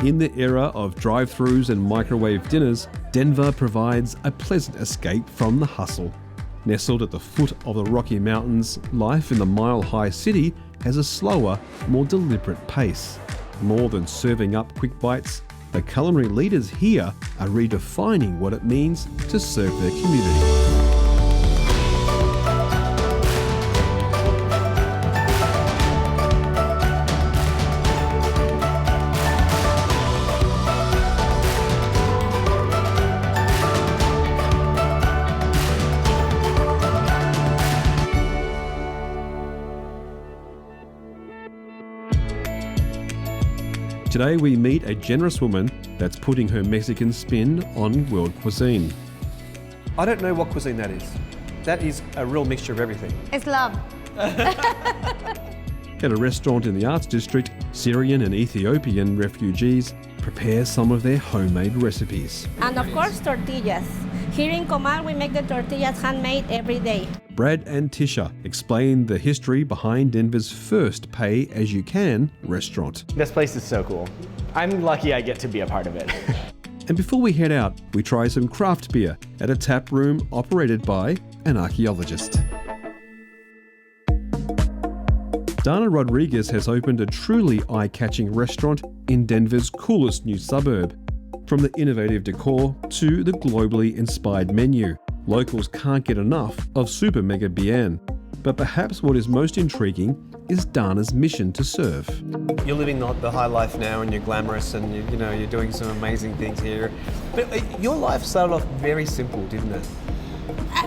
In the era of drive-thrus and microwave dinners, Denver provides a pleasant escape from the hustle. Nestled at the foot of the Rocky Mountains, life in the mile-high city has a slower, more deliberate pace. More than serving up quick bites, the culinary leaders here are redefining what it means to serve their community. Today we meet a generous woman that's putting her Mexican spin on world cuisine. I don't know what cuisine that is. That is a real mixture of everything. It's love. At a restaurant in the Arts District, Syrian and Ethiopian refugees prepare some of their homemade recipes. And of course, tortillas. Here in Kamal, we make the tortillas handmade every day. Brad and Tisha explain the history behind Denver's first pay-as-you-can restaurant. This place is so cool. I'm lucky I get to be a part of it. And before we head out, we try some craft beer at a tap room operated by an archaeologist. Dana Rodriguez has opened a truly eye-catching restaurant in Denver's coolest new suburb. From the innovative decor to the globally inspired menu, locals can't get enough of Super Mega Bien. But perhaps what is most intriguing is Dana's mission to serve. You're living the high life now and you're glamorous and you're doing some amazing things here. But your life started off very simple, didn't it?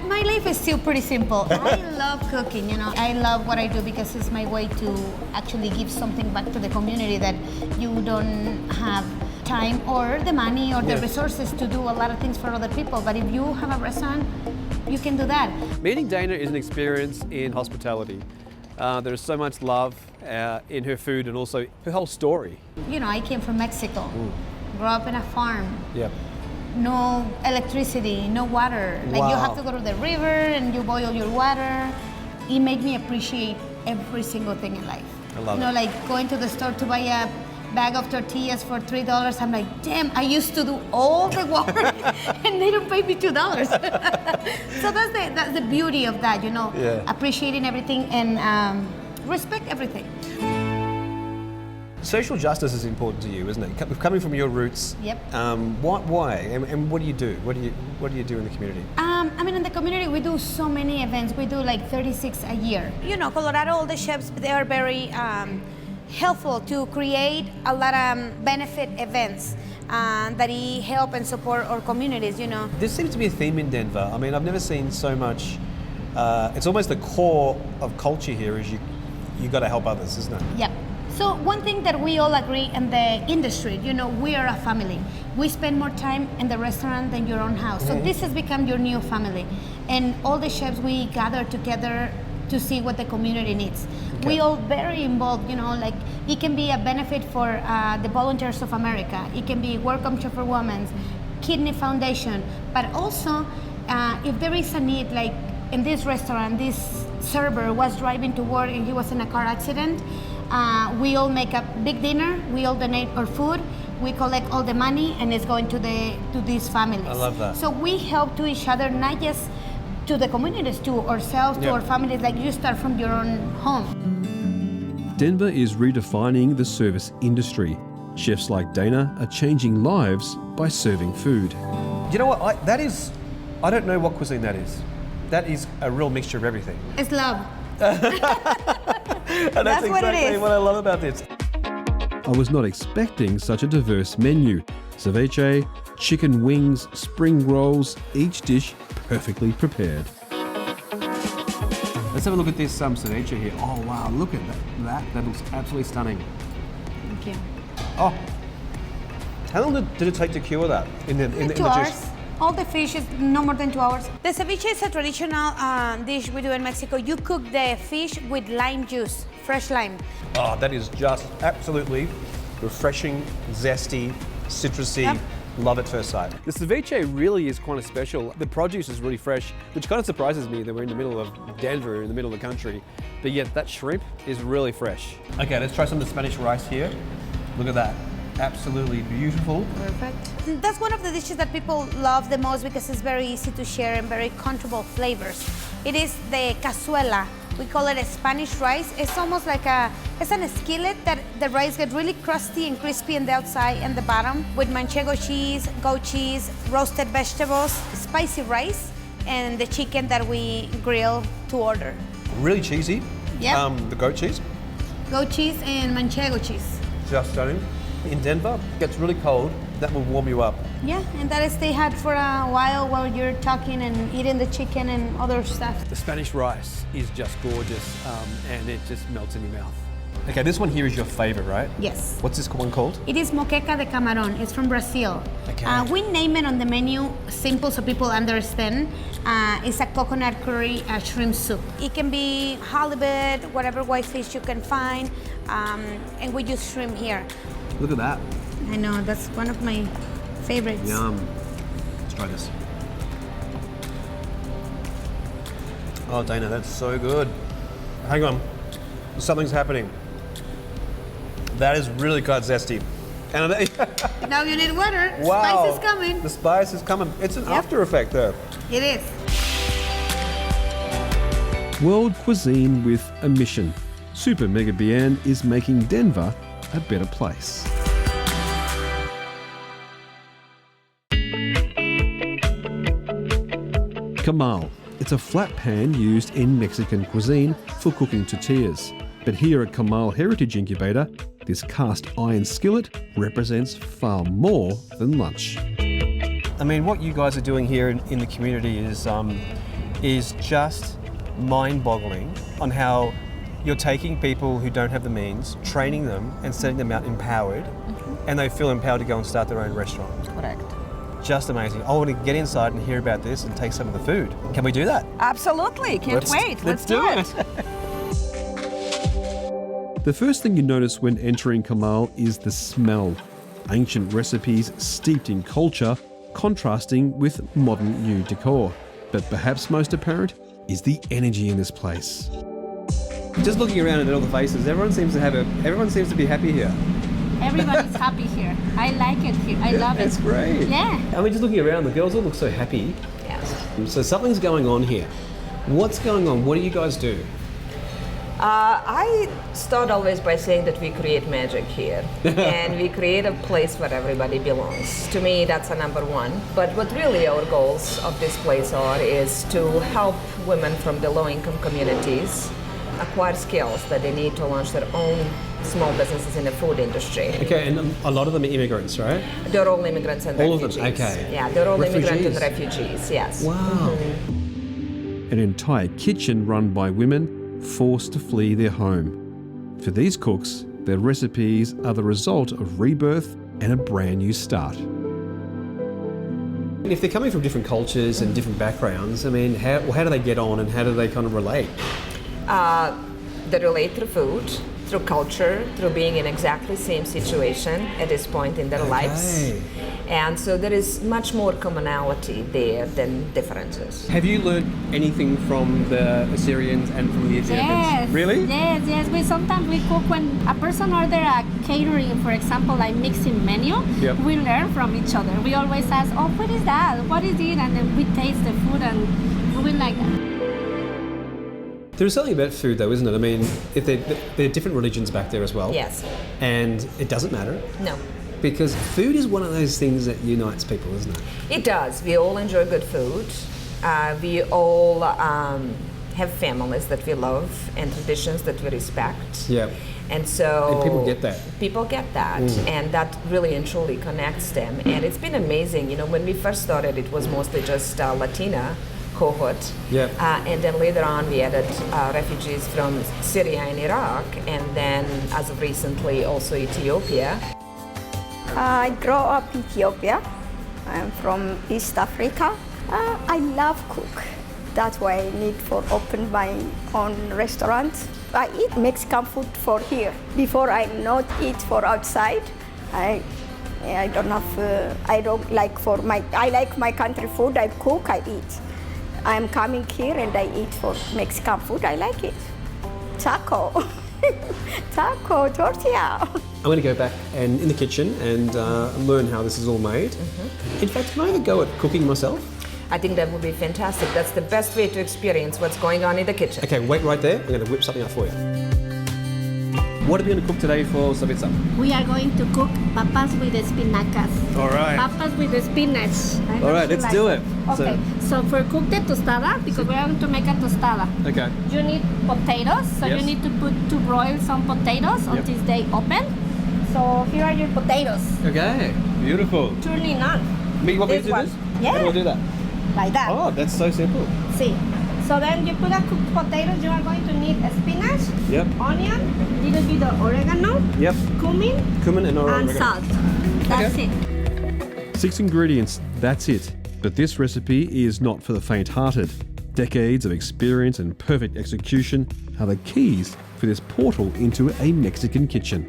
My life is still pretty simple. I love cooking, I love what I do because it's my way to actually give something back to the community that you don't have time or the money or the resources to do a lot of things for other people. But if you have a restaurant, you can do that. Meeting Dana is an experience in hospitality. There is so much love in her food and also her whole story. I came from Mexico, grew up in a farm. Yeah. No electricity, no water. Wow. You have to go to the river and you boil your water. It made me appreciate every single thing in life. I love it. Like going to the store to buy a bag of tortillas for $3. I'm like, damn, I used to do all the work and they don't pay me $2. So that's the beauty of that, appreciating everything and respect everything. Social justice is important to you, isn't it? Coming from your roots. Yep. Why? And what do you do? What do you do in the community? In the community, we do so many events. We do like 36 a year. Colorado, all the chefs, they are very helpful to create a lot of benefit events that help and support our communities, There seems to be a theme in Denver. I've never seen so much. It's almost the core of culture here is you got to help others, isn't it? Yep. So one thing that we all agree in the industry, we are a family. We spend more time in the restaurant than your own house. So this has become your new family. And all the chefs, we gather together to see what the community needs. Okay. We all very involved, it can be a benefit for the Volunteers of America. It can be Welcome to for Women, Kidney Foundation. But also, if there is a need, like in this restaurant, this server was driving to work and he was in a car accident, we all make a big dinner, we all donate our food, we collect all the money and it's going to these families. I love that. So we help to each other, not just to the communities, to ourselves, to our families, like you start from your own home. Denver is redefining the service industry. Chefs like Dana are changing lives by serving food. You know what, I don't know what cuisine that is. That is a real mixture of everything. It's love. And that's exactly what I love about this. I was not expecting such a diverse menu. Ceviche, chicken wings, spring rolls, each dish perfectly prepared. Let's have a look at this ceviche here. Oh wow, look at that. That looks absolutely stunning. Thank you. Oh, how long did it take to cure that in the 2 hours. All the fish is no more than 2 hours. The ceviche is a traditional dish we do in Mexico. You cook the fish with lime juice, fresh lime. Oh, that is just absolutely refreshing, zesty, citrusy. Yep. Love at first sight. The ceviche really is quite special. The produce is really fresh, which kind of surprises me that we're in the middle of Denver, in the middle of the country. But yet that shrimp is really fresh. Okay, let's try some of the Spanish rice here. Look at that. absolutely beautiful. Perfect. That's one of the dishes that people love the most because it's very easy to share and very comfortable flavors. It is the cazuela. We call it a Spanish rice. It's almost like it's a skillet that the rice gets really crusty and crispy on the outside and the bottom with manchego cheese, goat cheese, roasted vegetables, spicy rice, and the chicken that we grill to order. Really cheesy. Yeah. The goat cheese. Goat cheese and manchego cheese. Just stunning. In Denver, it gets really cold. That will warm you up. Yeah, and that is stay hot for a while you're talking and eating the chicken and other stuff. The Spanish rice is just gorgeous and it just melts in your mouth. Okay, this one here is your favorite, right? Yes. What's this one called? It is moqueca de camarón. It's from Brazil. Okay. We name it on the menu simple so people understand. It's a coconut curry shrimp soup. It can be halibut, whatever white fish you can find, and we use shrimp here. Look at that. I know, that's one of my favorites. Yum. Let's try this. Oh, Dana, that's so good. Hang on. Something's happening. That is really quite zesty. And Now you need water. wow. Spice is coming. The spice is coming. It's an after effect though. It is. World cuisine with a mission. Super Mega B&L is making Denver a better place. Kamal. It's a flat pan used in Mexican cuisine for cooking tortillas. But here at Kamal Heritage Incubator, this cast iron skillet represents far more than lunch. I mean, what you guys are doing here in the community is just mind-boggling on how you're taking people who don't have the means, training them and setting them out empowered, and they feel empowered to go and start their own restaurant. Correct. Just amazing. I want to get inside and hear about this and take some of the food. Can we do that? Absolutely. Can't wait. Let's do it. The first thing you notice when entering Kamal is the smell. Ancient recipes steeped in culture, contrasting with modern new decor. But perhaps most apparent is the energy in this place. Just looking around at all the faces, everyone seems to be happy here. Everybody's happy here. I like it here. I love it. It's great. Yeah. I mean, just looking around, the girls all look so happy. Yes. So something's going on here. What's going on? What do you guys do? I start always by saying that we create magic here and we create a place where everybody belongs. To me, that's a number one. But what really our goals of this place is to help women from the low-income communities acquire skills that they need to launch their own small businesses in the food industry. Okay, and a lot of them are immigrants, right? They're all immigrants and All of refugees. them, okay. Yeah, they're all immigrant and Refugees. refugees, yes. Wow. An entire kitchen run by women forced to flee their home. For these cooks, their recipes are the result of rebirth and a brand new start. If they're coming from different cultures and different backgrounds, I mean, how do they get on and how do they kind of relate? They relate through food, through culture, through being in exactly same situation at this point in their lives. And so there is much more commonality there than differences. Have you learned anything from the Assyrians and from the Egyptians? Yes. Really? Yes. Sometimes we cook when a person order a catering, for example, like mixing menu. Yep. We learn from each other. We always ask, "Oh, what is that? What is it?" And then we taste the food and we like that. There's something about food, though, isn't it? I mean, if there are different religions back there as well. Yes. And it doesn't matter. No. Because food is one of those things that unites people, isn't it? It does. We all enjoy good food. We all have families that we love and traditions that we respect. Yeah. And so And people get that. People get that, and that really and truly connects them. And it's been amazing. You know, when we first started, it was mostly just Latina cohort. Yeah. And then later on, we added refugees from Syria and Iraq, and then as of recently, also Ethiopia. I grew up in Ethiopia. I'm from East Africa. I love cook. That's why I need for open my own restaurant. I eat Mexican food for here. Before I not eat for outside. I don't have. I don't like for my. I like my country food. I cook. I eat. I'm coming here and I eat for Mexican food. I like it. Taco, taco, tortilla. I'm going to go back and in the kitchen and learn how this is all made. In fact, can I have a go at cooking myself? I think that would be fantastic. That's the best way to experience what's going on in the kitchen. Okay, wait right there. I'm going to whip something up for you. What are we going to cook today for Savitsa? We are going to cook papas with espinacas. All right. Papas with spinach. All right, let's do it. Okay, so for cook the tostada, because we're going to make a tostada, Okay. you need potatoes. So Yes. you need to broil some potatoes until they open. So here are your potatoes. Okay, beautiful. Turning on. You want me to This do one. this? Yeah. How do I do that? Like that. Oh, that's so simple. See. So then you put a cooked potatoes. You are going to need a spinach, Yep. onion, little bit of oregano, Yep. cumin, And oregano. salt. That's it. 6 ingredients, that's it. But this recipe is not for the faint-hearted. Decades of experience and perfect execution are the keys for this portal into a Mexican kitchen.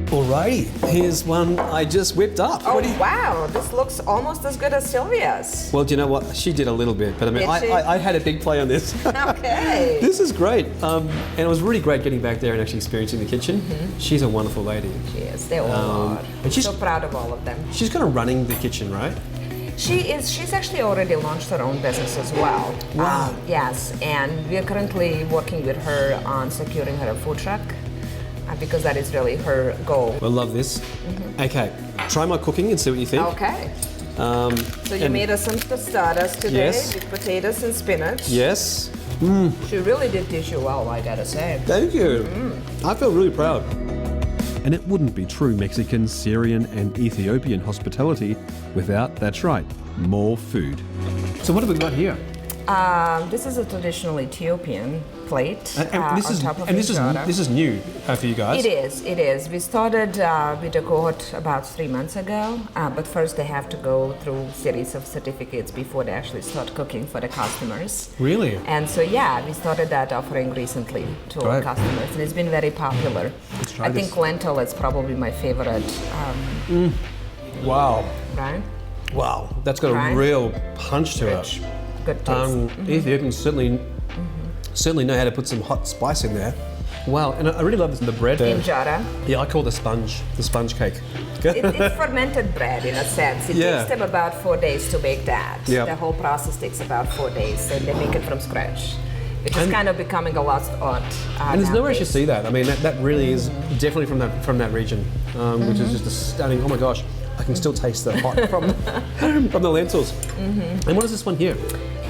Alrighty, here's one I just whipped up. Oh, What do you- wow. This looks almost as good as Sylvia's. Well, do you know what? She did a little bit, but I mean, Did she? I had a big play on this. Okay. This is great. And it was really great getting back there and actually experiencing the kitchen. She's a wonderful lady. She is. They all are. and she's- So proud of all of them. She's kind of running the kitchen, right? She's actually already launched her own business as well. Wow. Yes, and we are currently working with her on securing her a food truck because that is really her goal. I love this. Okay, try my cooking and see what you think. Okay. So you and- made us some tostadas today Yes. with potatoes and spinach. Yes. She really did teach you well, I gotta say. Thank you. I feel really proud. And it wouldn't be true Mexican, Syrian, and Ethiopian hospitality without, that's right, more food. So what have we got here? This is a traditional Ethiopian plate And this on is top of this injera. is new for you guys. It is. We started with the cohort about 3 months ago, but first they have to go through a series of certificates before they actually start cooking for the customers. Really? And so we started that offering recently to our Right. customers, and it's been very popular. try I think this. lentil is probably my favorite, Wow. right? Wow. That's got Right. a real punch to Rich, good taste. Ethiopians certainly know how to put some hot spice in there. Wow, and I really love this, the bread. Injera. Yeah, I call it the sponge cake. It's fermented bread in a sense. It Yeah. takes them about 4 days to make that. Yep. The whole process takes about 4 days, and they make it from scratch, which is kind of becoming a lost art. And there's nowhere else you nowadays. see that. I mean, that really is definitely from that region, which is just a stunning. Oh my gosh, I can still taste the hot from the lentils. And what is this one here?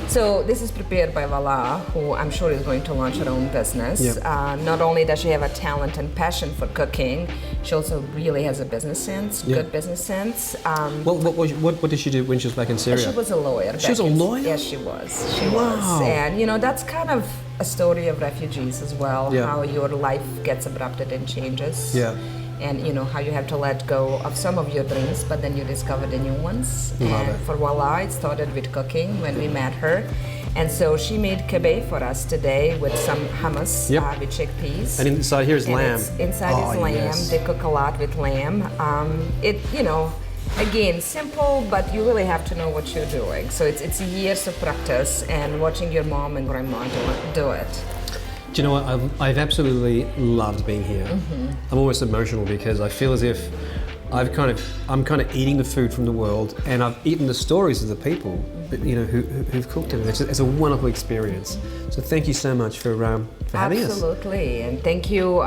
So this is prepared by Vala, who I'm sure is going to launch her own business. Yep. Not only does she have a talent and passion for cooking, she also really has a business sense, Yeah. good business sense. What did she do when she was back in Syria? She was a lawyer. She was a lawyer? Yes, she was. She Wow. was. And that's kind of a story of refugees as well, Yeah. how your life gets abrupted and changes. Yeah. And how you have to let go of some of your dreams, but then you discover the new ones. Love And it. for Voila, it started with cooking when we met her. And so she made kebab for us today with some hummus Yep. with chickpeas. And inside here is And lamb. inside Oh, is lamb. yes. They cook a lot with lamb. Again, simple, but you really have to know what you're doing. So it's years of practice and watching your mom and grandma do it. Do you know what? I've absolutely loved being here. I'm almost emotional because I feel as if I'm kind of eating the food from the world, and I've eaten the stories of the people, who've cooked it. It's a wonderful experience. So thank you so much for having us. Absolutely, and thank you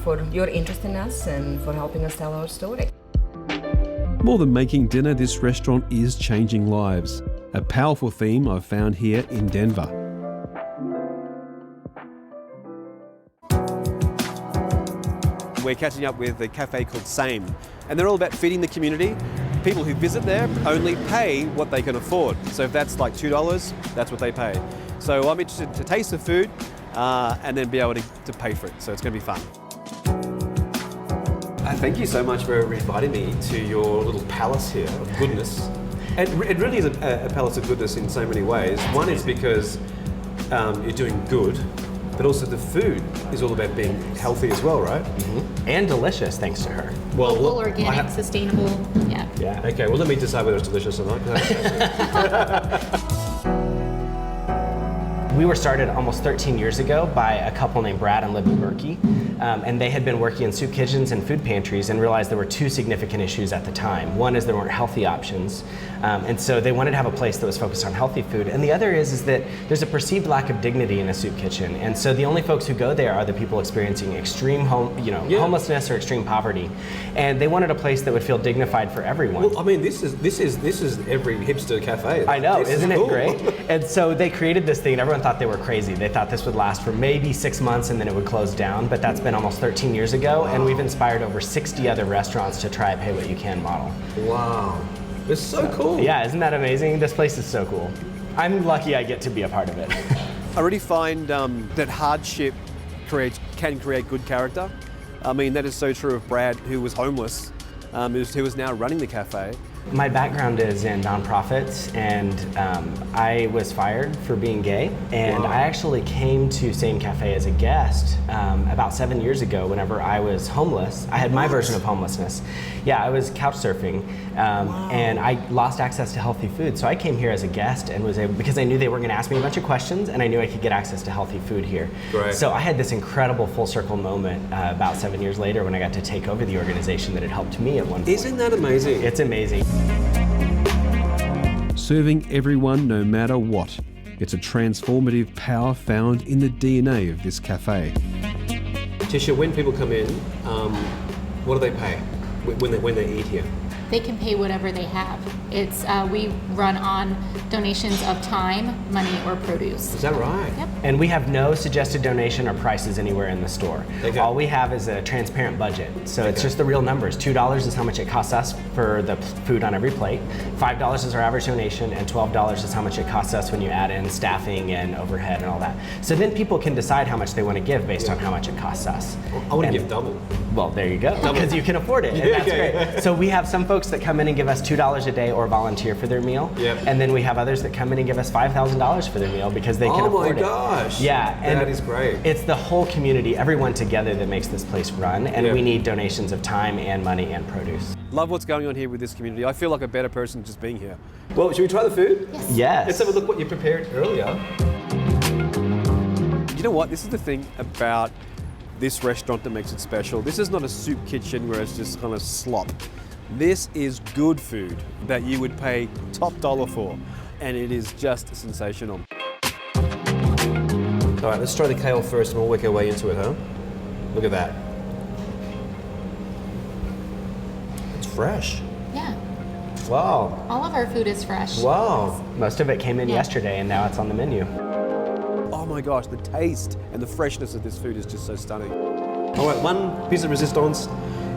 for your interest in us and for helping us tell our story. More than making dinner, this restaurant is changing lives. A powerful theme I've found here in Denver. We're catching up with a cafe called Same, and they're all about feeding the community. People who visit there only pay what they can afford. So if that's like $2, that's what they pay. So I'm interested to taste the food and then be able to pay for it. So it's going to be fun. Thank you so much for inviting me to your little palace here of goodness. And it really is a palace of goodness in so many ways. One is because you're doing good, but also the food is all about being healthy as well, right? And delicious, thanks to her. Well, Local, organic, sustainable. Yeah. Yeah. Okay, well, let me decide whether it's delicious or not. We were started almost 13 years ago by a couple named Brad and Libby Berkey. and they had been working in soup kitchens and food pantries and realized there were two significant issues at the time. One is there weren't healthy options, and so they wanted to have a place that was focused on healthy food. And the other is that there's a perceived lack of dignity in a soup kitchen, and so the only folks who go there are the people experiencing extreme homelessness or extreme poverty, and they wanted a place that would feel dignified for everyone. Well, I mean, this is every hipster cafe. I know, This isn't is it cool. great? And so they created this thing, and everyone thought they were crazy. They thought this would last for maybe 6 months and then it would close down, but that's been almost 13 years ago, and we've inspired over 60 other restaurants to try a pay what you can model. Wow, it's so cool. Yeah, isn't that amazing? This place is so cool. I'm lucky I get to be a part of it. I really find that hardship can create good character. I mean, that is so true of Brad, who was homeless, who is now running the cafe. My background is in nonprofits, and I was fired for being gay, and I actually came to Same Café as a guest about 7 years ago whenever I was homeless. I had my version of homelessness. Yeah, I was couch surfing, and I lost access to healthy food, so I came here as a guest and was able, because I knew they weren't going to ask me a bunch of questions, and I knew I could get access to healthy food here. Great. So I had this incredible full circle moment about 7 years later when I got to take over the organization that had helped me at one point. Isn't that amazing? It's amazing. Serving everyone no matter what. It's a transformative power found in the DNA of this cafe. Tisha, when people come in, what do they pay when they eat here? They can pay whatever they have. It's we run on donations of time, money, or produce. Is that right? Yep. And we have no suggested donation or prices anywhere in the store. Okay. All we have is a transparent budget. So it's just the real numbers. $2 is how much it costs us for the food on every plate. $5 is our average donation, and $12 is how much it costs us when you add in staffing and overhead and all that. So then people can decide how much they want to give based on how much it costs us. I want to give double. Well, there you go, because you can afford it, and that's great. So we have some folks that come in and give us $2 a day or volunteer for their meal, and then we have others that come in and give us $5,000 for their meal because they can afford it. Oh my gosh! Yeah, and that is great. It's the whole community, everyone together, that makes this place run, and we need donations of time and money and produce. Love what's going on here with this community. I feel like a better person just being here. Well, should we try the food? Yes. Let's have a look what you prepared earlier. You know what? This is the thing about this restaurant that makes it special. This is not a soup kitchen where it's just kind of slop. This is good food that you would pay top dollar for, and it is just sensational. All right, let's try the kale first and we'll work our way into it, huh? Look at that. It's fresh. Yeah. Wow. All of our food is fresh. Wow. Most of it came in yesterday, and now it's on the menu. Oh my gosh, the taste and the freshness of this food is just so stunning. All right, one piece of resistance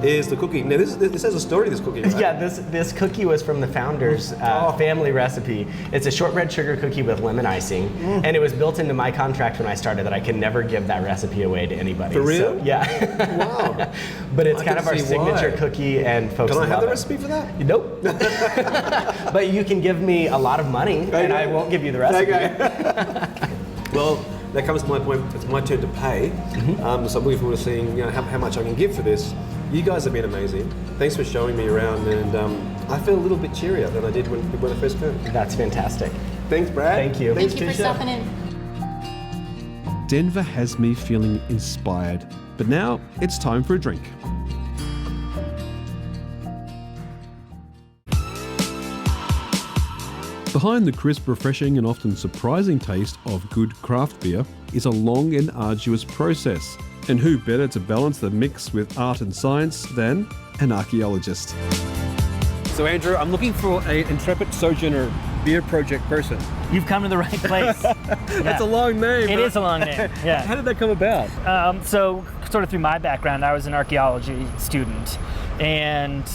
is the cookie. Now this has a story, this cookie, right? Yeah, this cookie was from the founder's family recipe. It's a shortbread sugar cookie with lemon icing, and it was built into my contract when I started that I can never give that recipe away to anybody. For real? So, yeah. Wow. But it's I kind can of our see signature why. cookie, and folks Can I love have the it. recipe for that? Nope. But you can give me a lot of money, and I won't give you the recipe. Okay. Well, that comes to my point. It's my turn to pay. So I'm looking forward to seeing how much I can give for this. You guys have been amazing. Thanks for showing me around, and I feel a little bit cheerier than I did when I first came. That's fantastic. Thanks, Brad. Thank you. Thank you for stopping in. Denver has me feeling inspired, but now it's time for a drink. Behind the crisp, refreshing and often surprising taste of good craft beer is a long and arduous process. And who better to balance the mix with art and science than an archaeologist? So Andrew, I'm looking for an intrepid sojourner beer project person. You've come to the right place. That's a long name. It is a long name, yeah. How did that come about? So sort of through my background, I was an archaeology student. And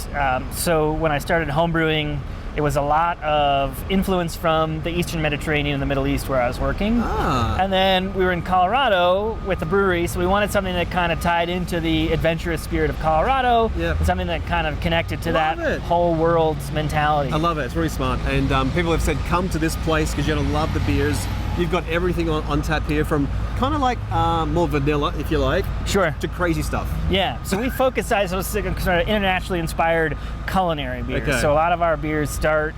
so when I started homebrewing, it was a lot of influence from the Eastern Mediterranean and the Middle East where I was working. And then we were in Colorado with the brewery, so we wanted something that kind of tied into the adventurous spirit of Colorado, and something that kind of connected to that whole world's mentality. I love it, it's really smart. And people have said, come to this place because you're gonna love the beers. You've got everything on tap here, from kind of like more vanilla, if you like, to crazy stuff. Yeah, so we focus on sort of internationally inspired culinary beers. Okay. So a lot of our beers start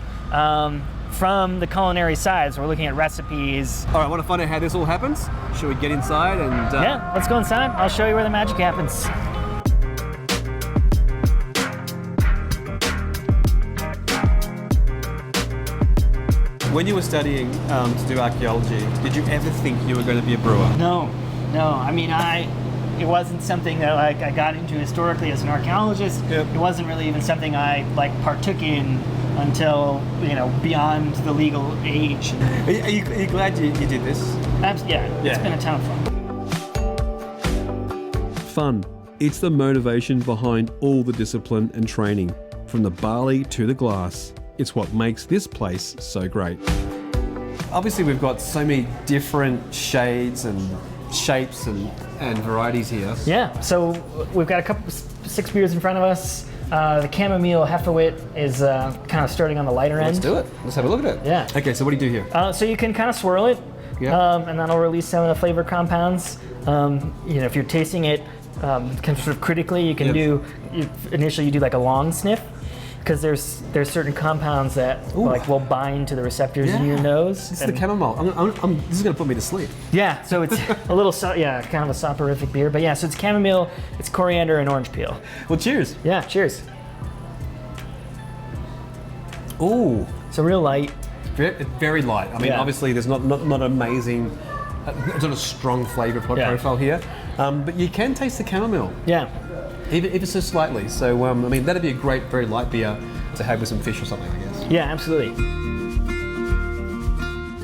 from the culinary side. So we're looking at recipes. All right, I want to find out how this all happens. Should we get inside and... Yeah, let's go inside. I'll show you where the magic happens. When you were studying to do archaeology, did you ever think you were going to be a brewer? No. I mean, it wasn't something that like I got into historically as an archaeologist. Yep. It wasn't really even something I like partook in until beyond the legal age. Are you glad you did this? Yeah, it's been a ton of fun. Fun. It's the motivation behind all the discipline and training, from the barley to the glass. It's what makes this place so great. Obviously, we've got so many different shades and shapes and varieties here. Yeah, so we've got 6 beers in front of us. The chamomile Hefeweight is kind of starting on the lighter end. Let's do it. Let's have a look at it. Yeah. Okay, so what do you do here? So you can kind of swirl it, and that'll release some of the flavor compounds. If you're tasting it kind of sort of critically, you can initially you do like a long sniff, because there's certain compounds that will bind to the receptors in your nose. This is the chamomile. This is going to put me to sleep. Yeah, so it's a little kind of a soporific beer, but yeah, so it's chamomile, it's coriander, and orange peel. Well, cheers. Yeah, cheers. Ooh, so real light. Very light. I mean, obviously, there's not amazing, sort of strong flavor profile here, but you can taste the chamomile. Yeah. Even if it's so slightly. So, I mean, that'd be a great, very light beer to have with some fish or something, I guess. Yeah, absolutely.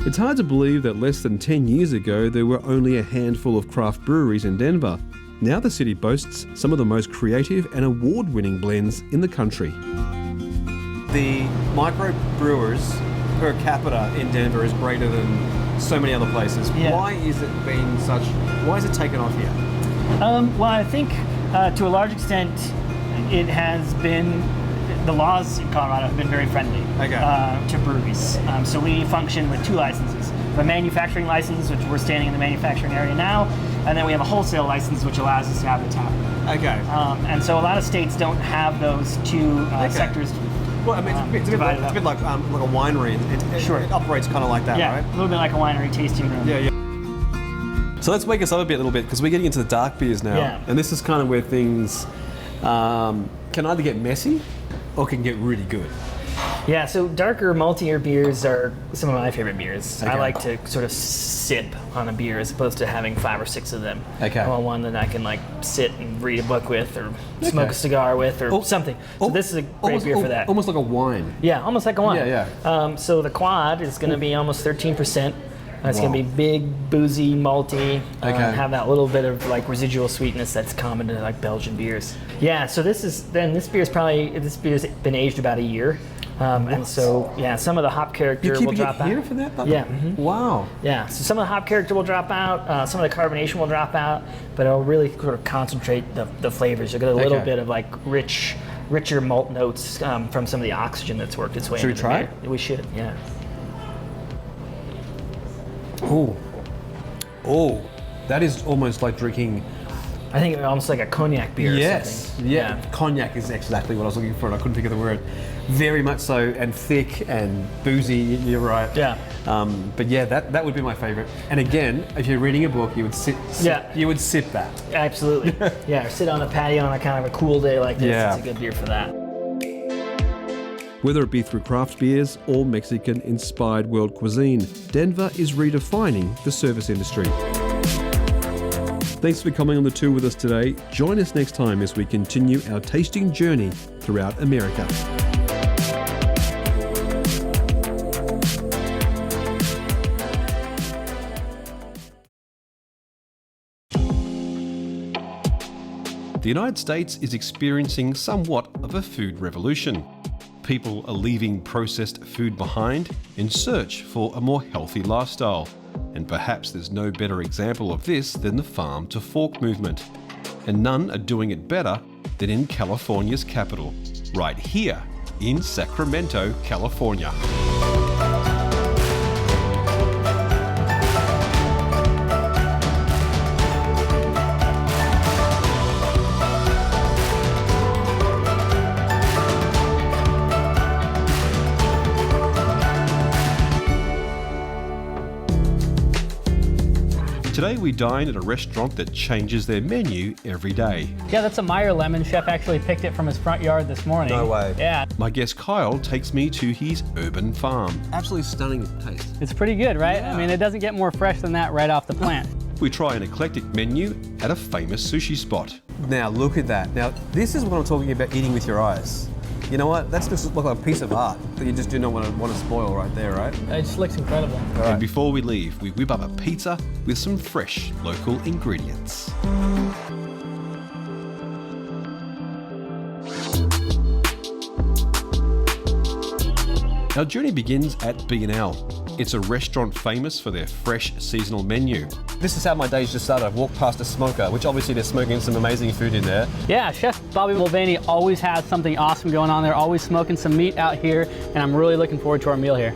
It's hard to believe that less than 10 years ago there were only a handful of craft breweries in Denver. Now the city boasts some of the most creative and award-winning blends in the country. The microbrewers per capita in Denver is greater than so many other places. Yeah. Why is it taken off here? Well, I think to a large extent, it has been, the laws in Colorado have been very friendly to breweries. So we function with 2 licenses. A manufacturing license, which we're standing in the manufacturing area now, and then we have a wholesale license, which allows us to have the tap room. Okay. And so a lot of states don't have those 2 sectors. Well, I mean, it's a bit like a winery. It operates kind of like that, right? Yeah, a little bit like a winery tasting room. Yeah. So let's wake us up a little bit, because we're getting into the dark beers now. Yeah. And this is kind of where things can either get messy or can get really good. Yeah, so darker, maltier beers are some of my favorite beers. Okay. I like to sort of sip on a beer as opposed to having 5 or 6 of them. Okay. I want one that I can like sit and read a book with, or smoke a cigar with, or something. So this is a great beer for that. Almost like a wine. Yeah, almost like a wine. Yeah. So the quad is going to be almost 13%. It's going to be big, boozy, malty, have that little bit of like residual sweetness that's common to like Belgian beers. Yeah, so this beer's been aged about a year. And so, some of the hop character will drop out. You keep it here for that? Yeah. Wow. Yeah, so some of the hop character will drop out, some of the carbonation will drop out, but it'll really sort of concentrate the flavors. You'll get a little bit of like richer malt notes from some of the oxygen that's worked its way into the beer. Should we try it? We should, yeah. Oh, that is almost like drinking. I think almost like a cognac beer. Yes, or something. yeah. Cognac is exactly what I was looking for, and I couldn't think of the word. Very much so, and thick and boozy. You're right. Yeah. But yeah, that would be my favorite. And again, if you're reading a book, you would sip that. Absolutely. Yeah, or sit on a patio on a kind of a cool day like this. Yeah. It's a good beer for that. Whether it be through craft beers or Mexican-inspired world cuisine, Denver is redefining the service industry. Thanks for coming on the tour with us today. Join us next time as we continue our tasting journey throughout America. The United States is experiencing somewhat of a food revolution. People are leaving processed food behind in search for a more healthy lifestyle. And perhaps there's no better example of this than the farm to fork movement. And none are doing it better than in California's capital, right here in Sacramento, California. Today we dine at a restaurant that changes their menu every day. Yeah, that's a Meyer lemon. Chef actually picked it from his front yard this morning. No way. Yeah. My guest Kyle takes me to his urban farm. Absolutely stunning taste. It's pretty good, right? Yeah. I mean, it doesn't get more fresh than that right off the plant. We try an eclectic menu at a famous sushi spot. Now look at that. Now this is what I'm talking about, eating with your eyes. You know what? That's just like a piece of art that you just do not want to spoil right there, right? It just looks incredible. And before we leave, we whip up a pizza with some fresh local ingredients. Our journey begins at B&L. It's a restaurant famous for their fresh seasonal menu. This is how my days just started. I've walked past a smoker, which obviously they're smoking some amazing food in there. Yeah, Chef Bobby Mulvaney always has something awesome going on there, always smoking some meat out here, and I'm really looking forward to our meal here.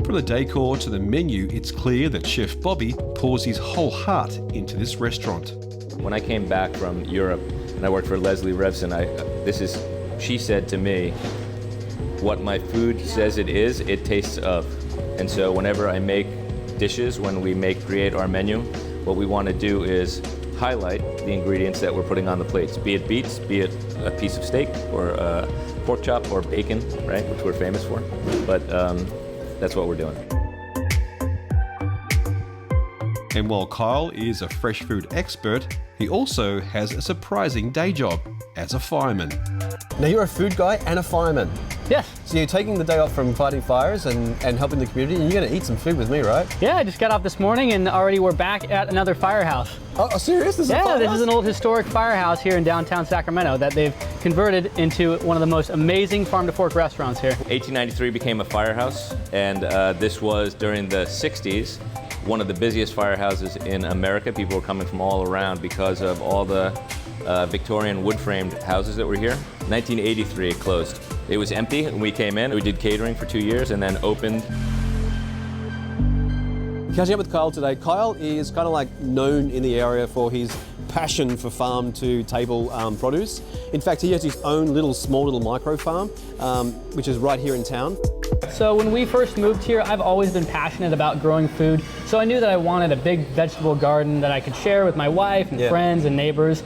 From the decor to the menu, it's clear that Chef Bobby pours his whole heart into this restaurant. When I came back from Europe and I worked for Leslie Revson, she said to me, what my food says it is, it tastes of. And so whenever I make dishes, when we create our menu, what we want to do is highlight the ingredients that we're putting on the plates, be it beets, be it a piece of steak or a pork chop or bacon, right, which we're famous for. But that's what we're doing. And while Kyle is a fresh food expert, he also has a surprising day job as a fireman. Now you're a food guy and a fireman. Yes. So you're taking the day off from fighting fires and helping the community, and you're going to eat some food with me, right? Yeah, I just got off this morning and already we're back at another firehouse. Oh, serious? This is a Yeah, firehouse? this is an old historic firehouse here in downtown Sacramento that they've converted into one of the most amazing farm-to-fork restaurants here. 1893 became a firehouse, and this was during the 60s. One of the busiest firehouses in America. People were coming from all around because of all the Victorian wood-framed houses that were here. 1983 it closed. It was empty when we came in. We did catering for 2 years and then opened. Catching up with Kyle today. Kyle is kind of like known in the area for his passion for farm-to-table produce. In fact, he has his own small little micro farm, which is right here in town. So when we first moved here, I've always been passionate about growing food. So I knew that I wanted a big vegetable garden that I could share with my wife and friends and neighbors.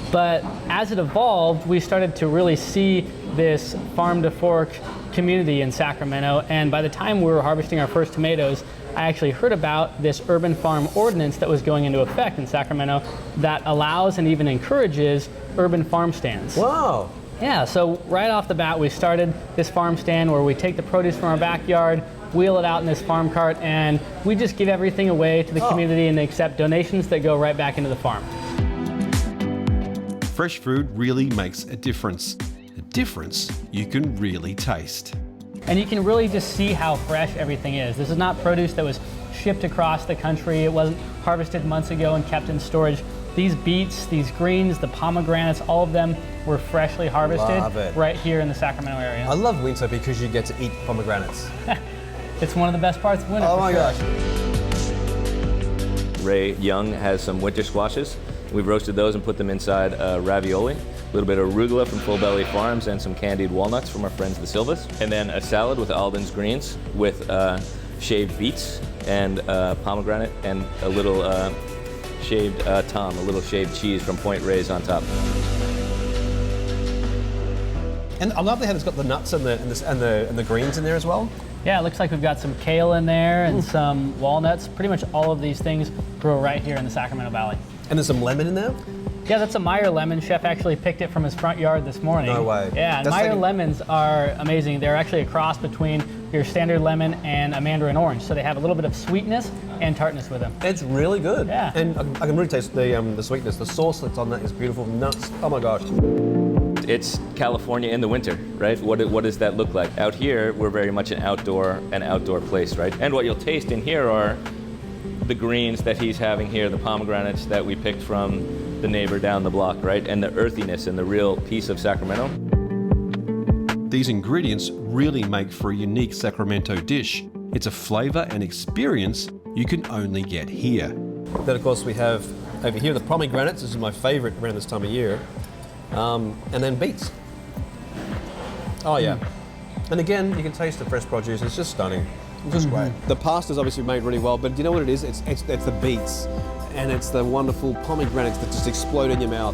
But as it evolved, we started to really see this farm-to-fork community in Sacramento. And by the time we were harvesting our first tomatoes, I actually heard about this urban farm ordinance that was going into effect in Sacramento that allows and even encourages urban farm stands. Wow. Yeah, so right off the bat, we started this farm stand where we take the produce from our backyard, wheel it out in this farm cart, and we just give everything away to the community and accept donations that go right back into the farm. Fresh food really makes a difference you can really taste. And you can really just see how fresh everything is. This is not produce that was shipped across the country. It wasn't harvested months ago and kept in storage. These beets, these greens, the pomegranates, all of them were freshly harvested right here in the Sacramento area. I love winter because you get to eat pomegranates. It's one of the best parts of winter. Oh my gosh. Ray Young has some winter squashes. We've roasted those and put them inside ravioli. A little bit of arugula from Full Belly Farms and some candied walnuts from our friends the Silvas. And then a salad with Alden's greens with shaved beets and pomegranate and a little shaved tom, a little shaved cheese from Point Reyes on top. And I love how it's got the nuts and the greens in there as well. Yeah, it looks like we've got some kale in there and some walnuts. Pretty much all of these things grow right here in the Sacramento Valley. And there's some lemon in there? Yeah, that's a Meyer lemon. Chef actually picked it from his front yard this morning. No way. Yeah, and Meyer lemons are amazing. They're actually a cross between your standard lemon and a mandarin orange. So they have a little bit of sweetness and tartness with them. It's really good. Yeah. And I can really taste the sweetness. The sauce that's on that is beautiful. Nuts. Oh my gosh. It's California in the winter, right? What does that look like? Out here, we're very much an outdoor place, right? And what you'll taste in here are the greens that he's having here, the pomegranates that we picked from the neighbor down the block, right? And the earthiness and the real piece of Sacramento. These ingredients really make for a unique Sacramento dish. It's a flavor and experience you can only get here. Then of course we have over here the pomegranates. This is my favorite around this time of year. And then beets. Oh yeah. And again, you can taste the fresh produce. It's just stunning. It's just great. The pasta's obviously made really well, but do you know what it is? It's the beets, and it's the wonderful pomegranates that just explode in your mouth.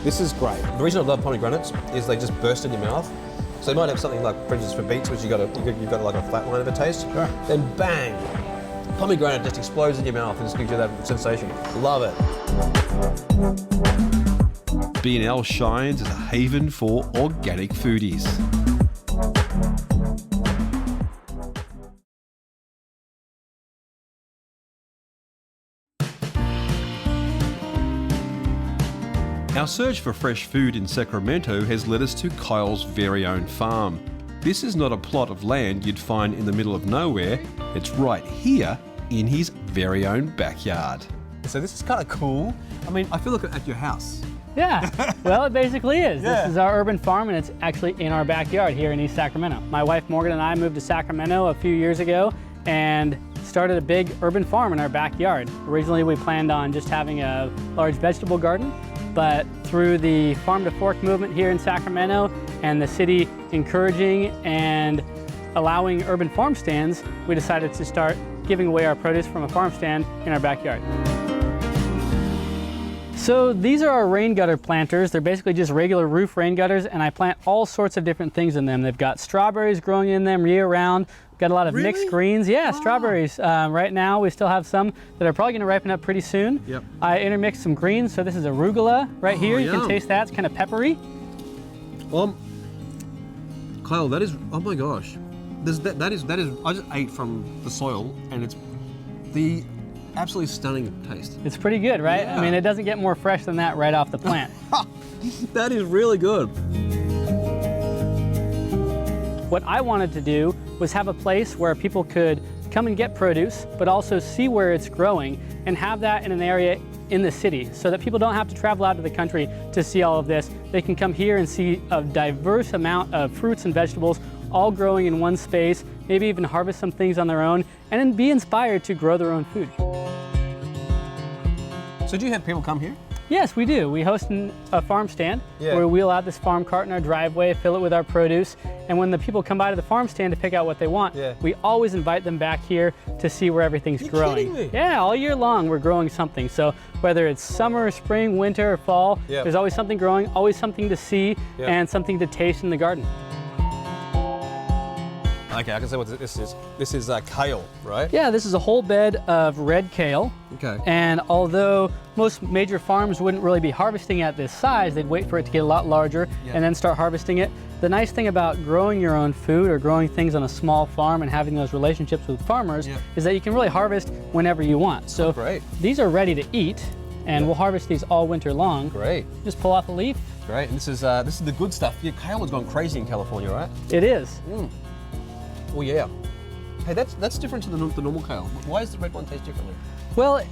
This is great. The reason I love pomegranates is they just burst in your mouth. So you might have something like, for instance, for beets, which you've got like a flat line of a taste. Sure. Then bang, pomegranate just explodes in your mouth and just gives you that sensation. Love it. B&L shines as a haven for organic foodies. Our search for fresh food in Sacramento has led us to Kyle's very own farm. This is not a plot of land you'd find in the middle of nowhere. It's right here in his very own backyard. So this is kind of cool. I mean, I feel like at your house. Yeah, well, it basically is. Yeah. This is our urban farm, and it's actually in our backyard here in East Sacramento. My wife Morgan and I moved to Sacramento a few years ago and started a big urban farm in our backyard. Originally, we planned on just having a large vegetable garden, but through the farm to fork movement here in Sacramento and the city encouraging and allowing urban farm stands, we decided to start giving away our produce from a farm stand in our backyard. So these are our rain gutter planters. They're basically just regular roof rain gutters, and I plant all sorts of different things in them. They've got strawberries growing in them year round. Got a lot of mixed greens. Yeah, strawberries. Right now we still have some that are probably going to ripen up pretty soon. Yep. I intermixed some greens, so this is arugula right here. You can taste that. It's kind of peppery. Kyle, that is, oh my gosh. That is, I just ate from the soil, and it's the absolutely stunning taste. It's pretty good, right? Yeah. I mean, it doesn't get more fresh than that right off the plant. That is really good. What I wanted to do was have a place where people could come and get produce, but also see where it's growing and have that in an area in the city so that people don't have to travel out to the country to see all of this. They can come here and see a diverse amount of fruits and vegetables all growing in one space, maybe even harvest some things on their own, and then be inspired to grow their own food. So do you have people come here? Yes, we do. We host a farm stand where we wheel out this farm cart in our driveway, fill it with our produce, and when the people come by to the farm stand to pick out what they want, we always invite them back here to see where everything's growing. Kidding me? Yeah, all year long we're growing something. So whether it's summer, spring, winter, or fall, there's always something growing, always something to see, and something to taste in the garden. Okay, I can say what this is. This is kale, right? Yeah, this is a whole bed of red kale. Okay. And although most major farms wouldn't really be harvesting at this size, they'd wait for it to get a lot larger and then start harvesting it. The nice thing about growing your own food or growing things on a small farm and having those relationships with farmers is that you can really harvest whenever you want. So these are ready to eat, and we'll harvest these all winter long. Great. Just pull off a leaf. Great, and this is the good stuff. Yeah, kale has gone crazy in California, right? It is. Oh yeah. Hey, that's different to the normal kale. Why does the red one taste differently? Well,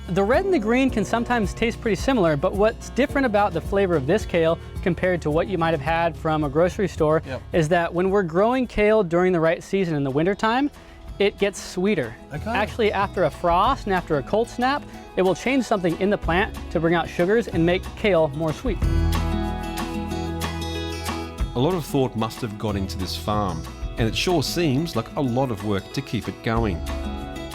the red and the green can sometimes taste pretty similar, but what's different about the flavor of this kale compared to what you might have had from a grocery store is that when we're growing kale during the right season in the wintertime, it gets sweeter. Okay. Actually, after a frost and after a cold snap, it will change something in the plant to bring out sugars and make kale more sweet. A lot of thought must have gone into this farm, and it sure seems like a lot of work to keep it going.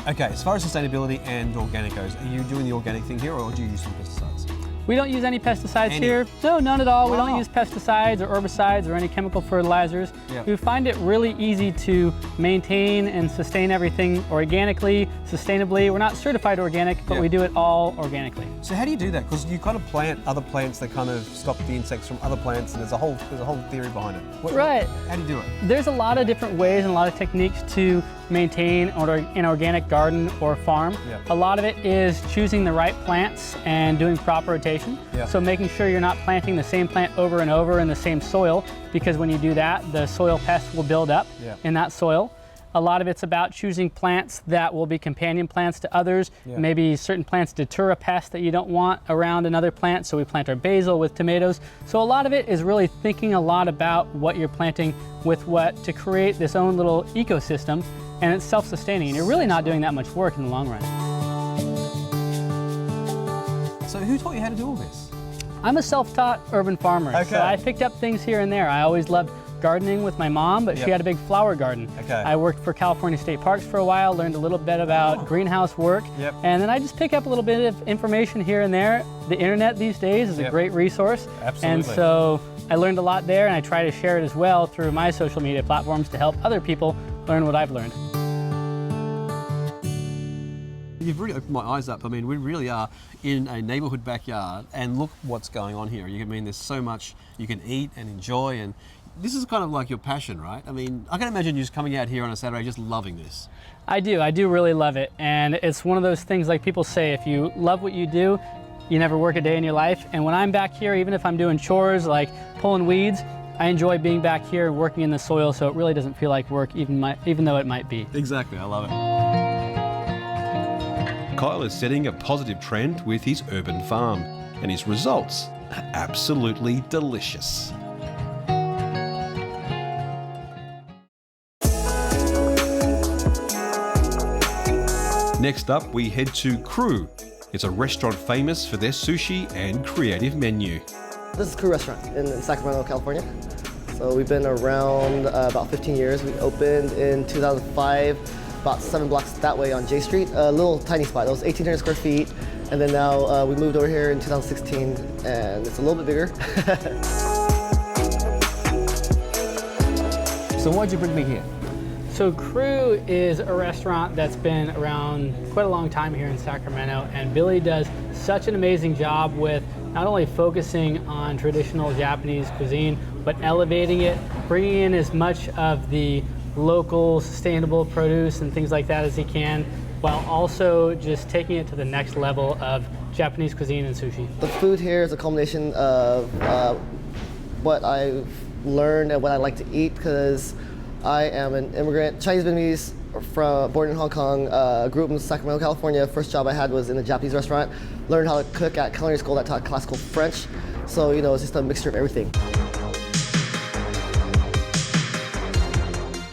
Okay, as far as sustainability and organic goes, are you doing the organic thing here, or do you use some pesticides? We don't use any pesticides here. No, none at all. We don't use pesticides or herbicides or any chemical fertilizers. We find it really easy to maintain and sustain everything organically, sustainably. We're not certified organic, but we do it all organically. So how do you do that? Because you kind of plant other plants that kind of stop the insects from other plants, and there's a whole theory behind it. Right. How do you do it? There's a lot of different ways and a lot of techniques to maintain an organic garden or farm. A lot of it is choosing the right plants and doing crop rotation. So making sure you're not planting the same plant over and over in the same soil, because when you do that, the soil pests will build up in that soil. A lot of it's about choosing plants that will be companion plants to others. Maybe certain plants deter a pest that you don't want around another plant, so we plant our basil with tomatoes. So a lot of it is really thinking a lot about what you're planting with what to create this own little ecosystem, and it's self-sustaining, and you're really not doing that much work in the long run. So who taught you how to do all this? I'm a self-taught urban farmer, so I picked up things here and there. I always loved gardening with my mom, but she had a big flower garden. Okay. I worked for California State Parks for a while, learned a little bit about greenhouse work, and then I just pick up a little bit of information here and there. The internet these days is a great resource. Absolutely. And so I learned a lot there, and I try to share it as well through my social media platforms to help other people learn what I've learned. You've really opened my eyes up. I mean, we really are in a neighborhood backyard, and look what's going on here. I mean, there's so much you can eat and enjoy, and this is kind of like your passion, right? I mean, I can imagine you just coming out here on a Saturday just loving this. I do really love it. And it's one of those things, like people say, if you love what you do, you never work a day in your life. And when I'm back here, even if I'm doing chores like pulling weeds, I enjoy being back here and working in the soil, so it really doesn't feel like work, even though it might be. Exactly, I love it. Kyle is setting a positive trend with his urban farm, and his results are absolutely delicious. Next up, we head to Crew. It's a restaurant famous for their sushi and creative menu. This is Crew Restaurant in Sacramento, California. So we've been around about 15 years. We opened in 2005. About 7 blocks that way on J Street, a little tiny spot. It was 1,800 square feet, and then now we moved over here in 2016, and it's a little bit bigger. So why'd you bring me here? So Crew is a restaurant that's been around quite a long time here in Sacramento, and Billy does such an amazing job with not only focusing on traditional Japanese cuisine, but elevating it, bringing in as much of the local, sustainable produce and things like that as he can, while also just taking it to the next level of Japanese cuisine and sushi. The food here is a culmination of what I've learned and what I like to eat, because I am an immigrant, Chinese Vietnamese, born in Hong Kong, grew up in Sacramento, California. First job I had was in a Japanese restaurant. Learned how to cook at culinary school that taught classical French. So, you know, it's just a mixture of everything.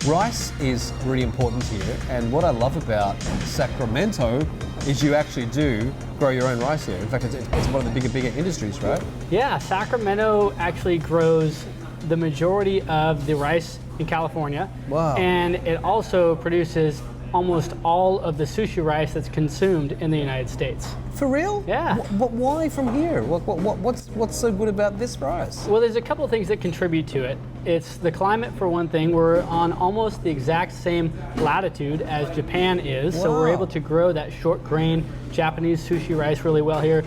Rice is really important here, and what I love about Sacramento is you actually do grow your own rice here. In fact, it's one of the bigger industries, right? Yeah, Sacramento actually grows the majority of the rice in California. Wow. And it also produces almost all of the sushi rice that's consumed in the United States. For real? Yeah. Why from here? What's so good about this rice? Well, there's a couple of things that contribute to it. It's the climate, for one thing. We're on almost the exact same latitude as Japan is, so we're able to grow that short grain Japanese sushi rice really well here.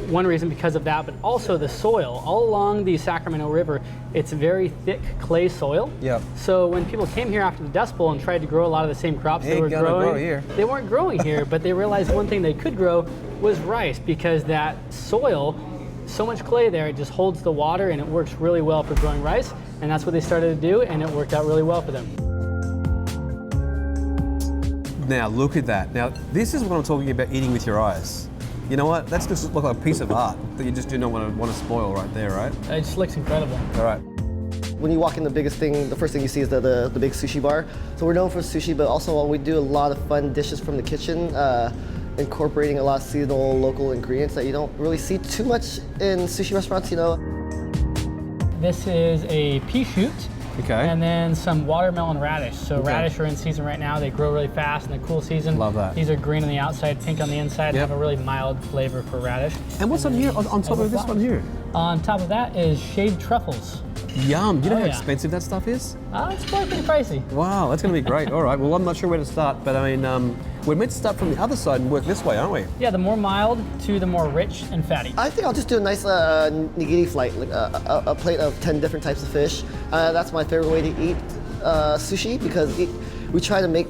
One reason because of that, but also the soil. All along the Sacramento River, it's very thick clay soil. Yep. So when people came here after the Dust Bowl and tried to grow a lot of the same crops they were growing, they weren't growing here, but they realized one thing they could grow was rice, because that soil, so much clay there, it just holds the water and it works really well for growing rice. And that's what they started to do, and it worked out really well for them. Now look at that. Now this is what I'm talking about, eating with your eyes. You know what? That's just like a piece of art that you just do not want to spoil right there, right? It just looks incredible. All right. When you walk in, the first thing you see is the big sushi bar. So we're known for sushi, but also we do a lot of fun dishes from the kitchen, incorporating a lot of seasonal local ingredients that you don't really see too much in sushi restaurants, you know. This is a pea shoot. Okay. And then some watermelon radish. So radish are in season right now. They grow really fast in the cool season. Love that. These are green on the outside, pink on the inside, have a really mild flavor for radish. And what's on here, on top of this one here? On top of that is shaved truffles. Yum. You know how expensive that stuff is? It's probably pretty pricey. Wow, that's going to be great. All right, well, I'm not sure where to start, but I mean, we're meant to start from the other side and work this way, aren't we? Yeah, the more mild to the more rich and fatty. I think I'll just do a nice nigiri flight, like a plate of 10 different types of fish. That's my favorite way to eat sushi, because we try to make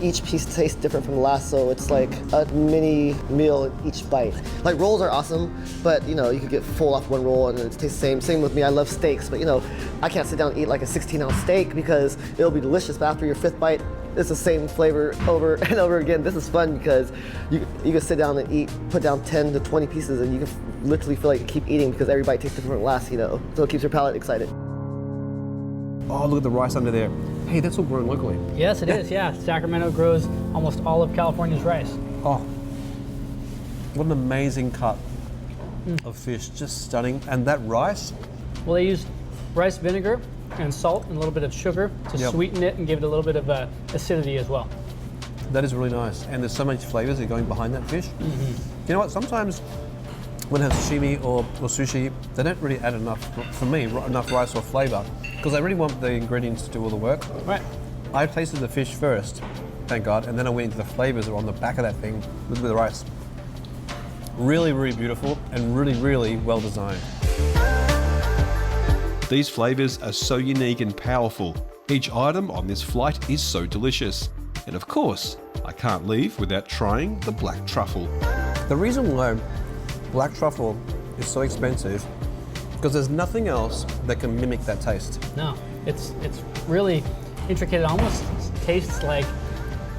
each piece taste different from the last, so it's like a mini meal in each bite. Like rolls are awesome, but you know, you could get full off one roll and it tastes the same. Same with me, I love steaks, but you know, I can't sit down and eat like a 16-ounce steak because it'll be delicious, but after your 5th bite, it's the same flavor over and over again. This is fun because you can sit down and eat, put down 10 to 20 pieces, and you can literally feel like you keep eating because every bite tastes different from the last, you know, so it keeps your palate excited. Oh, look at the rice under there. Hey, that's all grown locally. Yes, it is, yeah. Sacramento grows almost all of California's rice. Oh, what an amazing cut of fish, just stunning. And that rice? Well, they use rice vinegar and salt and a little bit of sugar to sweeten it and give it a little bit of acidity as well. That is really nice, and there's so many flavors that are going behind that fish. You know what? Sometimes when I have sashimi or sushi, they don't really add enough, for me, enough rice or flavor, because I really want the ingredients to do all the work. Right. I tasted the fish first, thank God, and then I went into the flavors that are on the back of that thing with the rice. Really, really beautiful and really, really well designed. These flavors are so unique and powerful. Each item on this flight is so delicious. And of course, I can't leave without trying the black truffle. The reason why black truffle is so expensive, because there's nothing else that can mimic that taste. No, it's really intricate. It almost tastes like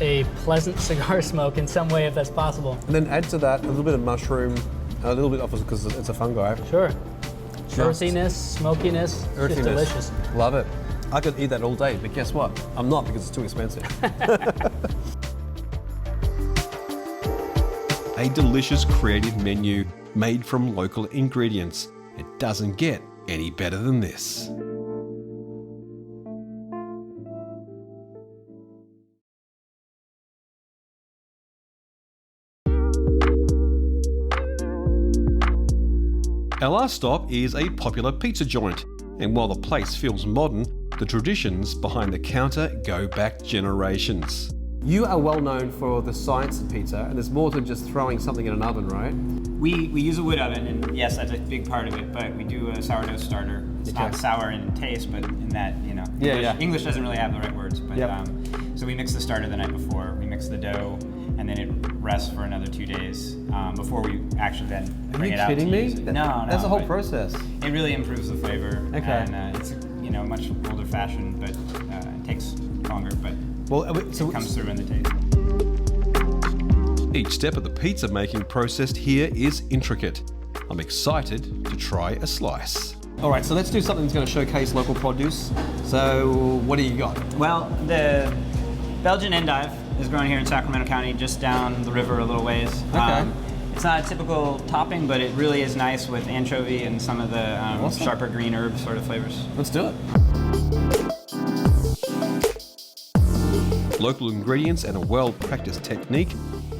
a pleasant cigar smoke in some way, if that's possible. And then add to that a little bit of mushroom, a little bit of, because it's a fungi. Sure. Earthiness, smokiness, just delicious. Love it. I could eat that all day, but guess what? I'm not, because it's too expensive. A delicious creative menu made from local ingredients. It doesn't get any better than this. Our last stop is a popular pizza joint, and while the place feels modern, the traditions behind the counter go back generations. You are well known for the science of pizza, and there's more than just throwing something in an oven, right? We use a wood oven, and yes, that's a big part of it, but we do a sourdough starter. It's not sour in taste, but in that, you know, English doesn't really have the right words, but so we mix the starter the night before, we mix the dough, and then it rests for another 2 days before we actually then bring it out. Are you kidding me? Use it. No, that's a whole process. It really improves the flavor. Okay. And it's much older fashioned, but it takes longer, but it comes through in the taste. Each step of the pizza making process here is intricate. I'm excited to try a slice. All right, so let's do something that's going to showcase local produce. So what do you got? Well, the Belgian endive is grown here in Sacramento County, just down the river a little ways. Okay. It's not a typical topping, but it really is nice with anchovy and some of the sharper green herb sort of flavors. Let's do it. Local ingredients and a well-practiced technique,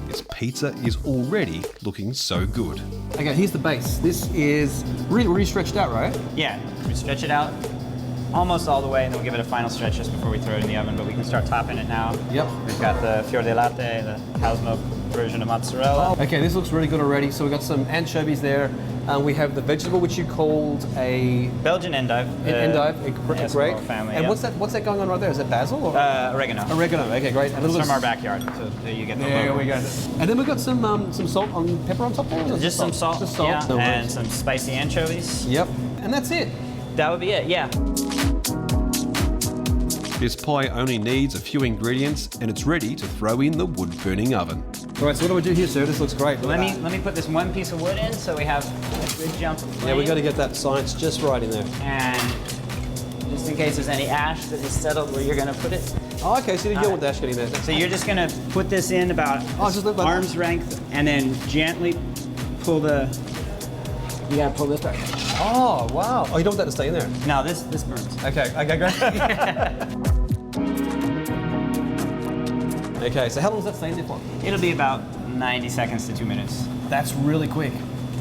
this pizza is already looking so good. Okay, here's the base. This is really stretched out, right? Yeah, we stretch it out almost all the way, and then we'll give it a final stretch just before we throw it in the oven, but we can start topping it now. Yep. We've got the fior di latte, the cow's milk version of mozzarella. Okay, this looks really good already. So we've got some anchovies there. We have the vegetable, which you called a... Belgian endive. Endive, great. Family, and what's that going on right there? Is it basil? Or? Oregano. Oregano, okay, great. And it's from our backyard, so there you get the There logo. we go. And then we've got some salt on pepper on top there? Just some salt, Just salt. yeah, and some spicy anchovies. Yep, and that's it. That would be it, yeah. This pie only needs a few ingredients and it's ready to throw in the wood-burning oven. All right, so what do we do here, sir? This looks great. Let me put this one piece of wood in so we have a good jump of flame. Yeah, we got to get that science just right in there. And just in case there's any ash that is settled where you're going to put it. Oh, okay, so you don't want the ash getting there. So you're just going to put this in about arm's length and then gently pull the... You got to pull this back. Oh, wow. Oh, you don't want that to stay in there? No, this burns. Okay, great. Okay, so how long does that stay in there for? It'll be about 90 seconds to 2 minutes. That's really quick.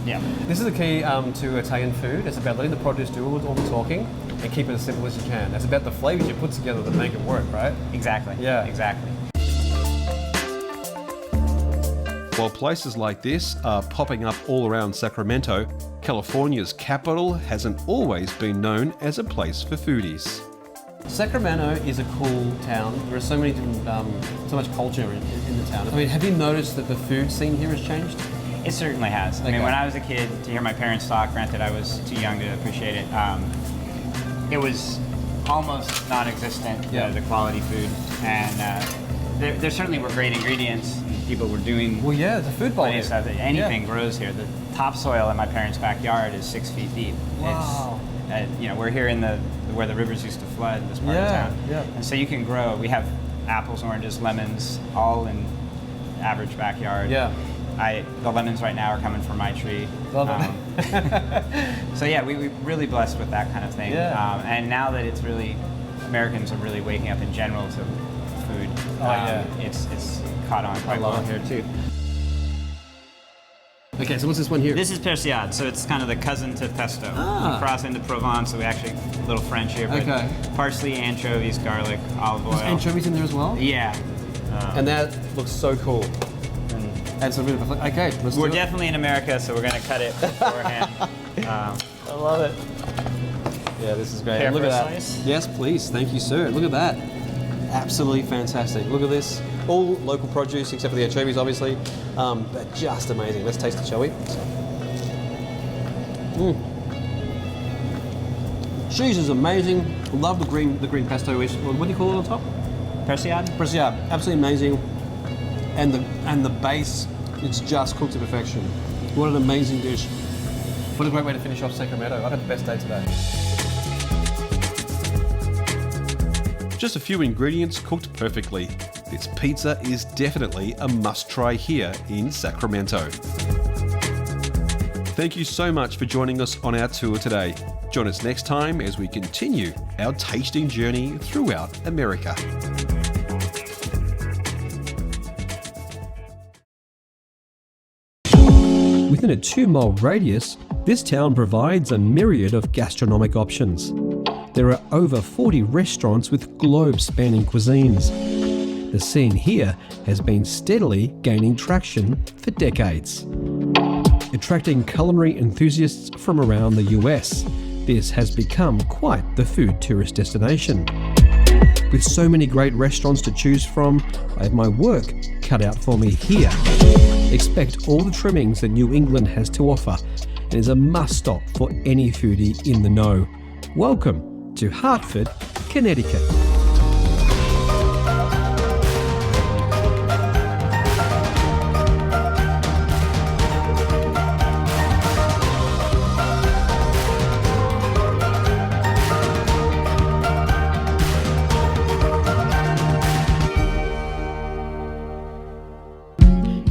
Yeah. This is the key to Italian food. It's about letting the produce do all the talking and keep it as simple as you can. It's about the flavors you put together that make it work, right? Exactly. Yeah. Exactly. While places like this are popping up all around Sacramento, California's capital hasn't always been known as a place for foodies. Sacramento is a cool town. There are so many different, so much culture in the town. I mean, have you noticed that the food scene here has changed? It certainly has. I mean, when I was a kid, to hear my parents talk, granted I was too young to appreciate it, it was almost non-existent, the quality food. And there certainly were great ingredients. People were doing the food bowl. Anything grows here. The topsoil in my parents' backyard is 6 feet deep. Wow. It's, we're here in where the rivers used to flood this part of town. Yeah. And so you can grow. We have apples, oranges, lemons, all in average backyard. Yeah. The lemons right now are coming from my tree. Love it. So yeah, we're really blessed with that kind of thing. Yeah. And now that it's really, Americans are really waking up in general to food. It's caught on quite well here too. Okay, so what's this one here? This is persillade, so it's kind of the cousin to pesto. Ah. We cross into Provence, so we actually a little French here, but parsley, anchovies, garlic, olive oil. There's anchovies in there as well? Yeah. And that looks so cool. And adds a bit of a, okay, let's We're do it. definitely in America, so we're gonna cut it beforehand. I love it. Yeah, this is great. Care Look for at a that. slice? Yes, please. Thank you, sir. Look at that. Absolutely fantastic. Look at this. All local produce except for the anchovies, obviously. But just amazing. Let's taste it, shall we? Cheese is amazing. Love the green pesto. What do you call it on top? Persillade? Persillade. Absolutely amazing. And the base, it's just cooked to perfection. What an amazing dish. What a great way to finish off Sacramento. I've had the best day today. Just a few ingredients cooked perfectly. This pizza is definitely a must-try here in Sacramento. Thank you so much for joining us on our tour today. Join us next time as we continue our tasting journey throughout America. Within a 2-mile radius, this town provides a myriad of gastronomic options. There are over 40 restaurants with globe-spanning cuisines. The scene here has been steadily gaining traction for decades. Attracting culinary enthusiasts from around the US, this has become quite the food tourist destination. With so many great restaurants to choose from, I have my work cut out for me here. Expect all the trimmings that New England has to offer and is a must-stop for any foodie in the know. Welcome to Hartford, Connecticut.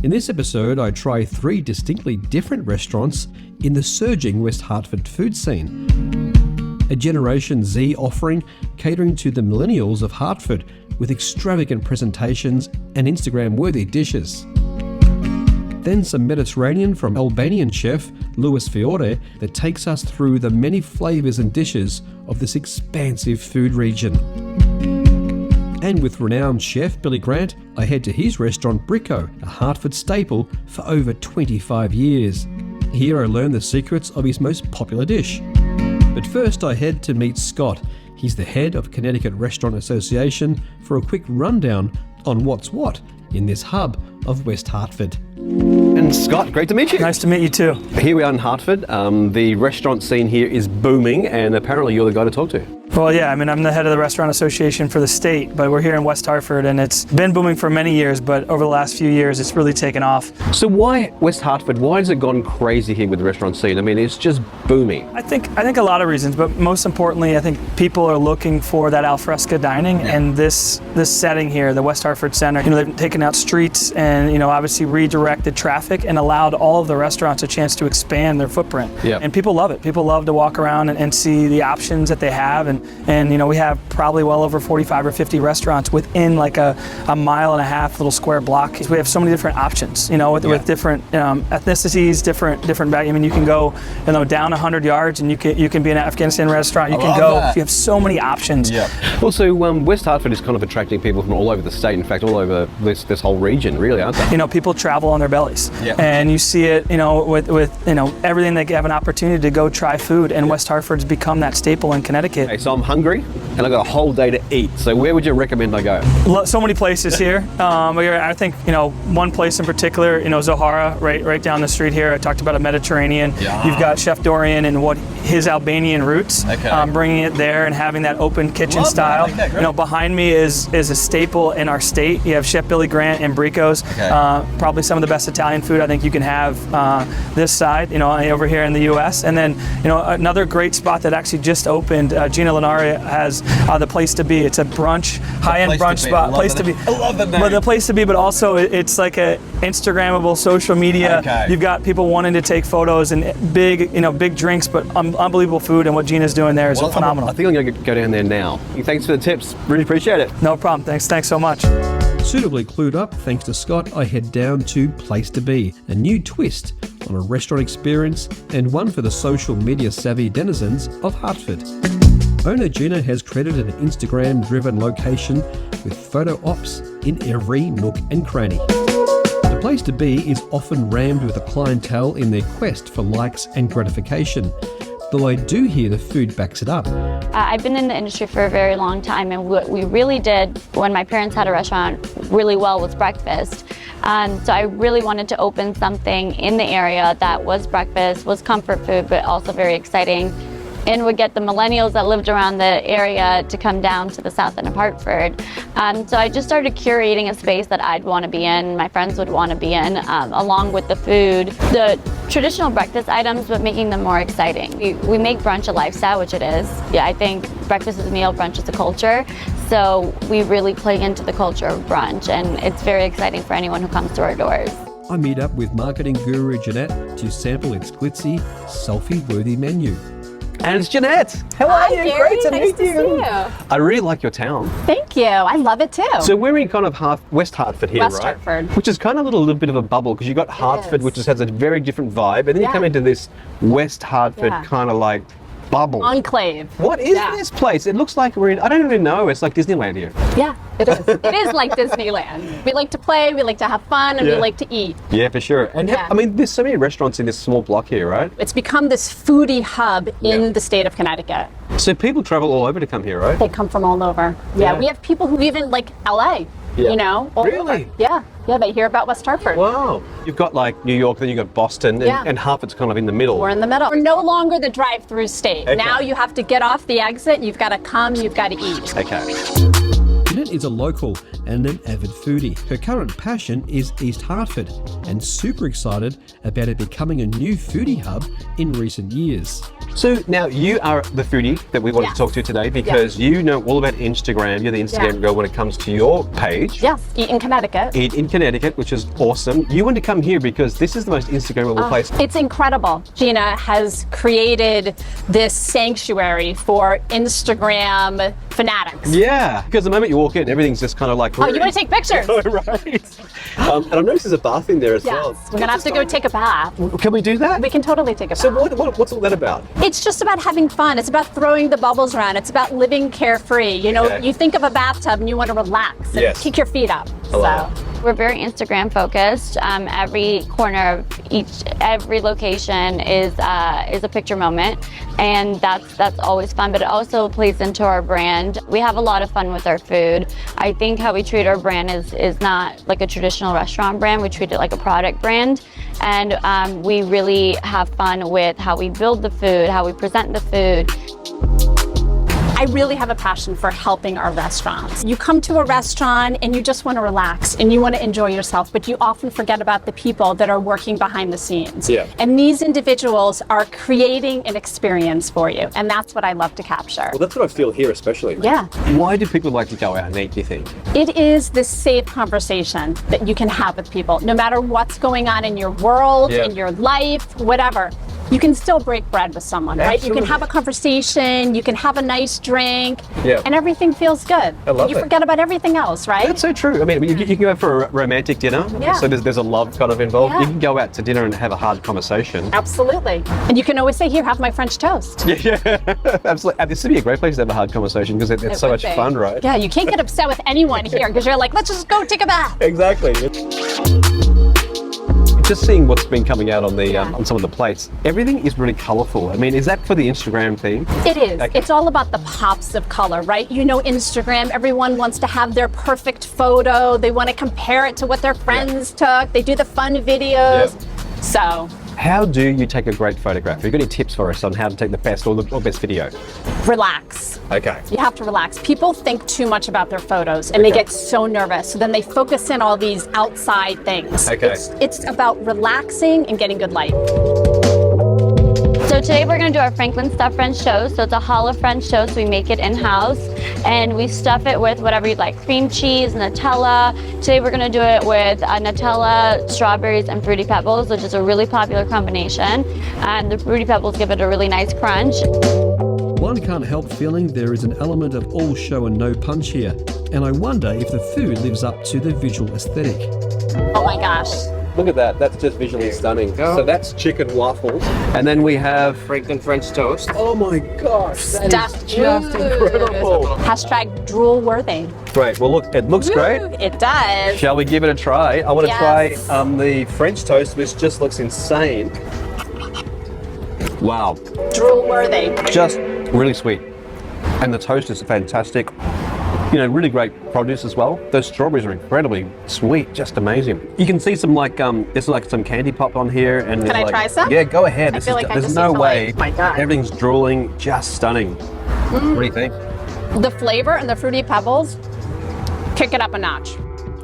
In this episode, I try 3 distinctly different restaurants in the surging West Hartford food scene. A Generation Z offering catering to the millennials of Hartford with extravagant presentations and Instagram-worthy dishes. Then some Mediterranean from Albanian chef Louis Fiore that takes us through the many flavours and dishes of this expansive food region. And with renowned chef Billy Grant, I head to his restaurant Bricko, a Hartford staple for over 25 years. Here I learn the secrets of his most popular dish. But first I head to meet Scott. He's the head of Connecticut Restaurant Association for a quick rundown on what's what in this hub of West Hartford. And Scott, great to meet you. Nice to meet you too. Here we are in Hartford. The restaurant scene here is booming, and apparently you're the guy to talk to. Well, yeah, I mean, I'm the head of the Restaurant Association for the state, but we're here in West Hartford, and it's been booming for many years, but over the last few years, it's really taken off. So why West Hartford? Why has it gone crazy here with the restaurant scene? I mean, it's just booming. I think a lot of reasons, but most importantly, I think people are looking for that al fresco dining, and this setting here, the West Hartford Center, they've taken out streets and, obviously redirected traffic and allowed all of the restaurants a chance to expand their footprint. Yep. And people love it. People love to walk around and see the options that they have, and we have probably well over 45 or 50 restaurants within like a 1.5 mile little square block. We have so many different options, with different ethnicities, different. I mean, you can go, down 100 yards, and you can be in an Afghanistan restaurant. You can go. You have so many options. Yeah. Also, West Hartford is kind of attracting people from all over the state. In fact, all over this whole region, really, aren't they? People travel on their bellies, and you see it, with everything. They have an opportunity to go try food, and West Hartford's become that staple in Connecticut. Okay, so I'm hungry, and I got a whole day to eat. So where would you recommend I go? So many places here. I think one place in particular, Zohara, right down the street here. I talked about a Mediterranean. Yeah. You've got Chef Dorian and his Albanian roots, bringing it there and having that open kitchen style. Okay, behind me is a staple in our state. You have Chef Billy Grant and Brico's. Probably some of the best Italian food I think you can have this side, over here in the U.S. And then, another great spot that actually just opened. Gina Linaria has the place to be. It's a brunch, high-end brunch spot. Place to be. I love that name. But the place to be, but also it's like a Instagrammable social media. Okay. You've got people wanting to take photos and big drinks, but unbelievable food, and what Gina's doing there is phenomenal. I think I'm going to go down there now. Thanks for the tips. Really appreciate it. No problem. Thanks so much. Suitably clued up, thanks to Scott, I head down to Place to Be, a new twist on a restaurant experience and one for the social media savvy denizens of Hartford. Owner Gina has created an Instagram-driven location with photo ops in every nook and cranny. The Place to Be is often rammed with a clientele in their quest for likes and gratification, though I do hear the food backs it up. I've been in the industry for a very long time, and what we really did when my parents had a restaurant really well was breakfast. So I really wanted to open something in the area that was breakfast, was comfort food, but also very exciting, and would get the millennials that lived around the area to come down to the south end of Hartford. So I just started curating a space that I'd want to be in, my friends would want to be in, along with the food. The traditional breakfast items, but making them more exciting. We make brunch a lifestyle, which it is. Yeah, I think breakfast is a meal, brunch is a culture. So we really play into the culture of brunch, and it's very exciting for anyone who comes to our doors. I meet up with marketing guru Jeanette to sample its glitzy, selfie-worthy menu. And it's Jeanette. How are you? Gary. Great to Nice meet to you. see you. I really like your town. Thank you. I love it too. So we're in kind of West Hartford here, West right? Hartford. Which is kind of a little bit of a bubble because you've got Hartford, which has a very different vibe, and then you come into this West Hartford kind of like bubble. Enclave. What is this place? It looks like we're in, I don't even know, it's like Disneyland here. Yeah, it is. It is like Disneyland. We like to play, we like to have fun, and we like to eat. Yeah, for sure. And I mean, there's so many restaurants in this small block here, right? It's become this foodie hub in the state of Connecticut. So people travel all over to come here, right? They come from all over. Yeah, we have people who even like LA, you know? All really? over. Yeah, they hear about West Hartford. Wow. You've got like New York, then you've got Boston, and Hartford's kind of in the middle. We're in the middle. We're no longer the drive-through state. Okay. Now you have to get off the exit, you've got to come, you've got to eat. Okay. Jeanette is a local and an avid foodie. Her current passion is East Hartford, and super excited about it becoming a new foodie hub in recent years. So now you are the foodie that we wanted to talk to today because you know all about Instagram. You're the Instagram girl when it comes to your page. Yes, Eat in Connecticut. Eat in Connecticut, which is awesome. You want to come here because this is the most Instagrammable place. It's incredible. Gina has created this sanctuary for Instagram fanatics. Yeah, because the moment you walk in, everything's just kind of like... Oh, you want to take pictures? Oh, right. And I noticed there's a bath in there as well. We're going to have to go take a bath. Can we do that? We can totally take a bath. So what's all that about? It's just about having fun. It's about throwing the bubbles around. It's about living carefree. You know, you think of a bathtub and you want to relax and kick your feet up. We're very Instagram focused. Every corner of every location is a picture moment, and that's always fun. But it also plays into our brand. We have a lot of fun with our food. I think how we treat our brand is not like a traditional restaurant brand. We treat it like a product brand, and we really have fun with how we build the food, how we present the food. I really have a passion for helping our restaurants. You come to a restaurant and you just want to relax and you want to enjoy yourself, but you often forget about the people that are working behind the scenes. Yeah. And these individuals are creating an experience for you, and that's what I love to capture. Well, that's what I feel here especially. Yeah. Why do people like to go out and eat, do you think? It is this safe conversation that you can have with people, no matter what's going on in your world, in your life, whatever. You can still break bread with someone, right? You can have a conversation, you can have a nice drink, and everything feels good. I love you forget about everything else, right? That's so true. I mean, you can go for a romantic dinner, so there's a love kind of involved. You can go out to dinner and have a hard conversation. Absolutely. And you can always say, here, have my French toast. Yeah, absolutely. This would be a great place to have a hard conversation because it's so much fun, right? Yeah, you can't get upset with anyone here because you're like, let's just go take a bath. Exactly. Just seeing what's been coming out on the on some of the plates, everything is really colourful. I mean, is that for the Instagram theme? It is. Okay. It's all about the pops of color, right? You know, Instagram, everyone wants to have their perfect photo. They want to compare it to what their friends took. They do the fun videos. So how do you take a great photograph? Have you got any tips for us on how to take the best or best video? Relax. Okay. You have to relax. People think too much about their photos and they get so nervous. So then they focus in all these outside things. Okay. It's about relaxing and getting good light. So today we're going to do our Franklin stuffed French toast. So it's a challah French toast. We make it in-house and we stuff it with whatever you'd like. Cream cheese, Nutella. Today we're going to do it with Nutella, strawberries, and Fruity Pebbles, which is a really popular combination. And the Fruity Pebbles give it a really nice crunch. One can't help feeling there is an element of all show and no punch here, and I wonder if the food lives up to the visual aesthetic. Oh my gosh. Look at that, that's just visually stunning. So that's chicken waffles. And then we have Franklin French toast. Oh my gosh, that is just incredible. Hashtag drool worthy. Great, well look, it looks great. It does. Shall we give it a try? I want to Yes. try the French toast, which just looks insane. Wow. Drool worthy. Just really sweet. And the toast is fantastic. You know, really great produce as well. Those strawberries are incredibly sweet, just amazing. You can see some there's like some candy pop on here. And Can I try some? Yeah, go ahead. I feel like I there's just no need to, way. like, oh my God. Everything's drooling, just stunning. What do you think? The flavor and the Fruity Pebbles kick it up a notch.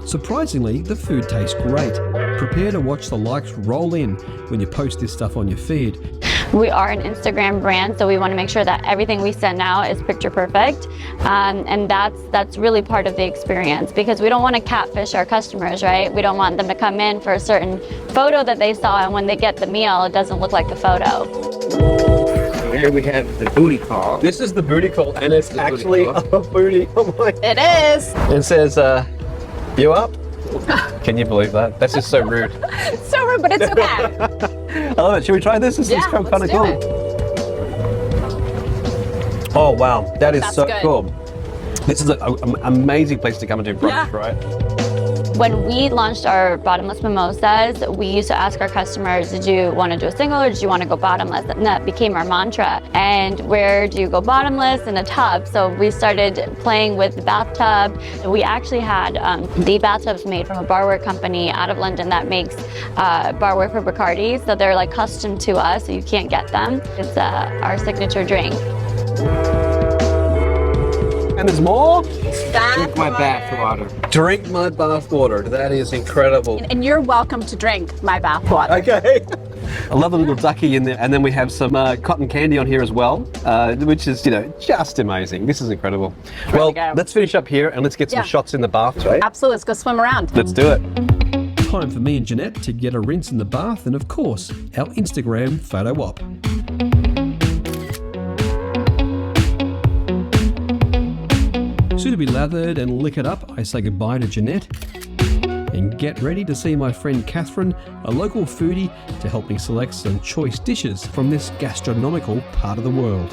Surprisingly, the food tastes great. Prepare to watch the likes roll in when you post this stuff on your feed. We are an Instagram brand, so we want to make sure that everything we send out is picture perfect, and that's really part of the experience, because we don't want to catfish our customers, right? We don't want them to come in for a certain photo that they saw, and when they get the meal, it doesn't look like the photo. Here we have the booty call. This is the booty call, and it's actually a booty. Oh my! It is. It says, "You up?" Can you believe that? That's just so rude. So rude, but it's okay. I love it. Should we try this? This is kind of cool. Oh wow, that's so good. cool. This is an amazing place to come and do brunch, right? When we launched our bottomless mimosas, we used to ask our customers, did you want to do a single or did you want to go bottomless? And that became our mantra. And where do you go bottomless? In a tub. So we started playing with the bathtub. We actually had the bathtubs made from a barware company out of London that makes barware for Bacardi. So they're like custom to us, so you can't get them. It's our signature drink. And there's more? Drink my bath water. Drink my bath water. That is incredible. And you're welcome to drink my bath water. Okay. I love the little ducky in there. And then we have some cotton candy on here as well, which is, just amazing. This is incredible. Well, let's finish up here and let's get some shots in the bath, right? Absolutely. Let's go swim around. Let's do it. Time for me and Jeanette to get a rinse in the bath and, of course, our Instagram photo op. Soon to be lathered and liquored up, I say goodbye to Jeanette and get ready to see my friend Catherine, a local foodie, to help me select some choice dishes from this gastronomical part of the world.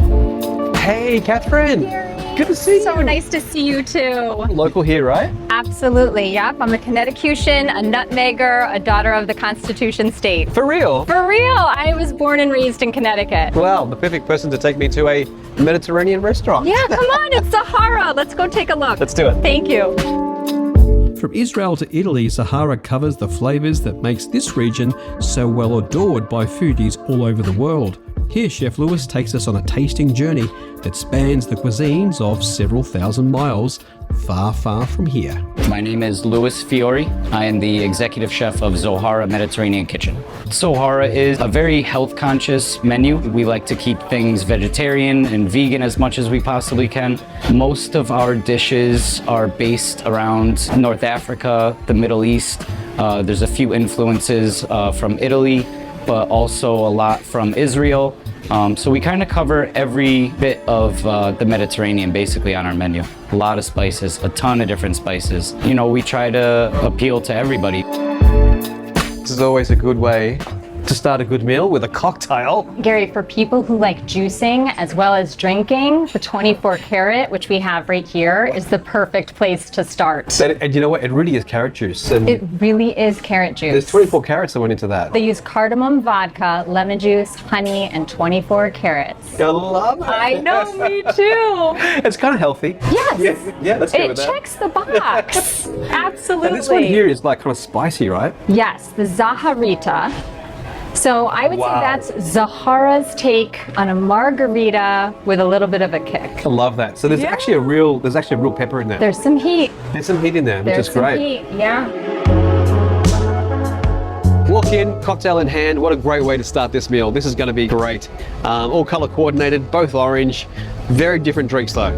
Hey, Catherine! Good to see you! So nice to see you too. Local here, right? Absolutely, yep. I'm a Connecticutian, a nutmegger, a daughter of the Constitution State. For real? For real! I was born and raised in Connecticut. Wow, the perfect person to take me to a Mediterranean restaurant. Yeah, come on, it's Sahara. Let's go take a look. Let's do it. Thank you. From Israel to Italy, Sahara covers the flavours that makes this region so well adored by foodies all over the world. Here, Chef Lewis takes us on a tasting journey that spans the cuisines of several thousand miles, far, far from here. My name is Louis Fiore. I am the executive chef of Zohara Mediterranean Kitchen. Zohara is a very health-conscious menu. We like to keep things vegetarian and vegan as much as we possibly can. Most of our dishes are based around North Africa, the Middle East. There's a few influences from Italy, but also a lot from Israel. So we kind of cover every bit of the Mediterranean basically on our menu. A lot of spices, a ton of different spices. We try to appeal to everybody. This is always a good way to start a good meal with a cocktail. Gary, for people who like juicing as well as drinking, the 24 karat, which we have right here, is the perfect place to start. And you know what? It really is carrot juice. And It really is carrot juice. there's 24 carats that went into that. They use cardamom vodka, lemon juice, honey, and 24 carats. I love it. I know, me too. It's kind of healthy. Yes. Yeah, let's go It with that. checks the box. Absolutely. And this one here is like kind of spicy, right? Yes, the Zaharita. So I would say that's Zahara's take on a margarita with a little bit of a kick. I love that. So there's actually a real pepper in there. There's some heat. There's some heat in there, which There's is some great. heat, yeah. walk in, cocktail in hand. What a great way to start this meal. This is going to be great. All color coordinated, both orange. Very different drinks though.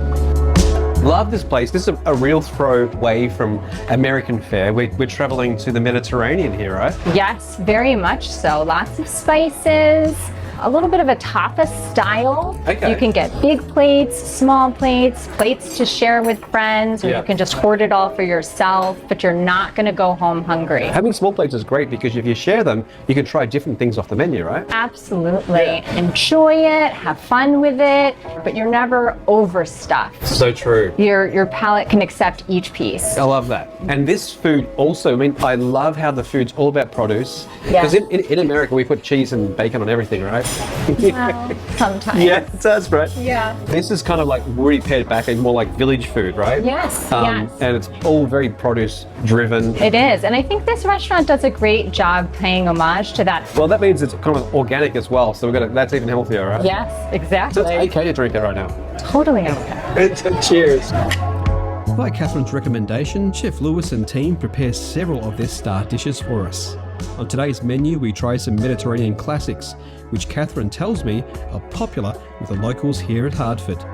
Love this place. This is a real throw away from American fare. We're traveling to the Mediterranean here, right? Yes, very much so. Lots of spices, a little bit of a tapas style. Okay. You can get big plates, small plates, plates to share with friends, or you can just hoard it all for yourself, but you're not going to go home hungry. Having small plates is great because if you share them, you can try different things off the menu, right? Absolutely. Enjoy it, have fun with it, but you're never overstuffed. So true. Your palate can accept each piece. I love that. And this food also, I mean, I love how the food's all about produce. Because in America, we put cheese and bacon on everything, right? Well, sometimes. Yeah, it does, right? Yeah. This is kind of like really pared back and more like village food, right? Yes, yes. And it's all very produce driven. It is, and I think this restaurant does a great job paying homage to that. Well, that means it's kind of organic as well, so that's even healthier, right? Yes, exactly. So it's okay to drink it right now. Totally okay. Cheers. By Catherine's recommendation, Chef Lewis and team prepare several of their star dishes for us. On today's menu, we try some Mediterranean classics, which Catherine tells me are popular with the locals here at Hartford.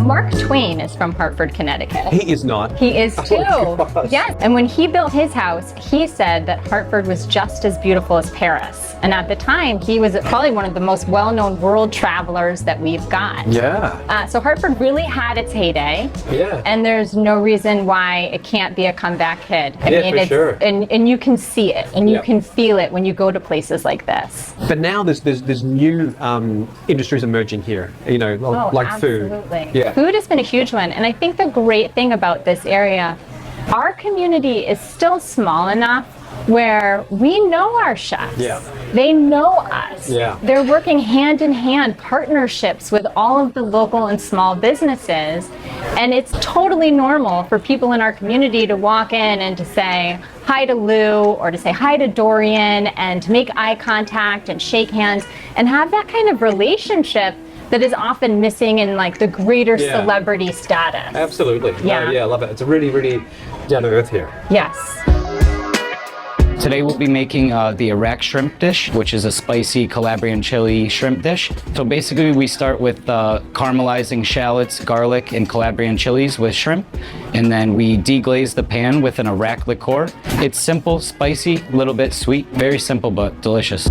Mark Twain is from Hartford, Connecticut. He is not. He is too. Oh, yes. And when he built his house, he said that Hartford was just as beautiful as Paris. And at the time, he was probably one of the most well-known world travelers that we've got. Yeah. So Hartford really had its heyday. Yeah. And there's no reason why it can't be a comeback hit. I mean, for sure. And you can see it, and you can feel it when you go to places like this. But now there's new industries emerging here, you know, like absolutely. food. Yeah. Food has been a huge one, and I think the great thing about this area, our community is still small enough where we know our chefs. Yeah. They know us. Yeah. They're working hand in hand, partnerships with all of the local and small businesses, and it's totally normal for people in our community to walk in and to say hi to Lou or to say hi to Dorian and to make eye contact and shake hands and have that kind of relationship that is often missing in like the greater celebrity status. Absolutely. Yeah. Yeah, I love it. It's really, really down to earth here. Yes. Today we'll be making the Iraq shrimp dish, which is a spicy Calabrian chili shrimp dish. So basically we start with caramelizing shallots, garlic, and Calabrian chilies with shrimp. And then we deglaze the pan with an Iraq liqueur. It's simple, spicy, a little bit sweet, very simple but delicious.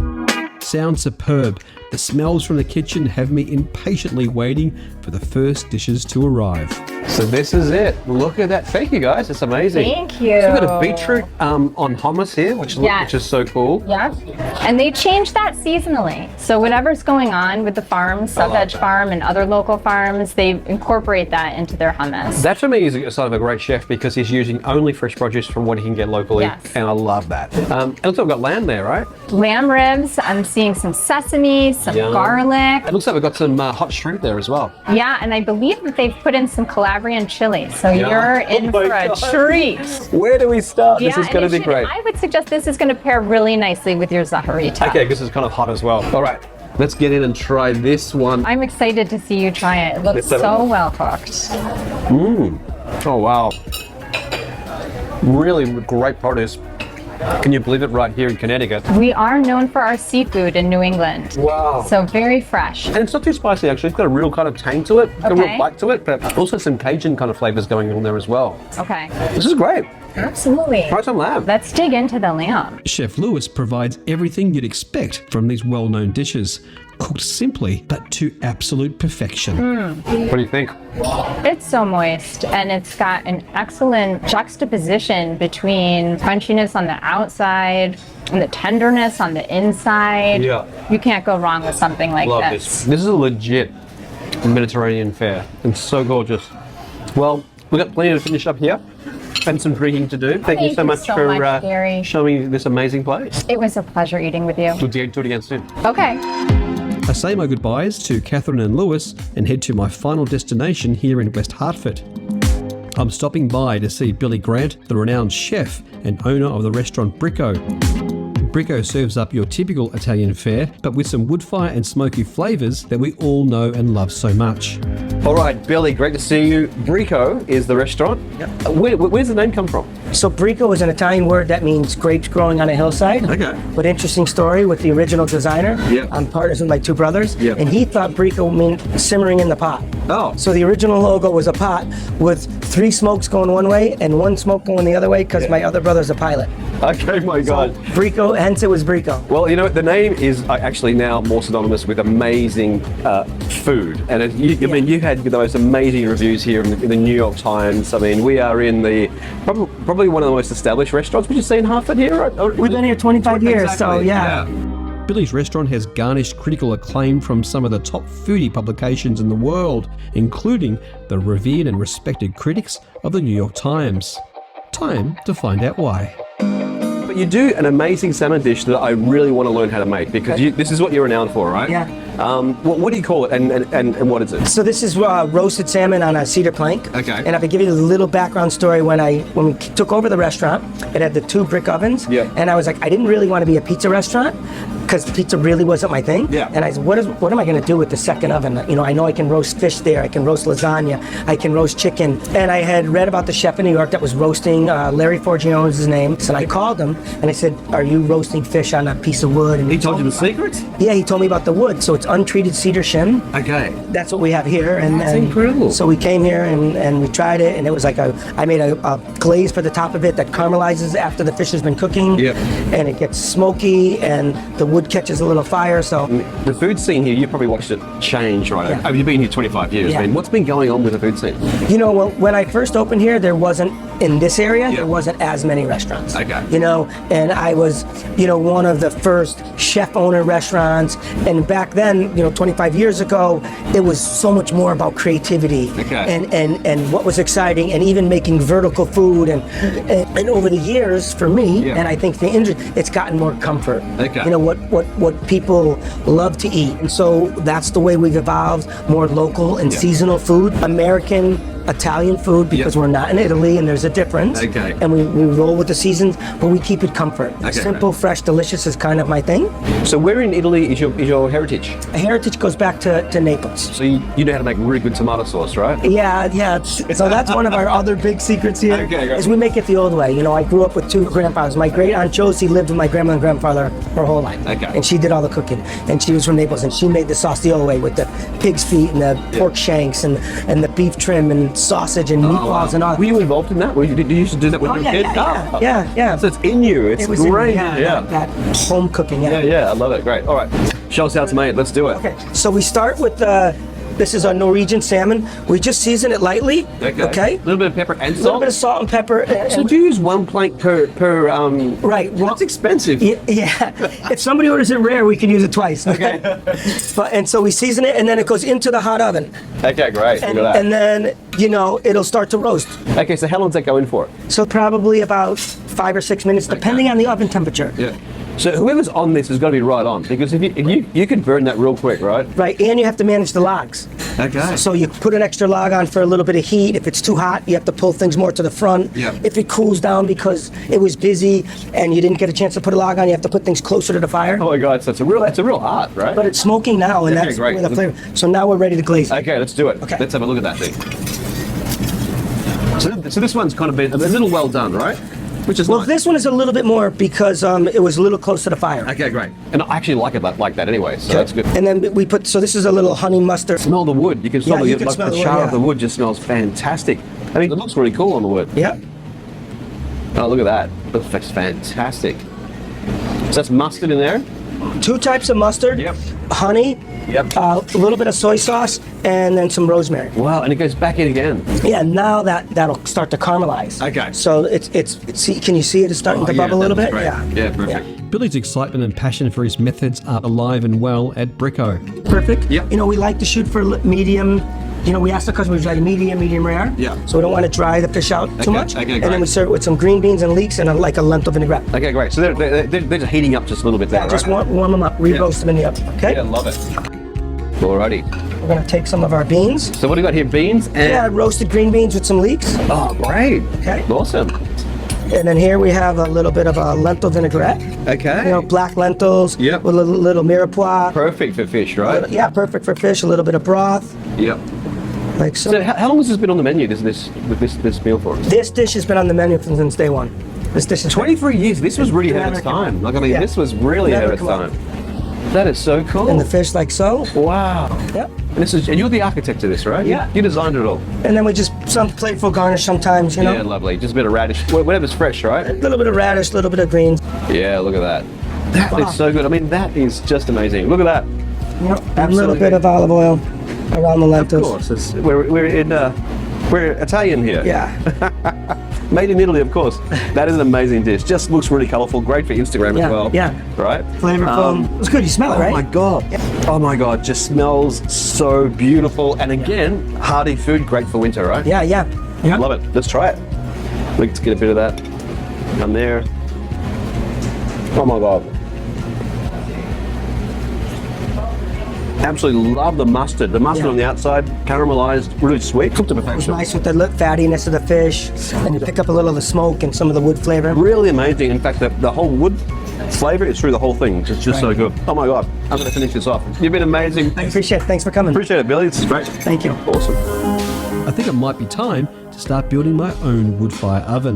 Sounds superb. The smells from the kitchen have me impatiently waiting for the first dishes to arrive. So this is it. Look at that. Thank you guys. It's amazing. Thank you. So we've got a beetroot on hummus here, which is so cool. Yeah. And they change that seasonally. So whatever's going on with the farms, Sub Veg Farm and other local farms, they incorporate that into their hummus. That for me is a sign of a great chef because he's using only fresh produce from what he can get locally. Yes. And I love that. And it looks like we've got lamb there, right? Lamb ribs. I'm seeing some sesame, some garlic. It looks like we've got some hot shrimp there as well. Yeah, and I believe that they've put in some Calabrian chili. So you're in for a treat. Where do we start? This is going to be great. I would suggest this is going to pair really nicely with your zaharita. Okay, this is kind of hot as well. All right, let's get in and try this one. I'm excited to see you try it. It looks so well cooked. Oh, wow. Really great produce. Can you believe it, right here in Connecticut? We are known for our seafood in New England. Wow. So very fresh. And it's not too spicy, actually. It's got a real kind of tang to it, a real bite to it, but also some Cajun kind of flavors going on there as well. Okay. This is great. Absolutely. Try some lamb. Let's dig into the lamb. Chef Lewis provides everything you'd expect from these well-known dishes, cooked simply but to absolute perfection. What do you think? It's so moist, and it's got an excellent juxtaposition between crunchiness on the outside and the tenderness on the inside. Yeah. You can't go wrong with something like Love this. This is a legit Mediterranean fare. It's so gorgeous. Well, we've got plenty to finish up here and some drinking to do. Thank you so much for Gary. showing me this amazing place. It was a pleasure eating with you. We'll do it again soon. Okay. I say my goodbyes to Catherine and Lewis and head to my final destination here in West Hartford. I'm stopping by to see Billy Grant, the renowned chef and owner of the restaurant Bricco. Bricco serves up your typical Italian fare, but with some wood fire and smoky flavours that we all know and love so much. All right, Billy, great to see you. Brico is the restaurant. Yep. Where's the name come from? So Brico is an Italian word that means grapes growing on a hillside. Okay. But interesting story with the original designer. Yeah. I'm partners with my two brothers. Yeah. And he thought Brico meant simmering in the pot. Oh. So the original logo was a pot with 3 smokes going one way and 1 smoke going the other way because my other brother's a pilot. Okay, my God. So Brico, hence it was Brico. Well, you know, the name is actually now more synonymous with amazing food. And I mean, you had the most amazing reviews here in the New York Times. I mean, we are in the probably one of the most established restaurants. Would you say in Hartford here? We've been here 25 years, exactly. so yeah. Billy's restaurant has garnished critical acclaim from some of the top foodie publications in the world, including the revered and respected critics of the New York Times. Time to find out why. But you do an amazing salmon dish that I really want to learn how to make because this is what you're renowned for, right? Yeah. What do you call it and what is it? So this is roasted salmon on a cedar plank. Okay. And if I give you a little background story, when we took over the restaurant, it had the 2 brick ovens. Yeah. And I was like, I didn't really want to be a pizza restaurant because pizza really wasn't my thing. Yeah. And I said, what am I going to do with the second oven? You know, I know I can roast fish there, I can roast lasagna, I can roast chicken. And I had read about the chef in New York that was roasting, Larry Forgione is his name. So I called him and I said, are you roasting fish on a piece of wood? And he told you the secret? Yeah, he told me about the wood. So it's untreated cedar shim. Okay. That's what we have here. And that's incredible. So we came here and we tried it, and it was like I made a glaze for the top of it that caramelizes after the fish has been cooking. Yep. And it gets smoky, and the wood catches a little fire. So the food scene here, you probably watched it change, right? Yeah. I mean, you've been here 25 years. Yeah. I mean, what's been going on with the food scene? You know, well, when I first opened here, there wasn't, in this area, there wasn't as many restaurants. Okay. You know, and I was, you know, one of the first chef-owner restaurants. And back then, you know, 25 years ago, it was so much more about creativity and what was exciting, and even making vertical food. And over the years, for me, and I think the industry, it's gotten more comfort. Okay. You know, what people love to eat. And so that's the way we've evolved, more local and seasonal food, American, Italian food, because we're not in Italy and there's a difference. Okay. And we roll with the seasons, but we keep it comfort. Okay, Simple, fresh, delicious is kind of my thing. So where in Italy is your heritage? Heritage goes back to Naples. So you know how to make really good tomato sauce, right? Yeah. So that's one of our other big secrets here, is we make it the old way. You know, I grew up with 2 grandfathers. My great aunt Josie lived with my grandma and grandfather her whole life. Okay. And she did all the cooking. And she was from Naples, and she made the sauce the old way with the pig's feet and the pork shanks and the beef trim and sausage and meatballs and all. Were you involved in that? Did you used to do that when you were a kid? Yeah. So it's in you. It's great. That home cooking. Yeah, I love it. Great. All right. Show us how it's made. Let's do it. Okay. So we start with this is our Norwegian salmon. We just season it lightly. Okay. A little bit of pepper and salt. A little bit of salt and pepper. So do you use 1 plank per Right. That's expensive. Yeah. If somebody orders it rare, we can use it twice. Okay. And so we season it, and then it goes into the hot oven. Okay, great. And, Look at that. and then, you know, it'll start to roast. Okay, so how long does that go in for? So probably about 5 or 6 minutes, depending on the oven temperature. Yeah. So whoever's on this has got to be right on, because if you can burn that real quick, right? Right, and you have to manage the logs. Okay. So you put an extra log on for a little bit of heat. If it's too hot, you have to pull things more to the front. Yeah. If it cools down because it was busy and you didn't get a chance to put a log on, you have to put things closer to the fire. Oh my God, so it's a real art, right? But it's smoking now, and that's great. where the flavor. So now we're ready to glaze it. Okay, let's do it. Okay. Let's have a look at that thing. So this one's kind of been a little well done, right? Which is well, nice. This one is a little bit more because it was a little close to the fire. Okay, great. And I actually like it like that anyway, so that's good. And then we put, so this is a little honey mustard. Smell the wood. You can smell you the can smell the the char wood, of the wood just smells fantastic. I mean, it looks really cool on the wood. Yeah. Oh, look at that. That's fantastic. So that's mustard in there? 2 types of mustard. Yep. Honey. Yep. A little bit of soy sauce, and then some rosemary. Wow, and it goes back in again. Yeah, now that'll start to caramelize. Okay. So it's see, can you see it is starting to bubble a little bit? Great. Yeah, perfect. Billy's excitement and passion for his methods are alive and well at Brico. Perfect. Yep. You know, we like to shoot for medium. You know, we ask the customers like medium rare. Yeah. So we don't want to dry the fish out too much. Okay, and great. then we serve it with some green beans and leeks and like a lentil vinaigrette. Okay, great. So they're just heating up just a little bit there, Yeah, just right? warm them up, re-roast them in the oven. Okay. Yeah, love it. Alrighty. We're gonna take some of our beans. So what do you got here? Beans and roasted green beans with some leeks. Oh, great. Okay. Awesome. And then here we have a little bit of a lentil vinaigrette. Okay. You know, black lentils. Yep. With a little mirepoix. Perfect for fish, right? Yeah, perfect for fish. A little bit of broth. Yep. Like so. So how long has this been on the menu, this meal for us? This dish has been on the menu since day one. This dish is 23 years. This was really ahead of its time. Like, I mean, this was really ahead of its time. That is so cool. And the fish like so. Wow. Yep. And you're the architect of this, right? Yeah. You designed it all. And then we just some playful garnish sometimes, you know. Yeah, lovely. Just a bit of radish, whatever's fresh, right? A little bit of radish, a little bit of greens. Yeah, look at that. That is so good. I mean, that is just amazing. Look at that. Yep. A little bit of olive oil around the lentils. Of course. We're Italian here. Yeah. Made in Italy, of course. That is an amazing dish. Just looks really colourful. Great for Instagram as well. Yeah. Right? Flavorful. It's good. You smell it, right? Oh my God. Yeah. Oh my God. Just smells so beautiful. And again, hearty food. Great for winter, right? Yeah, yeah. Yeah. Love it. Let's try it. Let's get a bit of that. Down there. Oh my God. Absolutely love the mustard. The mustard on the outside, caramelized, really sweet, cooked to perfection. It's nice with the fattiness of the fish, and you pick up a little of the smoke and some of the wood flavor. Really amazing. In fact, the whole wood flavor is through the whole thing. It's just so good. Oh my God, I'm going to finish this off. You've been amazing. Appreciate it. Thanks for coming. Appreciate it, Billy. This is great. Thank you. Awesome. I think it might be time to start building my own wood fire oven.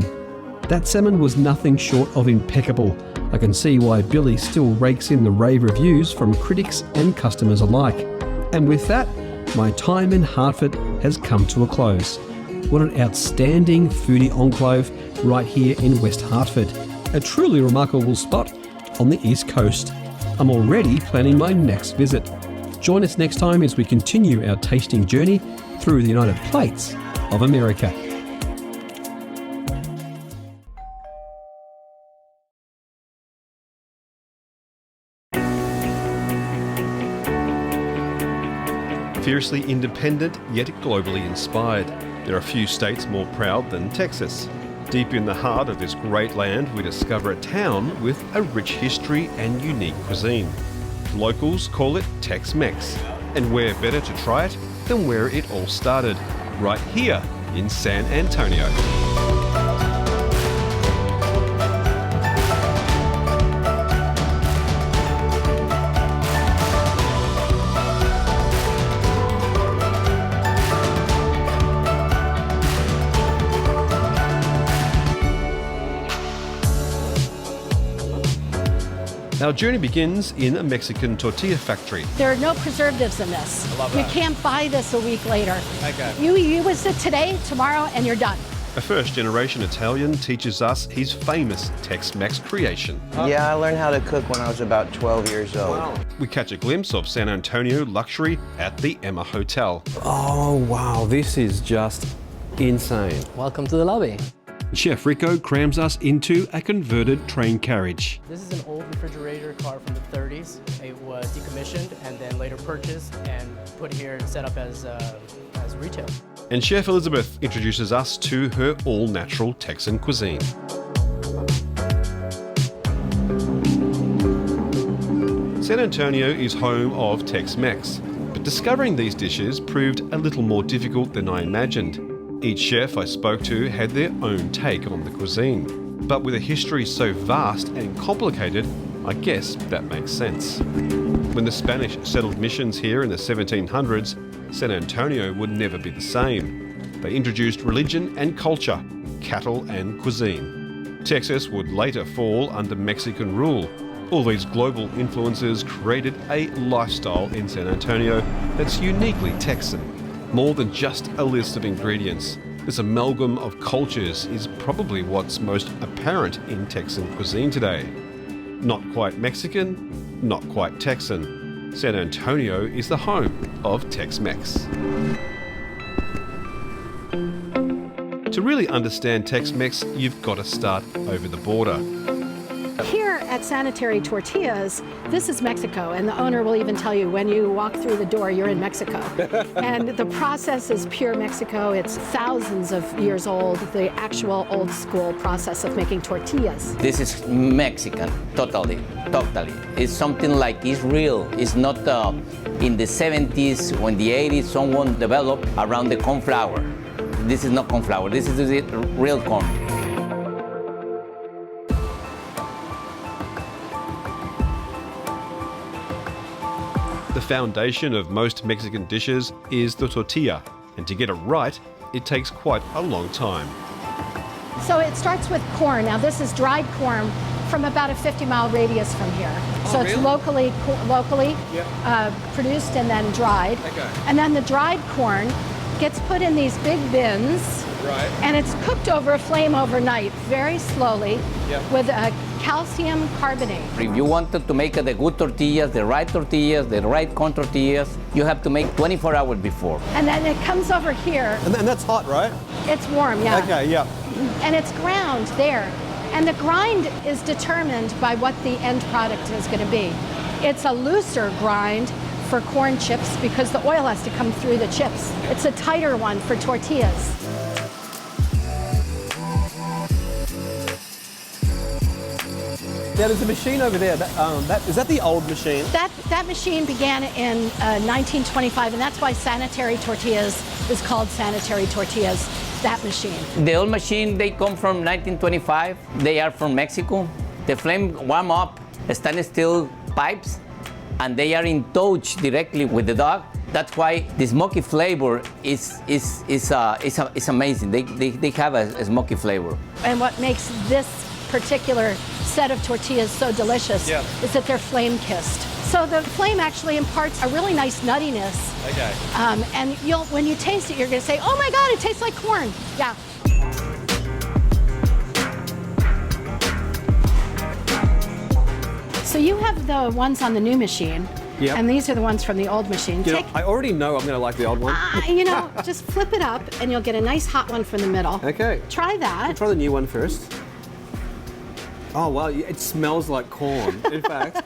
That salmon was nothing short of impeccable. I can see why Billy still rakes in the rave reviews from critics and customers alike. And with that, my time in Hartford has come to a close. What an outstanding foodie enclave right here in West Hartford. A truly remarkable spot on the East Coast. I'm already planning my next visit. Join us next time as we continue our tasting journey through the United Plates of America. Fiercely independent, yet globally inspired. There are few states more proud than Texas. Deep in the heart of this great land, we discover a town with a rich history and unique cuisine. Locals call it Tex-Mex, and where better to try it than where it all started, right here in San Antonio. Our journey begins in a Mexican tortilla factory. There are no preservatives in this. I love You that. can't buy this a week later. Okay. You use it today, tomorrow, and you're done. A first-generation Italian teaches us his famous Tex-Mex creation. Yeah, I learned how to cook when I was about 12 years old. Wow. We catch a glimpse of San Antonio luxury at the Emma Hotel. Oh wow, this is just insane. Welcome to the lobby. Chef Rico crams us into a converted train carriage. This is an old refrigerator car from the 30s. It was decommissioned and then later purchased and put here and set up as retail. And Chef Elizabeth introduces us to her all-natural Texan cuisine. San Antonio is home of Tex-Mex, but discovering these dishes proved a little more difficult than I imagined. Each chef I spoke to had their own take on the cuisine. But with a history so vast and complicated, I guess that makes sense. When the Spanish settled missions here in the 1700s, San Antonio would never be the same. They introduced religion and culture, cattle and cuisine. Texas would later fall under Mexican rule. All these global influences created a lifestyle in San Antonio that's uniquely Texan. More than just a list of ingredients, this amalgam of cultures is probably what's most apparent in Texan cuisine today. Not quite Mexican, not quite Texan. San Antonio is the home of Tex-Mex. To really understand Tex-Mex, you've got to start over the border. Here at Sanitary Tortillas, this is Mexico, and the owner will even tell you when you walk through the door, you're in Mexico. And the process is pure Mexico. It's thousands of years old, the actual old school process of making tortillas. This is Mexican, totally. It's something like it's real. It's not in the 70s, when the 80s, someone developed around the corn flour. This is not corn flour, this is the real corn. The foundation of most Mexican dishes is the tortilla, and to get it right, it takes quite a long time. So it starts with corn. Now this is dried corn from about a 50-mile radius from here. So it's locally produced and then dried. Okay. And then the dried corn gets put in these big bins. Right. And it's cooked over a flame overnight, very slowly, with a calcium carbonate. If you wanted to make the good tortillas, the right corn tortillas, you have to make 24 hours before. And then it comes over here. And that's hot, right? It's warm, yeah. Okay, yeah. And it's ground there. And the grind is determined by what the end product is going to be. It's a looser grind for corn chips because the oil has to come through the chips. It's a tighter one for tortillas. Now there's a machine over there. Is that the old machine? That machine began in 1925, and that's why sanitary tortillas is called sanitary tortillas, that machine. The old machine, they come from 1925. They are from Mexico. The flame warm up stainless steel pipes, and they are in touch directly with the dog. That's why the smoky flavor is amazing. They have a smoky flavor. And what makes this particular set of tortillas so delicious is that they're flame kissed. So the flame actually imparts a really nice nuttiness. Okay. And when you taste it, you're going to say, "Oh my God, it tastes like corn." Yeah. So you have the ones on the new machine. Yep. And these are the ones from the old machine. I already know I'm going to like the old one. Just flip it up and you'll get a nice hot one from the middle. Okay. Try that. I'll try the new one first. Oh, wow, it smells like corn. In fact,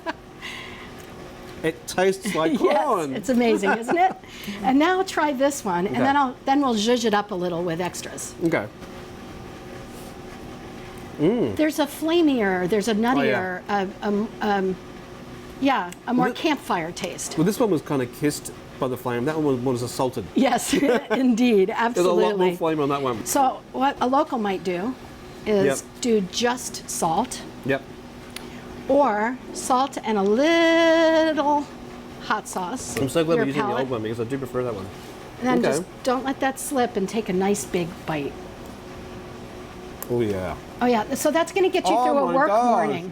it tastes like corn. Yes, it's amazing, isn't it? And now try this one, and then we'll zhuzh it up a little with extras. Okay. There's a flamier, there's a nuttier, a more campfire taste. Well, this one was kind of kissed by the flame. That one was assaulted. Yes, indeed, absolutely. There's a lot more flame on that one. So what a local might do is do just salt. Yep. Or salt and a little hot sauce. I'm so glad we're using the old one because I do prefer that one. And then just don't let that slip and take a nice big bite. Oh yeah. Oh yeah, so that's going to get you through a work morning.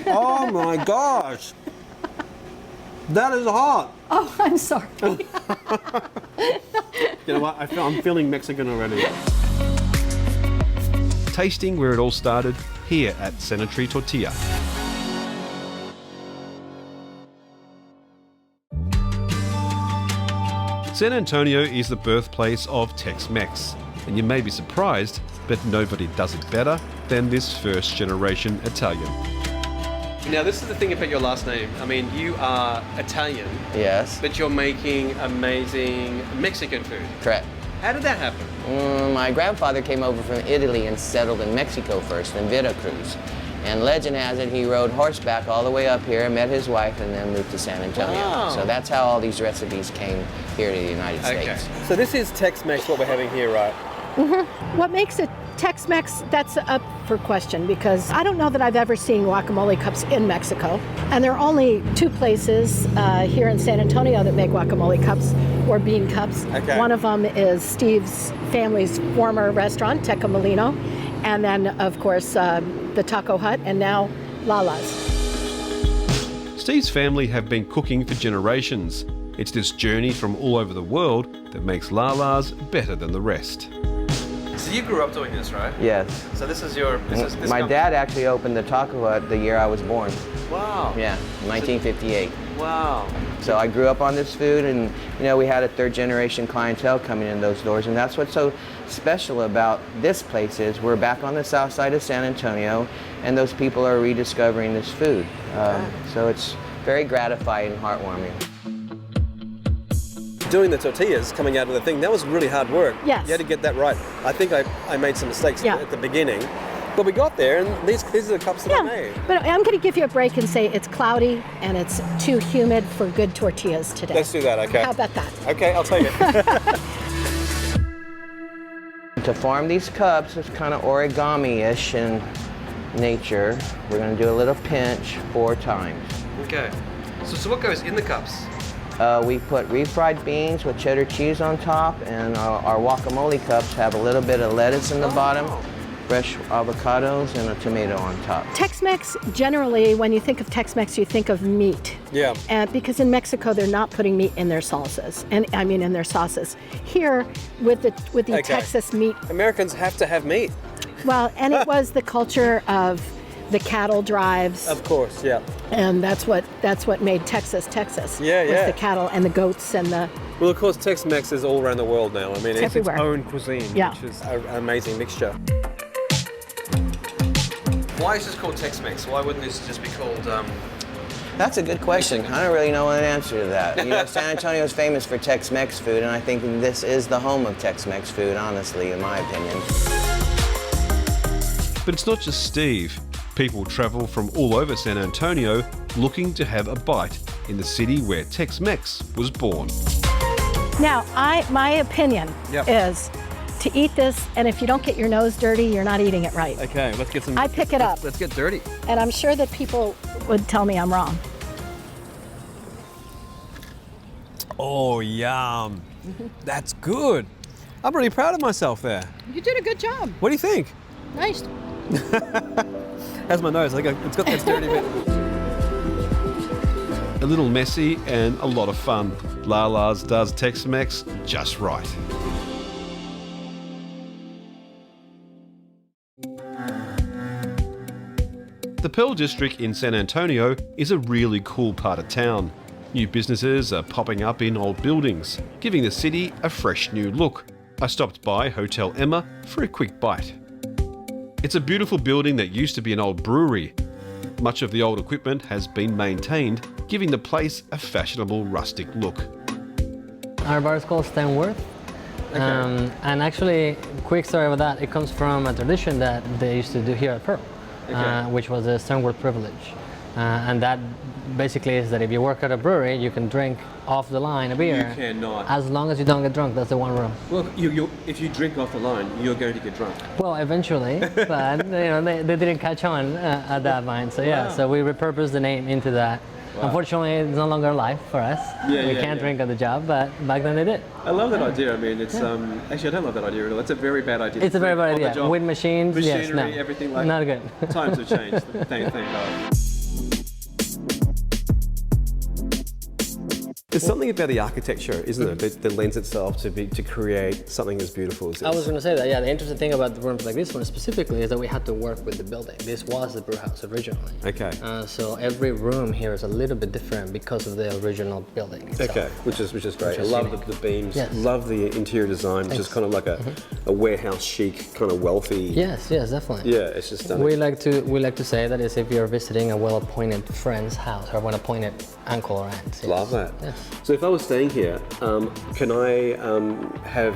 Oh my gosh. That is hot. Oh, I'm sorry. You know what? I'm feeling Mexican already. Tasting where it all started, here at Sanitary Tortilla. San Antonio is the birthplace of Tex-Mex, and you may be surprised, but nobody does it better than this first-generation Italian. Now, this is the thing about your last name. I mean, you are Italian. Yes. But you're making amazing Mexican food. Correct. How did that happen? My grandfather came over from Italy and settled in Mexico first, in Veracruz. And legend has it he rode horseback all the way up here, met his wife, and then moved to San Antonio. Wow. So that's how all these recipes came here to the United States. So this is Tex-Mex, what we're having here, right? Mm-hmm. What makes it Tex-Mex, that's up for question because I don't know that I've ever seen guacamole cups in Mexico. And there are only two places here in San Antonio that make guacamole cups or bean cups. Okay. One of them is Steve's family's former restaurant, Teca Molino. And then, of course, the Taco Hut, and now Lala's. Steve's family have been cooking for generations. It's this journey from all over the world that makes Lala's better than the rest. So you grew up doing this, right? Yes. So this is your... My dad actually opened the Taco Hut the year I was born. Wow. Yeah, 1958. Wow. So I grew up on this food, and we had a third-generation clientele coming in those doors, and that's what's so special about this place is we're back on the south side of San Antonio, and those people are rediscovering this food. So it's very gratifying and heartwarming. Doing the tortillas coming out of the thing, that was really hard work. Yes. You had to get that right. I think I made some mistakes at the beginning, but we got there, and these are the cups that I made. But I'm going to give you a break and say it's cloudy and it's too humid for good tortillas today. Let's do that, okay? How about that? Okay, I'll take it. To form these cups, it's kind of origami-ish in nature. We're going to do a little pinch 4 times. Okay. So what goes in the cups? We put refried beans with cheddar cheese on top, and our guacamole cups have a little bit of lettuce in the bottom, fresh avocados, and a tomato on top. Tex-Mex, generally, when you think of Tex-Mex, you think of meat. Yeah. Because in Mexico, they're not putting meat in their salsas, and I mean in their sauces. Here, with the Okay. Texas meat. Americans have to have meat. Well, and it was the culture of the cattle drives. Of course, yeah. And that's what made Texas Texas. Yeah, was yeah. the cattle and the goats and the. Well, of course, Tex-Mex is all around the world now. I mean, it's its everywhere. own cuisine, Yeah. which is an amazing mixture. Why is this called Tex-Mex? Why wouldn't this just be called? That's a good question. I don't really know an answer to that. You know, San Antonio is famous for Tex-Mex food, and I think this is the home of Tex-Mex food, honestly, in my opinion. But it's not just Steve. People travel from all over San Antonio looking to have a bite in the city where Tex-Mex was born. Now, my opinion Yep. is to eat this, and if you don't get your nose dirty, you're not eating it right. Okay, let's get some. I pick it up. Let's get dirty. And I'm sure that people would tell me I'm wrong. Oh, yum. That's good. I'm really proud of myself there. You did a good job. What do you think? Nice. How's my nose? It's got that dirty bit. A little messy and a lot of fun. Lala's does Tex-Mex just right. The Pearl District in San Antonio is a really cool part of town. New businesses are popping up in old buildings, giving the city a fresh new look. I stopped by Hotel Emma for a quick bite. It's a beautiful building that used to be an old brewery. Much of the old equipment has been maintained, giving the place a fashionable rustic look. Our bar is called Stanworth. And actually, quick story about that, it comes from a tradition that they used to do here at Pearl, which was the Stanworth privilege. And that basically is that if you work at a brewery, you can drink off the line a beer. You cannot. As long as you don't get drunk, that's the one rule. Well, if you drink off the line, you're going to get drunk. Well, eventually, but they didn't catch on at that point. So yeah, so we repurposed the name into that. Wow. Unfortunately, it's no longer live for us. We can't drink at the job, but back then they did. I love that idea. I mean, it's actually I don't love that idea at all. It's a very bad idea. It's a very bad idea. Wind machines, machinery, yes, no, everything like not good. Times have changed. Thank God. There's something about the architecture, isn't there, that lends itself to create something as beautiful as this. I was going to say that, yeah. The interesting thing about the rooms like this one specifically is that we had to work with the building. This was the brew house originally. Okay. So every room here is a little bit different because of the original building itself. Okay, which is great. Which is I love unique. the beams. Yes. Love the interior design, which is kind of like a warehouse chic, kind of wealthy. Yes, definitely. Yeah, it's just stunning. We like to say that is if you're visiting a well-appointed friend's house or an appointed uncle or aunt. Yes. Love that. Yes. So if I was staying here, can I have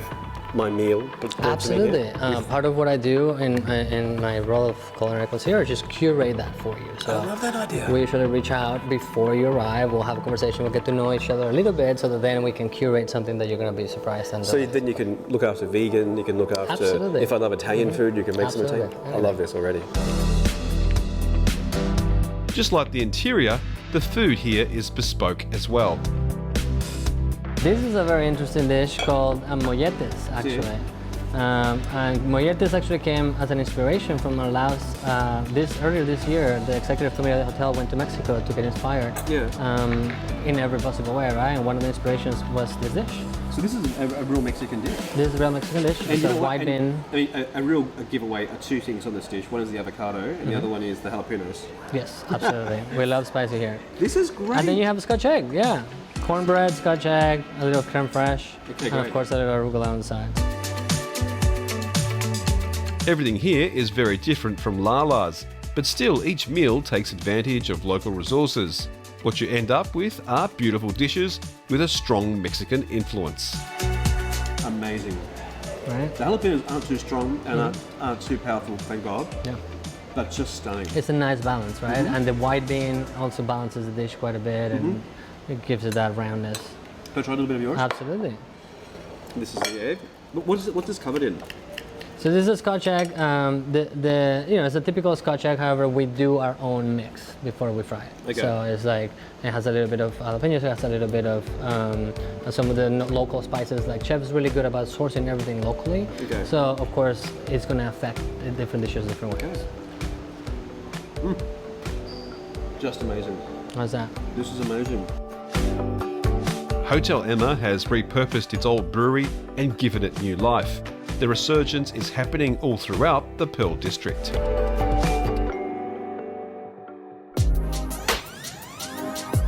my meal? Absolutely. Part of what I do in my role of culinary concierge is curate that for you. So I love that idea. We usually reach out before you arrive. We'll have a conversation. We'll get to know each other a little bit, so that then we can curate something that you're going to be surprised and. So then you can look after vegan. You can look after. Absolutely. If I love Italian food, you can make some Absolutely. Italian. I love this already. Just like the interior, the food here is bespoke as well. This is a very interesting dish called molletes, actually. And molletes actually came as an inspiration from our last, earlier this year, the executive committee of the hotel went to Mexico to get inspired in every possible way, right? And one of the inspirations was this dish. So this is a real Mexican dish? This is a real Mexican dish. And It's you a know what? white bean. I mean, a real giveaway are two things on this dish. One is the avocado, and the other one is the jalapenos. Yes, absolutely. We love spicy here. This is great. And then you have a Scotch egg, yeah. Cornbread, Scotch egg, a little creme fraiche, Okay, and great. of course a little arugula on the side. Everything here is very different from Lala's, but still each meal takes advantage of local resources. What you end up with are beautiful dishes with a strong Mexican influence. Amazing. Right. The jalapenos aren't too strong and aren't too powerful, thank God. Yeah. But just stunning. It's a nice balance, right? And the white bean also balances the dish quite a bit and it gives it that roundness. Can I try a little bit of yours? Absolutely. This is the egg. What's this covered in? So this is a Scotch egg. It's a typical Scotch egg. However, we do our own mix before we fry it. Okay. So it's like it has a little bit of jalapenos. It has a little bit of some of the local spices. Like Chef is really good about sourcing everything locally. Okay. So of course it's going to affect the different dishes different ways. Just amazing. How's that? This is amazing. Hotel Emma has repurposed its old brewery and given it new life. The resurgence is happening all throughout the Pearl District.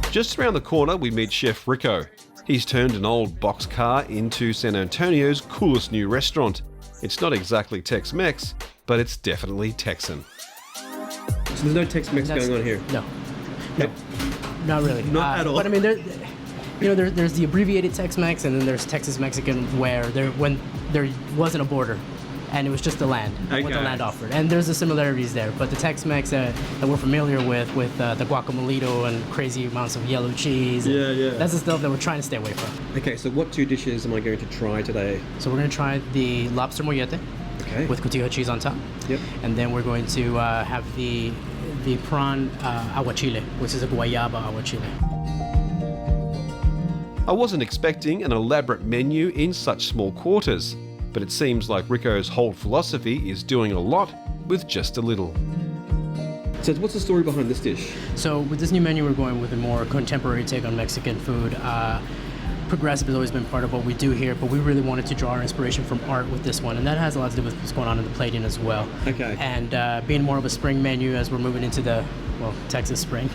Just around the corner, we meet Chef Rico. He's turned an old boxcar into San Antonio's coolest new restaurant. It's not exactly Tex-Mex, but it's definitely Texan. So there's no Tex-Mex going on here? No. No. Not really. Not at all. But I mean, there's the abbreviated Tex-Mex, and then there's Texas Mexican, where when there wasn't a border, and it was just the land, what the land offered. And there's the similarities there. But the Tex-Mex that we're familiar with the guacamolito and crazy amounts of yellow cheese, that's the stuff that we're trying to stay away from. Okay, so what 2 dishes am I going to try today? So we're going to try the lobster mollete with cotija cheese on top. Yep. And then we're going to have the prawn aguachile, which is a guayaba aguachile. I wasn't expecting an elaborate menu in such small quarters, but it seems like Rico's whole philosophy is doing a lot with just a little. So what's the story behind this dish? So with this new menu, we're going with a more contemporary take on Mexican food. Progressive has always been part of what we do here, but we really wanted to draw our inspiration from art with this one, and that has a lot to do with what's going on in the plating as well. Okay. And being more of a spring menu as we're moving into the Texas spring.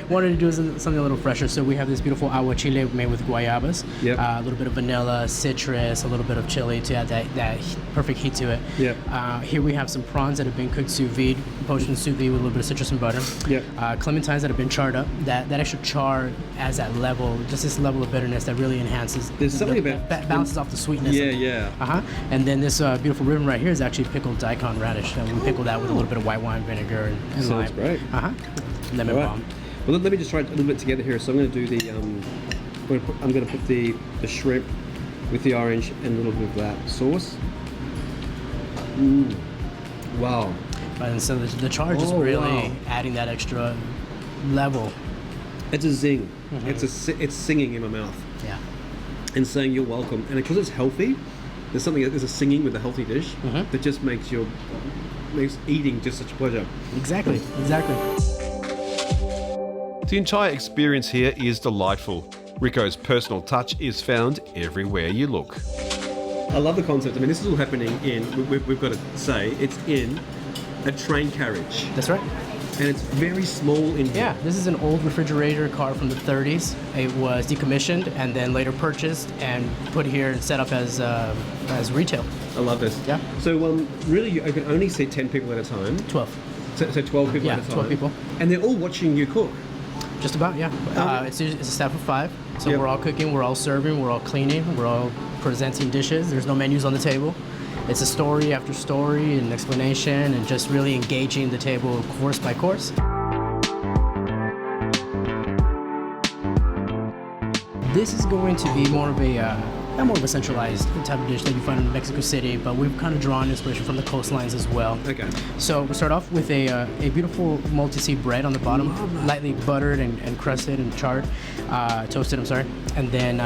Wanted to do something a little fresher, so we have this beautiful aguachile made with guayabas, a little bit of vanilla, citrus, a little bit of chili to add that perfect heat to it. Here we have some prawns that have been cooked sous vide, poached in sous vide with a little bit of citrus and butter. Clementines that have been charred up. That extra char adds that level, just this level of bitterness that really enhances. There's something about balances off the sweetness. And then this beautiful ribbon right here is actually pickled daikon radish, and we pickle that with a little bit of white wine vinegar and Sounds lime. great. Lemon balm. Well, let me just try it a little bit together here. So I'm going to do the I'm going to put the shrimp with the orange and a little bit of that sauce. Wow. And so the charge is really adding that extra level. It's a zing. It's singing in my mouth. Yeah. And saying you're welcome. And because it's healthy, there's a singing with a healthy dish that just makes eating just such a pleasure. Exactly. The entire experience here is delightful. Rico's personal touch is found everywhere you look. I love the concept. I mean, this is all happening we've got to say, it's in a train carriage. That's right. And it's very small in here. Yeah, this is an old refrigerator car from the 30s. It was decommissioned and then later purchased and put here and set up as retail. I love this. Yeah. So really, you can only seat 10 people at a time. 12. So 12 people at a time. 12 people. And they're all watching you cook. Just about, yeah. It's a staff of 5. So we're all cooking, we're all serving, we're all cleaning, we're all presenting dishes. There's no menus on the table. It's a story after story and explanation and just really engaging the table course by course. This is going to be more of a centralized type of dish that you find in Mexico City, but we've kind of drawn inspiration from the coastlines as well. Okay. So we start off with a beautiful multi-seed bread on the bottom, lightly buttered and crusted and toasted, and then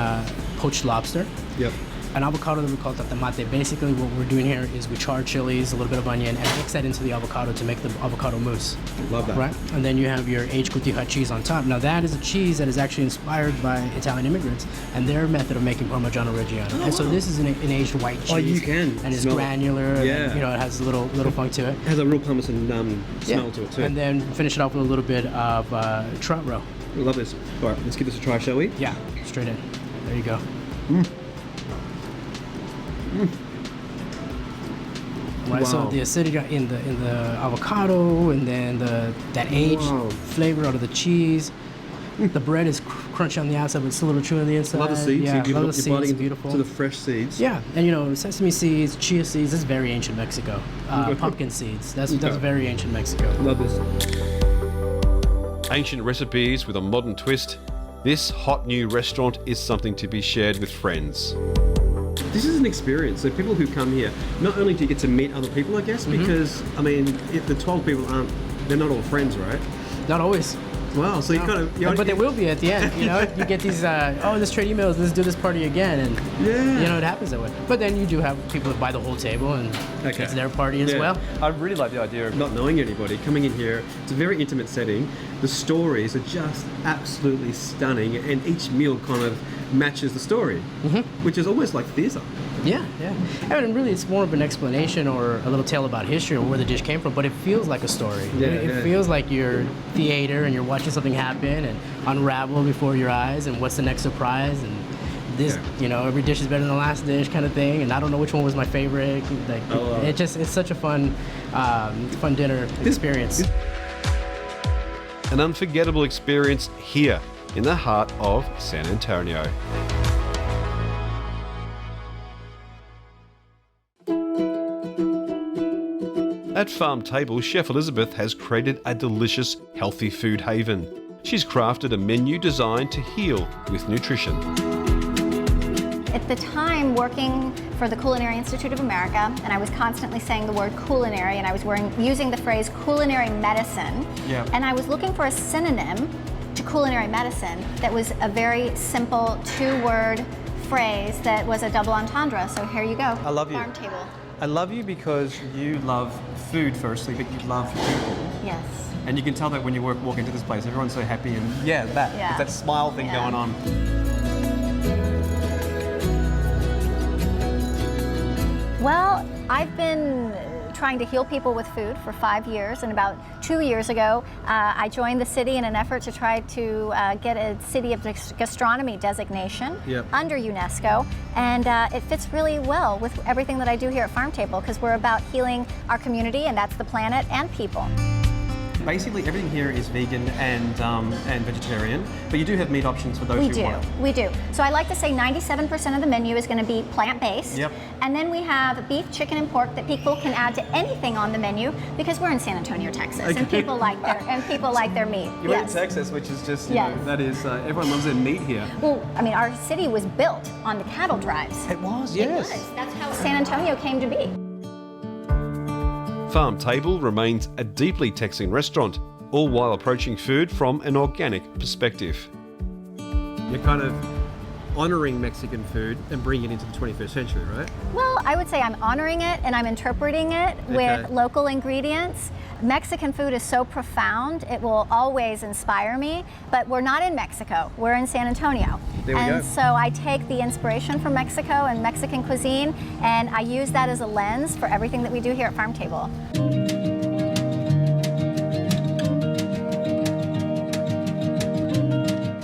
poached lobster. Yep. An avocado that we call tatemate. Basically what we're doing here is we char chilies, a little bit of onion, and mix that into the avocado to make the avocado mousse. Love that. Right? And then you have your aged cotija cheese on top. Now that is a cheese that is actually inspired by Italian immigrants and their method of making Parmigiano Reggiano. And so this is an aged white cheese. Oh, you can. And it's granular. And, it has a little funk to it. It has a real Parmesan smell to it too. And then finish it off with a little bit of trout roe. I love this. All right, let's give this a try, shall we? Yeah, straight in. There you go. Right, so the acidity in the avocado, and then that aged flavor out of the cheese. The bread is crunchy on the outside, but it's still a little chewy on the inside. Love the seeds. Yeah, you're love the seeds. Beautiful. To the fresh seeds. Yeah, and sesame seeds, chia seeds. This is very ancient Mexico. Pumpkin seeds. That's very ancient Mexico. Love this. Ancient recipes with a modern twist. This hot new restaurant is something to be shared with friends. This is an experience. So people who come here, not only do you get to meet other people, I guess, because, I mean, if the 12 people they're not all friends, right? Not always. Wow, so you kind of... But they will be at the end, you know? You get these, let's trade emails, let's do this party again, and, you know, it happens that way. But then you do have people that buy the whole table, and it's their party as well. I really like the idea of not knowing anybody, coming in here. It's a very intimate setting. The stories are just absolutely stunning, and each meal kind of matches the story, which is almost like theatre. Yeah. I mean, really, it's more of an explanation or a little tale about history or where the dish came from, but it feels like a story. It feels like you're theater and you're watching something happen and unravel before your eyes, and what's the next surprise, and this, you know, every dish is better than the last dish kind of thing, and I don't know which one was my favorite. Like, it's such a fun dinner experience. An unforgettable experience here in the heart of San Antonio. At Farm Table, Chef Elizabeth has created a delicious, healthy food haven. She's crafted a menu designed to heal with nutrition. At the time, working for the Culinary Institute of America, and I was constantly saying the word culinary, and I was using the phrase culinary medicine, and I was looking for a synonym to culinary medicine that was a very simple two-word phrase that was a double entendre. So here you go. I love you. Farm Table. I love you because you love food firstly, but you love people. Yes. And you can tell that when you walk into this place, everyone's so happy, and it's that smile thing going on. Well, I've been trying to heal people with food for 5 years, and about 2 years ago, I joined the city in an effort to try to get a City of Gastronomy designation under UNESCO, and it fits really well with everything that I do here at Farm Table, because we're about healing our community, and that's the planet and people. Basically, everything here is vegan and vegetarian, but you do have meat options for those who want. We do. So I like to say 97% of the menu is going to be plant-based. Yep. And then we have beef, chicken, and pork that people can add to anything on the menu, because we're in San Antonio, Texas, and people like their meat. You're in Texas, which is just, you know, that is, everyone loves their meat here. Well, I mean, our city was built on the cattle drives. It was, yes. It was. That's how San Antonio came to be. Farm Table remains a deeply Texan restaurant, all while approaching food from an organic perspective. You're kind of honouring Mexican food and bringing it into the 21st century, right? Well, I would say I'm honouring it and I'm interpreting it with local ingredients. Mexican food is so profound, it will always inspire me, but we're not in Mexico, we're in San Antonio. So I take the inspiration from Mexico and Mexican cuisine, and I use that as a lens for everything that we do here at Farm Table.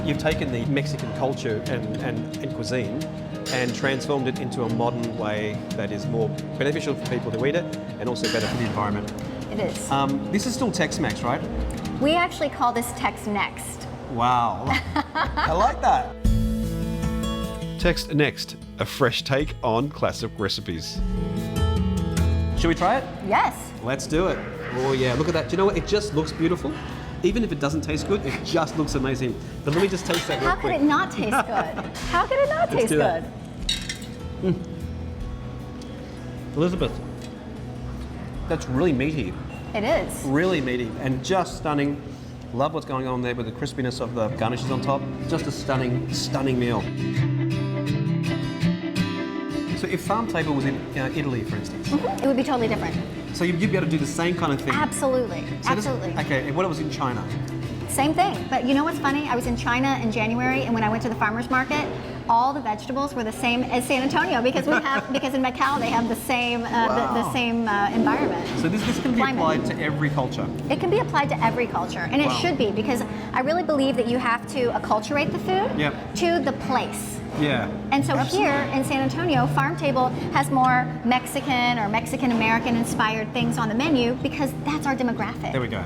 You've taken the Mexican culture and cuisine and transformed it into a modern way that is more beneficial for people who eat it and also better for the environment. It is. This is still Tex-Mex, right? We actually call this Tex-Next. Wow. I like that. Tex-Next, a fresh take on classic recipes. Should we try it? Yes. Let's do it. Oh yeah, look at that. Do you know what? It just looks beautiful. Even if it doesn't taste good, it just looks amazing. But let me just taste that real quick. How could it not taste good? How could it not taste good? Elizabeth, that's really meaty. It is. Really meaty and just stunning. Love what's going on there with the crispiness of the garnishes on top. Just a stunning, stunning meal. So if Farm Table was in Italy, for instance, it would be totally different. So you'd be able to do the same kind of thing? Absolutely, So absolutely. Okay, and what was in China? Same thing, but you know what's funny? I was in China in January, and when I went to the farmer's market, all the vegetables were the same as San Antonio, because because in Macau they have the same the same environment. So this can be applied to every culture? It can be applied to every culture, and it should be, because I really believe that you have to acculturate the food to the place. Yeah. And so here in San Antonio, Farm Table has more Mexican or Mexican-American inspired things on the menu, because that's our demographic. There we go.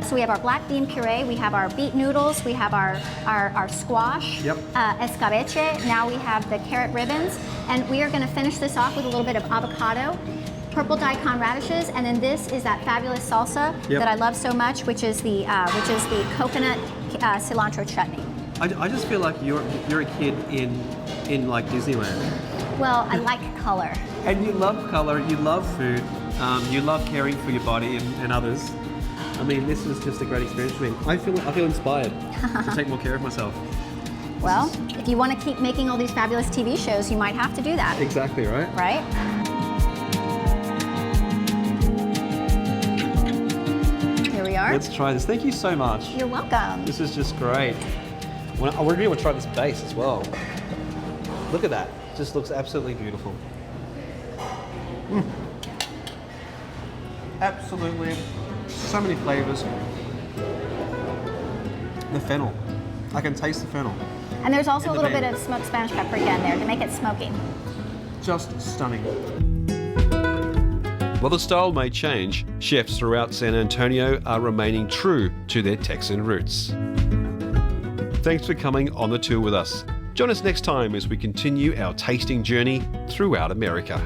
So we have our black bean puree, we have our beet noodles, we have our squash, escabeche, now we have the carrot ribbons, and we are going to finish this off with a little bit of avocado, purple daikon radishes, and then this is that fabulous salsa that I love so much, which is the coconut cilantro chutney. I just feel like you're a kid in like Disneyland. Well, I like color. And you love color, you love food, you love caring for your body and others. I mean, this is just a great experience for me. I feel inspired to take more care of myself. Well, if you want to keep making all these fabulous TV shows, you might have to do that. Exactly, right? Right? Here we are. Let's try this. Thank you so much. You're welcome. This is just great. I really want to try this base as well. Look at that. It just looks absolutely beautiful. Absolutely. So many flavors. The fennel. I can taste the fennel. And there's also a little bit of smoked Spanish paprika in there to make it smoky. Just stunning. While the style may change, chefs throughout San Antonio are remaining true to their Texan roots. Thanks for coming on the tour with us. Join us next time as we continue our tasting journey throughout America.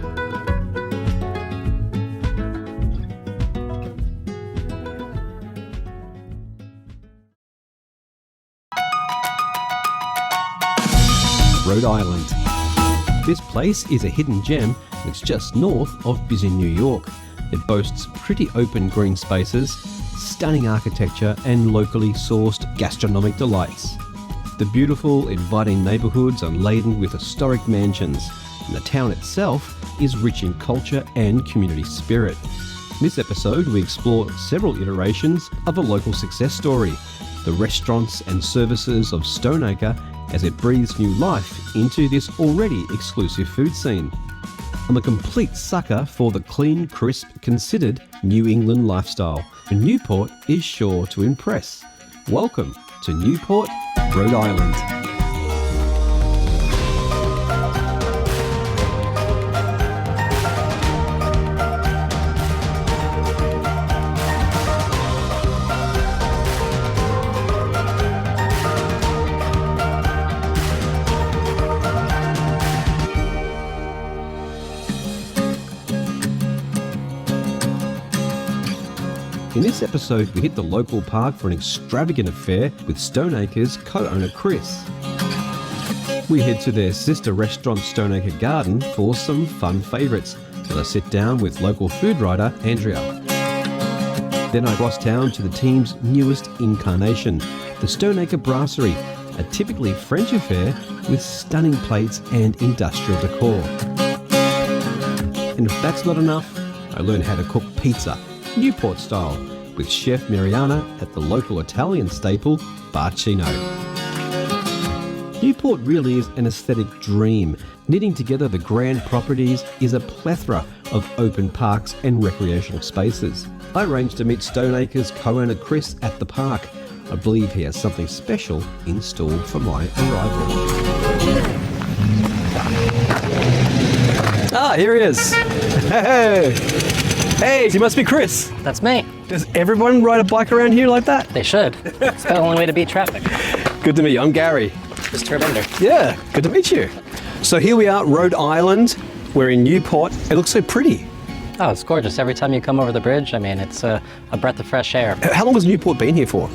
Rhode Island. This place is a hidden gem that's just north of busy New York. It boasts pretty open green spaces, stunning architecture and locally sourced gastronomic delights. The beautiful, inviting neighbourhoods are laden with historic mansions, and the town itself is rich in culture and community spirit. In this episode, we explore several iterations of a local success story, the restaurants and services of Stoneacre as it breathes new life into this already exclusive food scene. I'm a complete sucker for the clean, crisp, considered New England lifestyle, and Newport is sure to impress. Welcome to Newport, Rhode Island. In this episode, we hit the local park for an extravagant affair with Stoneacre's co-owner Chris. We head to their sister restaurant Stoneacre Garden for some fun favourites as I sit down with local food writer Andrea. Then I cross town to the team's newest incarnation, the Stoneacre Brasserie, a typically French affair with stunning plates and industrial decor. And if that's not enough, I learn how to cook pizza, Newport style, with Chef Mariana at the local Italian staple, Barcino. Newport really is an aesthetic dream. Knitting together the grand properties is a plethora of open parks and recreational spaces. I arranged to meet Stoneacre's co-owner Chris at the park. I believe he has something special in store for my arrival. Ah, here he is. Hey! Hey, you must be Chris. That's me. Does everyone ride a bike around here like that? They should. It's the only way to beat traffic. Good to meet you. I'm Gary. Mr. Bender. Yeah, good to meet you. So here we are, Rhode Island. We're in Newport. It looks so pretty. Oh, it's gorgeous. Every time you come over the bridge, I mean, it's a breath of fresh air. How long has Newport been here for?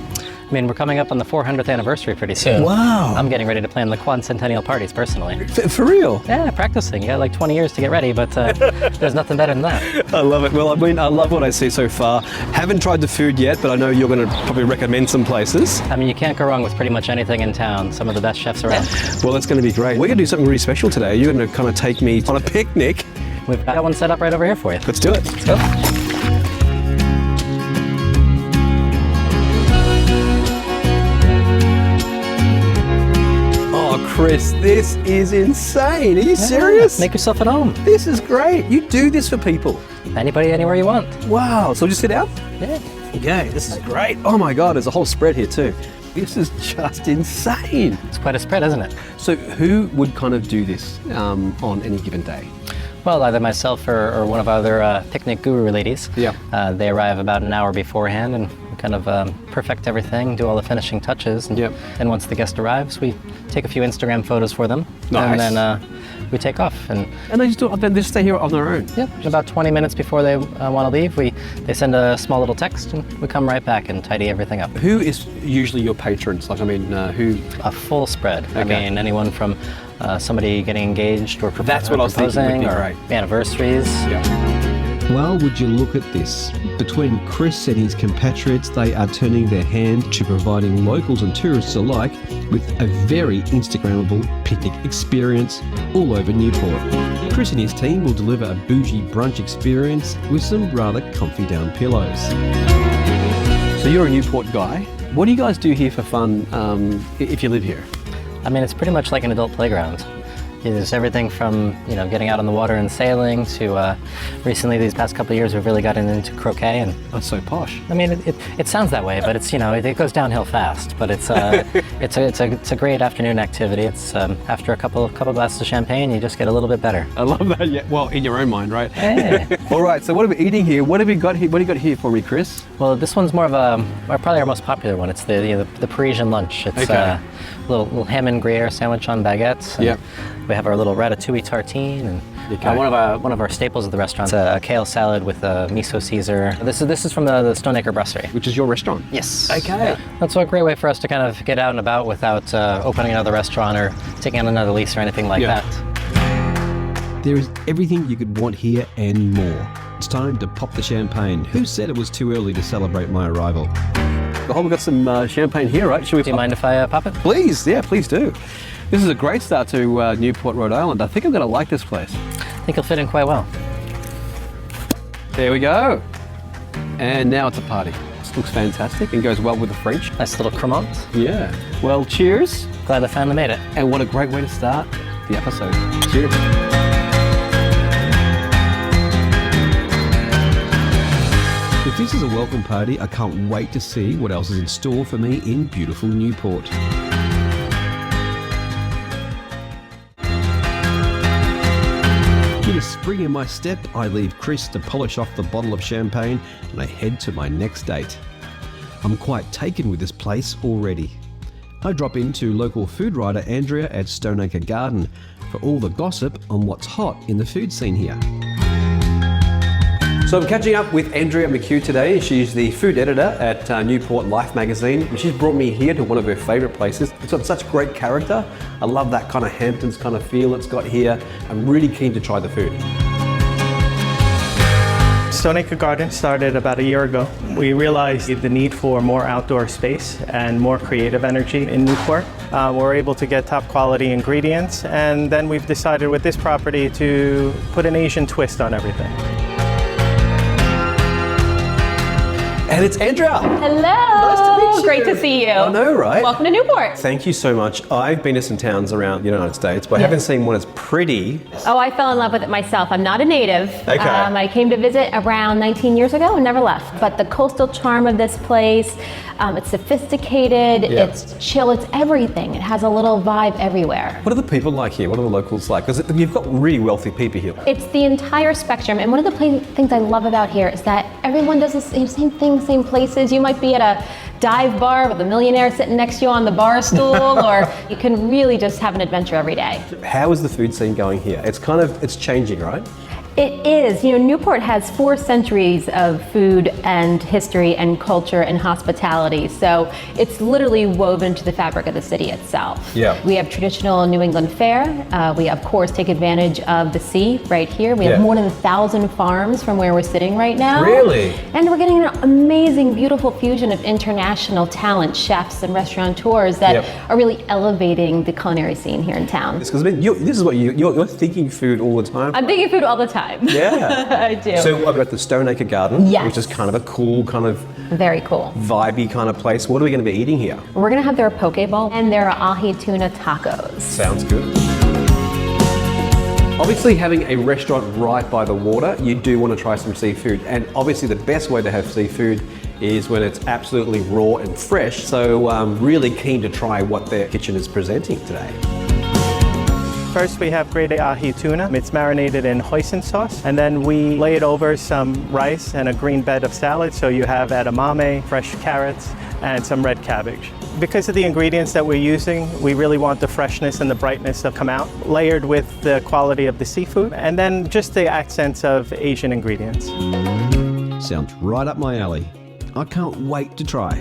I mean, we're coming up on the 400th anniversary pretty soon. Wow. I'm getting ready to plan the quadcentennial parties personally. For real? Yeah, practicing. You got like 20 years to get ready, but there's nothing better than that. I love it. Well, I mean, I love what I see so far. Haven't tried the food yet, but I know you're going to probably recommend some places. I mean, you can't go wrong with pretty much anything in town. Some of the best chefs around. Well, that's going to be great. We're going to do something really special today. You're going to kind of take me on a picnic. We've got one set up right over here for you. Let's do it. Let's go. Chris, this is insane. Are you serious? Make yourself at home. This is great. You do this for people. Anybody, anywhere you want. Wow. So just sit down? Yeah. Okay, this is great. Oh my God, there's a whole spread here too. This is just insane. It's quite a spread, isn't it? So who would kind of do this on any given day? Well, either myself or one of our other picnic guru ladies. Yeah. They arrive about an hour beforehand and kind of perfect everything, do all the finishing touches. And then once the guest arrives, we take a few Instagram photos for them. Nice. And then we take off. And they just stay here on their own? Yep, about 20 minutes before they want to leave, they send a small little text and we come right back and tidy everything up. Who is usually your patrons? Like, I mean, who? A full spread. Okay. I mean, anyone from somebody getting engaged or That's what I was thinking would be or great. anniversaries. Well, would you look at this? Between Chris and his compatriots, they are turning their hand to providing locals and tourists alike with a very Instagrammable picnic experience all over Newport. Chris and his team will deliver a bougie brunch experience with some rather comfy down pillows. So you're a Newport guy. What do you guys do here for fun if you live here? I mean, it's pretty much like an adult playground. There's everything from, getting out on the water and sailing to recently, these past couple of years, we've really gotten into croquet. And that's so posh. I mean, it sounds that way, but it's, it goes downhill fast. But it's it's a great afternoon activity. It's after a couple glasses of champagne, you just get a little bit better. I love that. Yeah. Well, in your own mind, right? Hey. All right. So what are we eating here? What have you got here? What do you got here for me, Chris? Well, this one's more of probably our most popular one. It's the Parisian lunch. It's a little ham and Gruyere sandwich on baguettes. Yeah. We have our little ratatouille tartine, and one of our staples of the restaurant. It's a kale salad with a miso Caesar. This is from the Stoneacre Brasserie, which is your restaurant. Yes. Okay. That's a great way for us to kind of get out and about without opening another restaurant or taking on another lease or anything like that. There is everything you could want here and more. It's time to pop the champagne. Who said it was too early to celebrate my arrival? Oh, we've got some champagne here, right? Do you mind if I pop it? Please, yeah, please do. This is a great start to Newport, Rhode Island. I think I'm going to like this place. I think it'll fit in quite well. There we go. And now it's a party. This looks fantastic and goes well with the French. Nice little cremant. Yeah. Well, cheers. Glad I finally made it. And what a great way to start the episode. Cheers. If this is a welcome party, I can't wait to see what else is in store for me in beautiful Newport. With a spring in my step, I leave Chris to polish off the bottle of champagne and I head to my next date. I'm quite taken with this place already. I drop into local food writer Andrea at Stoneacre Garden for all the gossip on what's hot in the food scene here. So I'm catching up with Andrea McHugh today. She's the food editor at Newport Life magazine. And she's brought me here to one of her favourite places. It's got such great character. I love that kind of Hamptons kind of feel it's got here. I'm really keen to try the food. Stoneacre Garden started about a year ago. We realized the need for more outdoor space and more creative energy in Newport. We're able to get top quality ingredients, and then we've decided with this property to put an Asian twist on everything. And it's Andrea. Hello. Nice to meet you. Great to see you. I know, right? Welcome to Newport. Thank you so much. I've been to some towns around the United States, but I haven't seen one as pretty. Oh, I fell in love with it myself. I'm not a native. Okay. I came to visit around 19 years ago and never left. But the coastal charm of this place, it's sophisticated, it's chill, it's everything. It has a little vibe everywhere. What are the people like here? What are the locals like? Because you've got really wealthy people here. It's the entire spectrum, and one of the things I love about here is that everyone does the same thing, same places. You might be at a dive bar with a millionaire sitting next to you on the bar stool, or you can really just have an adventure every day. How is the food scene going here? It's changing, right? It is. Newport has 4 centuries of food and history and culture and hospitality. So it's literally woven into the fabric of the city itself. Yeah. We have traditional New England fare. We, of course, take advantage of the sea right here. We have more than 1,000 farms from where we're sitting right now. Really? And we're getting an amazing, beautiful fusion of international talent, chefs and restaurateurs that are really elevating the culinary scene here in town. Because this is what you're thinking food all the time. I'm thinking food all the time. Yeah. I do. So I've got the Stoneacre Garden, which is kind of a cool, kind of very cool, vibey kind of place. What are we going to be eating here? We're going to have their poke bowl and their ahi tuna tacos. Sounds good. Obviously, having a restaurant right by the water, you do want to try some seafood. And obviously the best way to have seafood is when it's absolutely raw and fresh. So I'm really keen to try what their kitchen is presenting today. First, we have grade ahi tuna. It's marinated in hoisin sauce, and then we lay it over some rice and a green bed of salad. So you have edamame, fresh carrots, and some red cabbage. Because of the ingredients that we're using, we really want the freshness and the brightness to come out, layered with the quality of the seafood, and then just the accents of Asian ingredients. Sounds right up my alley. I can't wait to try.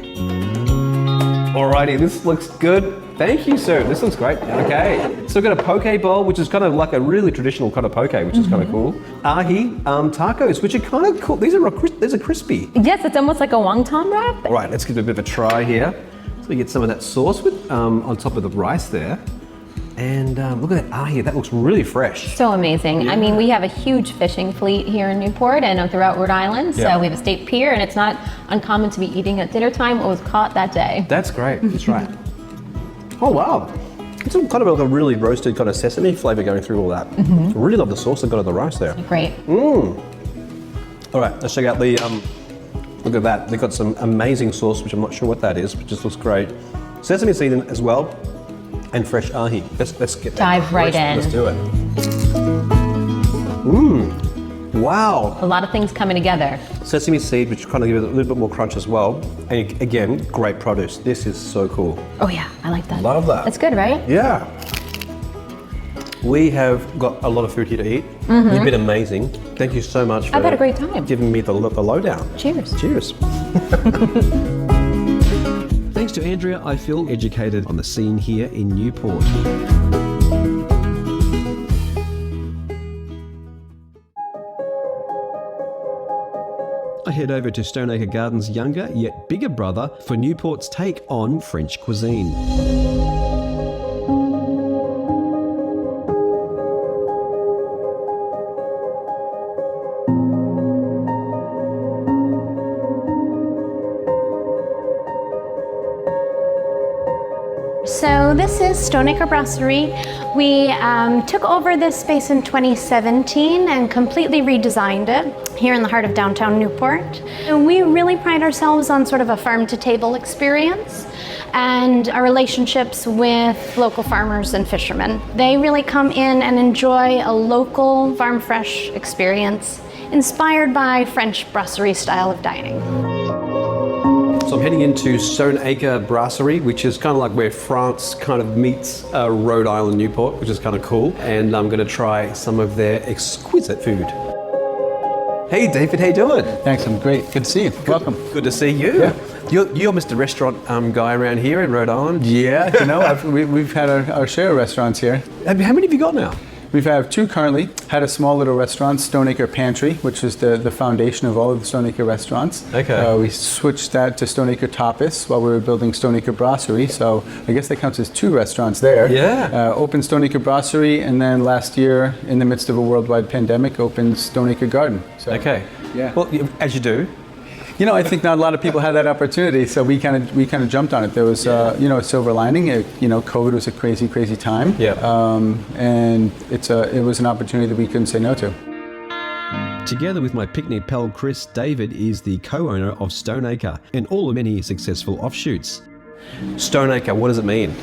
Alrighty, this looks good. Thank you, sir. This looks great. Okay, so we've got a poke bowl, which is kind of like a really traditional kind of poke, which is kind of cool. Ahi tacos, which are kind of cool. These are crispy. Yes, it's almost like a wonton wrap. All right, let's give it a bit of a try here. So you get some of that sauce with on top of the rice there. And look at that ahi, that looks really fresh. So amazing. Yeah. I mean, we have a huge fishing fleet here in Newport and throughout Rhode Island. So we have a state pier, and it's not uncommon to be eating at dinner time what was caught that day. That's great, that's right. Oh wow, it's kind of like a really roasted kind of sesame flavor going through all that. I really love the sauce they've got on the rice there. Great. All right, let's check out the, look at that. They've got some amazing sauce, which I'm not sure what that is, but just looks great. Sesame seed as well, and fresh ahi. Let's get that. Dive right in. Let's do it. Wow. A lot of things coming together. Sesame seed, which kind of gives it a little bit more crunch as well. And again, great produce. This is so cool. Oh yeah, I like that. Love that. That's good, right? Yeah. We have got a lot of food here to eat. You've been amazing. Thank you so much for I've had a great time. giving me the lowdown. Cheers. Cheers. Thanks to Andrea, I feel educated on the scene here in Newport. I head over to Stoneacre Gardens' younger yet bigger brother for Newport's take on French cuisine. So this is Stoneacre Brasserie. We took over this space in 2017 and completely redesigned it here in the heart of downtown Newport. And we really pride ourselves on sort of a farm-to-table experience and our relationships with local farmers and fishermen. They really come in and enjoy a local farm-fresh experience inspired by French brasserie style of dining. So I'm heading into Stoneacre Brasserie, which is kind of like where France kind of meets Rhode Island, Newport, which is kind of cool. And I'm going to try some of their exquisite food. Hey David, how you doing? Thanks, I'm great. Good to see you. Welcome. Good to see you. Yeah. You're Mr. Restaurant guy around here in Rhode Island. Yeah, you know, we've had our share of restaurants here. How many have you got now? We've had 2 currently. Had a small little restaurant, Stoneacre Pantry, which is the foundation of all of the Stoneacre restaurants. Okay. We switched that to Stoneacre Tapas while we were building Stoneacre Brasserie. So I guess that counts as 2 restaurants there. Yeah. Opened Stoneacre Brasserie, and then last year, in the midst of a worldwide pandemic, opened Stoneacre Garden. So, okay. Yeah. Well, as you do. You know, I think not a lot of people had that opportunity, so we kind of jumped on it. There was, you know, a silver lining. COVID was a crazy, crazy time. Yeah. And it was an opportunity that we couldn't say no to. Together with my picnic pal Chris, David is the co-owner of Stoneacre and all the many successful offshoots. Stoneacre, what does it mean?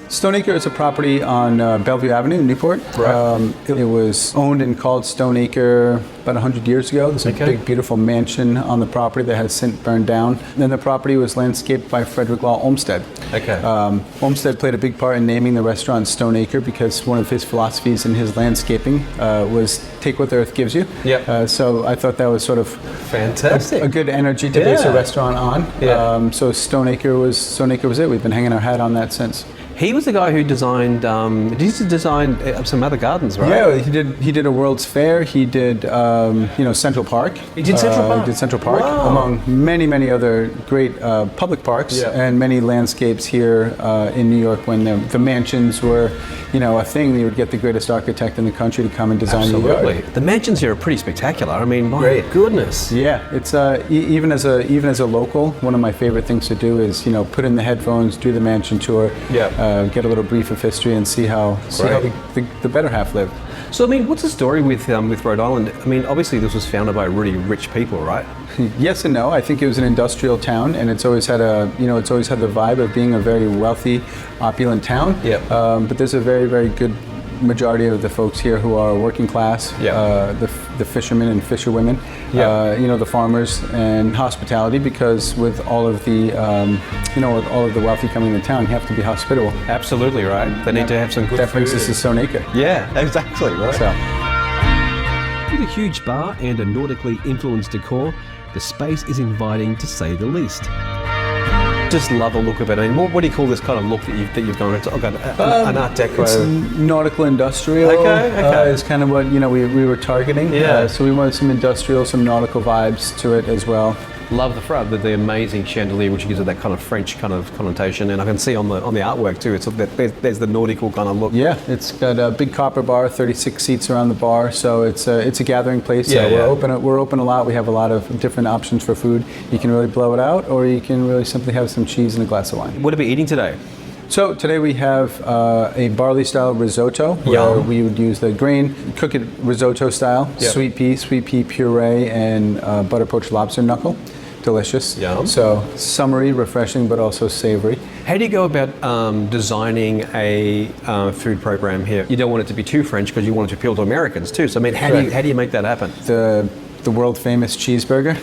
Stoneacre is a property on Bellevue Avenue in Newport. Right. It was owned and called Stoneacre about 100 years ago. There's a big, beautiful mansion on the property that has since burned down. Then the property was landscaped by Frederick Law Olmsted. Okay. Olmsted played a big part in naming the restaurant Stoneacre because one of his philosophies in his landscaping was take what the earth gives you. Yep. So I thought that was sort of fantastic. A good energy to base a restaurant on. Yeah. So Stoneacre was it. We've been hanging our hat on that since. He was the guy who designed. Did he design some other gardens, right? Yeah, he did a World's Fair. He did, Central Park. He did Central Park. He did Central Park, Wow. among many other great public parks and many landscapes here in New York. When the mansions were, a thing, you would get the greatest architect in the country to come and design the yard. The mansions here are pretty spectacular. I mean, my goodness. Yeah, it's even as a local, one of my favorite things to do is put in the headphones, do the mansion tour. Yeah. Get a little brief of history and see how the better half lived. So I mean, what's the story with Rhode Island? I mean, obviously this was founded by really rich people, right? Yes and no. I think it was an industrial town, and it's always had the vibe of being a very wealthy, opulent town. Yeah. But there's a very, very good majority of the folks here who are working class, the fishermen and fisherwomen, the farmers, and hospitality, because with all of the, with all of the wealthy coming into town, you have to be hospitable. Absolutely, right. They need to have some good That brings us to Sonica. Yeah, exactly, right. So. With a huge bar and a nautically influenced decor, the space is inviting to say the least. Just love the look of it. I mean, what do you call this kind of look that you've gone into? An Art Deco. It's nautical industrial. Okay. Is kind of what we were targeting. Yeah. So we wanted some industrial, some nautical vibes to it as well. Love the front, the amazing chandelier, which gives it that kind of French kind of connotation, and I can see on the artwork too. It's there's the nautical kind of look. Yeah, it's got a big copper bar, 36 seats around the bar, so it's a gathering place. We're open a lot. We have a lot of different options for food. You can really blow it out, or you can really simply have some cheese and a glass of wine. What are we eating today? So today we have a barley-style risotto, where we would use the grain, cook it risotto style, sweet pea puree, and butter poached lobster knuckle. Delicious. Yum. So summery, refreshing, but also savory. How do you go about designing a food program here? You don't want it to be too French because you want it to appeal to Americans too. So I mean, how do you make that happen? The world famous cheeseburger,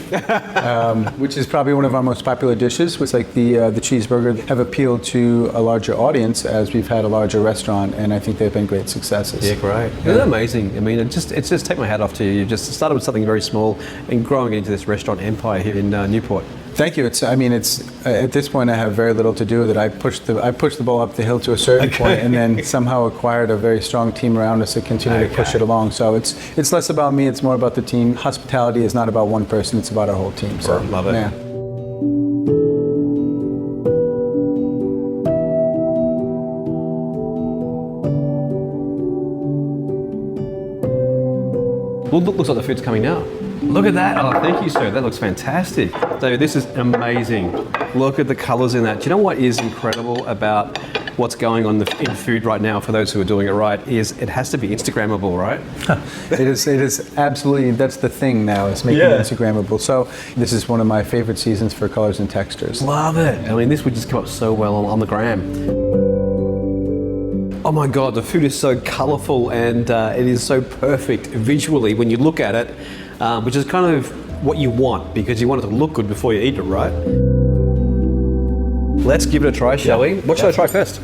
which is probably one of our most popular dishes. It's like the cheeseburger have appealed to a larger audience as we've had a larger restaurant, and I think they've been great successes. Yeah, great. Isn't it amazing? I mean, it's just take my hat off to you. You just started with something very small and growing into this restaurant empire here in Newport. Thank you. It's at this point I have very little to do with it. I pushed the ball up the hill to a certain point, and then somehow acquired a very strong team around us to continue to push it along. So it's less about me. It's more about the team. Hospitality is not about one person. It's about our whole team. So love it. Yeah. Well, looks like the food's coming now. Look at that. Oh, thank you, sir. That looks fantastic. So this is amazing. Look at the colors in that. Do you know what is incredible about what's going on in food right now, for those who are doing it right, is it has to be Instagrammable, right? It is absolutely, that's the thing now, is making it Instagrammable. So this is one of my favorite seasons for colors and textures. Love it. I mean, this would just come up so well on the gram. Oh my God, the food is so colorful, and it is so perfect visually when you look at it. Which is kind of what you want, because you want it to look good before you eat it, right? Let's give it a try, shall we? What should I try first?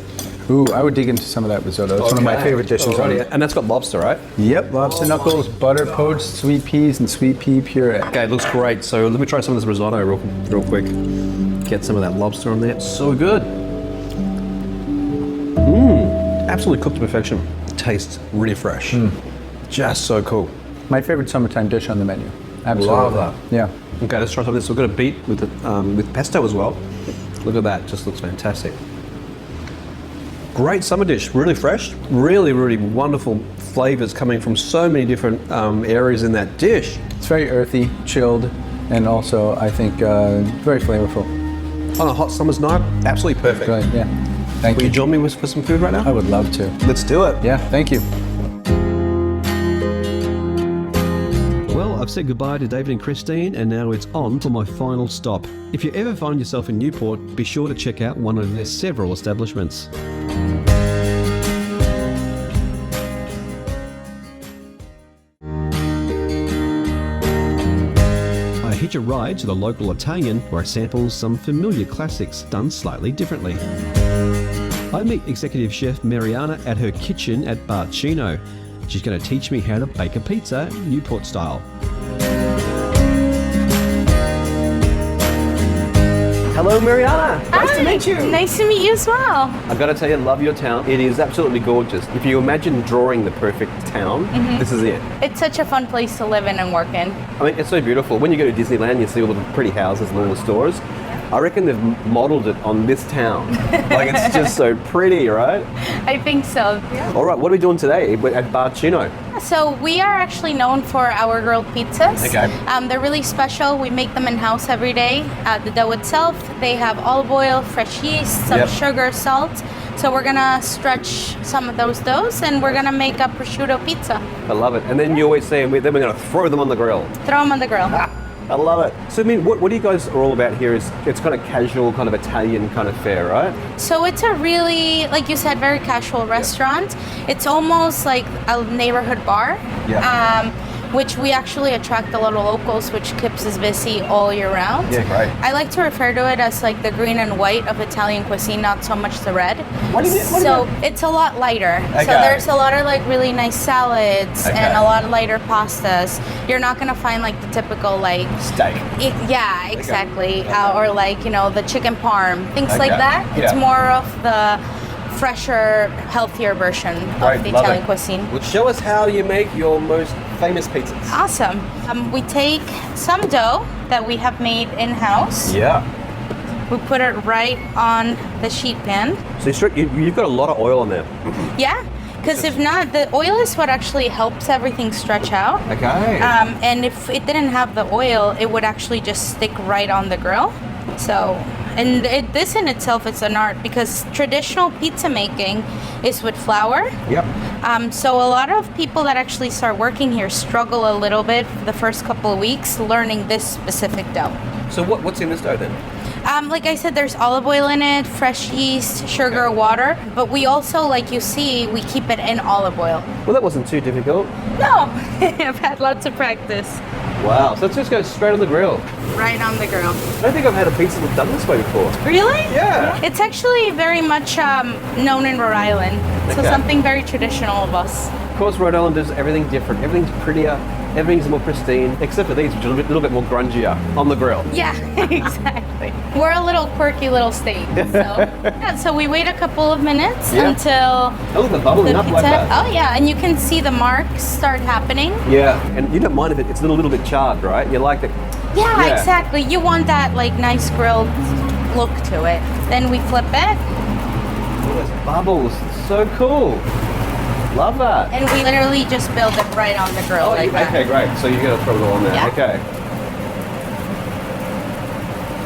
Ooh, I would dig into some of that risotto. It's one of my favorite dishes. Alrighty. And that's got lobster, right? Yep, lobster knuckles, butter poached sweet peas, and sweet pea puree. Okay, it looks great. So let me try some of this risotto real quick. Get some of that lobster on there. It's so good. Absolutely cooked to perfection. Tastes really fresh. Just so cool. My favorite summertime dish on the menu. Absolutely. Love that. Yeah. Okay, let's try some of this. We've got a beet with pesto as well. Look at that, just looks fantastic. Great summer dish, really fresh, really, really wonderful flavors coming from so many different areas in that dish. It's very earthy, chilled, and also, I think, very flavorful. On a hot summer's night, absolutely perfect. Right, yeah. Thank you. Will you join me for some food right now? I would love to. Let's do it. Yeah, thank you. Well, I've said goodbye to David and Christine, and now it's on to my final stop. If you ever find yourself in Newport, be sure to check out one of their several establishments. I hitch a ride to the local Italian, where I sample some familiar classics done slightly differently. I meet executive chef Mariana at her kitchen at Barcino. She's going to teach me how to bake a pizza Newport style. Hello, Mariana. Nice to meet you. Nice to meet you as well. I've got to tell you, I love your town. It is absolutely gorgeous. If you imagine drawing the perfect town, this is it. It's such a fun place to live in and work in. I mean, it's so beautiful. When you go to Disneyland, you see all the pretty houses and all the stores. I reckon they've modeled it on this town. Like, it's just so pretty, right? I think so. Yeah. All right, what are we doing today at Barcino? So we are actually known for our grilled pizzas. Okay. They're really special. We make them in-house every day. The dough itself, they have olive oil, fresh yeast, some sugar, salt. So we're gonna stretch some of those doughs, and we're gonna make a prosciutto pizza. I love it. And then you always say, then we're gonna throw them on the grill. Throw them on the grill. I love it. So I mean, what you guys are all about here is it's kind of casual, kind of Italian kind of fare, right? So it's a really, like you said, very casual restaurant. It's almost like a neighborhood bar. Yeah. Which we actually attract a lot of locals, which keeps us busy all year round. Yeah, great. I like to refer to it as like the green and white of Italian cuisine, not so much the red. What do you mean? So it's a lot lighter. Okay. So there's a lot of like really nice salads and a lot of lighter pastas. You're not gonna find like the typical like steak. Yeah, exactly. Or like, you know, the chicken parm, things like that. It's Yeah. more of the fresher, healthier version of the Italian cuisine. Well, show us how you make your most famous pizzas. Awesome. We take some dough that we have made in-house. Yeah. We put it right on the sheet pan. So you've got a lot of oil on there. Yeah, because if not, the oil is what actually helps everything stretch out. Okay. And if it didn't have the oil, it would actually just stick right on the grill. So, and this in itself is an art because traditional pizza making is with flour. Yep. So a lot of people that actually start working here struggle a little bit for the first couple of weeks learning this specific dough. So what's in this dough then? Like I said, there's olive oil in it, fresh yeast, sugar, water. But we also, like you see, we keep it in olive oil. Well, that wasn't too difficult. No, I've had lots of practice. Wow, so let's just go straight on the grill. Right on the grill. I don't think I've had a pizza that's done this way before. Really? Yeah. It's actually very much known in Rhode Island. So Okay. something very traditional of us. Of course, Rhode Island does everything different. Everything's prettier, everything's more pristine, except for these, which are a little bit more grungier on the grill. Yeah, exactly. We're a little quirky little state. So we wait a couple of minutes until Oh, the bubbling up like that. Oh yeah, and you can see the marks start happening. Yeah, and you don't mind if it's a little bit charred, right? You like it. Yeah, exactly. You want that like nice grilled look to it. Then we flip it. Oh, there's bubbles. It's so cool. Love that. And we literally just build it right on the grill like that. Okay, great. So you're going to throw it all on there. Yeah. Okay.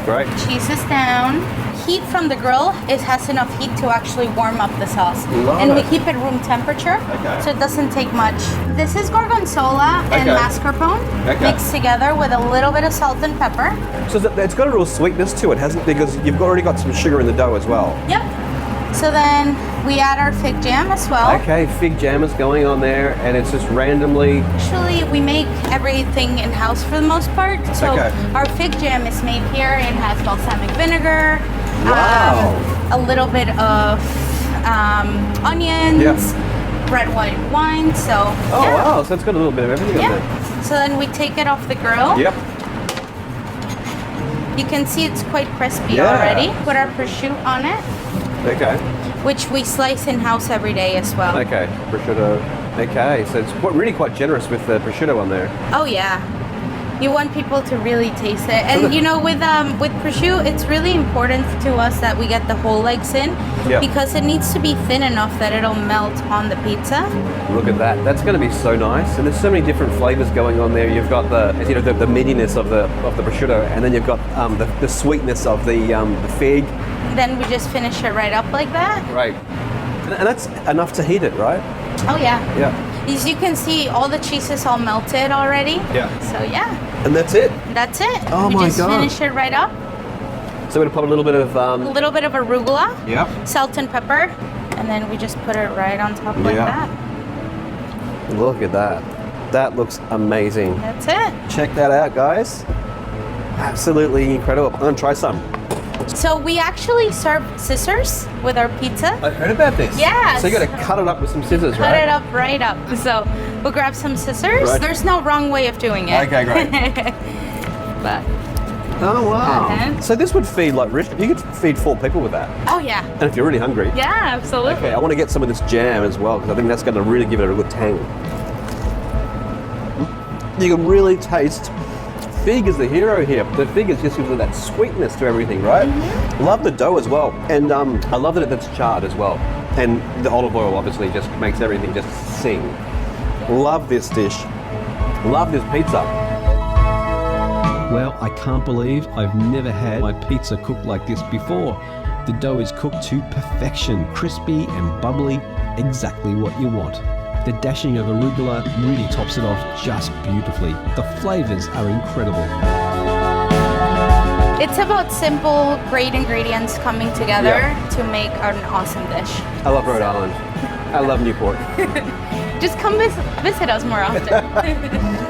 Great. Cheese is down. Heat from the grill, it has enough heat to actually warm up the sauce. Love and it. we keep it room temperature, so it doesn't take much. This is gorgonzola and mascarpone mixed together with a little bit of salt and pepper. So it's got a real sweetness to it, hasn't it? Because you've already got some sugar in the dough as well. Yep. So then we add our fig jam as well. Okay, fig jam is going on there, and it's just randomly. Actually, we make everything in-house for the most part. So our fig jam is made here. It has balsamic vinegar, a little bit of onions, red white wine. So Wow, so it's got a little bit of everything on there. So then we take it off the grill. Yep. You can see it's quite crispy already. Put our prosciutto on it. Okay. Which we slice in-house every day as well. Okay, prosciutto. Okay, so it's really quite generous with the prosciutto on there. Oh yeah. You want people to really taste it. And you know, with prosciutto, it's really important to us that we get the whole legs in because it needs to be thin enough that it'll melt on the pizza. Look at that. That's going to be so nice. And there's so many different flavors going on there. You've got the meatiness of the prosciutto, and then you've got the sweetness of the fig. Then we just finish it right up like that. Right. And that's enough to heat it, right? Oh yeah. Yeah. As you can see, all the cheese is all melted already. Yeah. So yeah. And that's it. That's it. Oh we my just God. finish it right up. So we're gonna put a little bit of A little bit of arugula. Yep. Salt and pepper. And then we just put it right on top like that. Look at that. That looks amazing. That's it. Check that out, guys. Absolutely incredible. I'm gonna try some. So we actually serve scissors with our pizza. I heard about this. Yeah. So you got to cut it up with some scissors, Cut right? it up right up. So we'll grab some scissors. Right. There's no wrong way of doing it. Okay, great. But Oh wow. So this would feed you could feed 4 people with that. oh yeah. And if you're really hungry. Yeah, absolutely. Okay, I want to get some of this jam as well because I think that's going to really give it a good tang. You can really taste. Fig is the hero here. The fig is just gives it that sweetness to everything, right? Love the dough as well, and I love that it's charred as well. And the olive oil obviously just makes everything just sing. Love this dish. Love this pizza. Well, I can't believe I've never had my pizza cooked like this before. The dough is cooked to perfection, crispy and bubbly, exactly what you want. The dashing of arugula really tops it off just beautifully. The flavors are incredible. It's about simple, great ingredients coming together to make an awesome dish. I love Rhode Island. I love Newport. Just come visit us more often.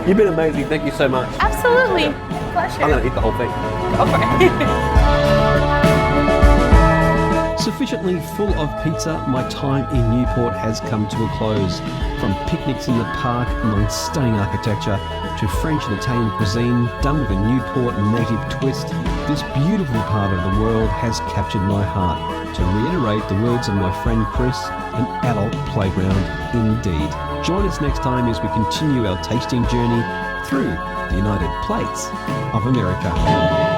You've been amazing. Thank you so much. Absolutely. Pleasure. I'm going to eat the whole thing. Go for it. Sufficiently full of pizza, my time in Newport has come to a close. From picnics in the park among stunning architecture to French and Italian cuisine done with a Newport native twist, this beautiful part of the world has captured my heart. To reiterate the words of my friend Chris, an adult playground indeed. Join us next time as we continue our tasting journey through the United Plates of America.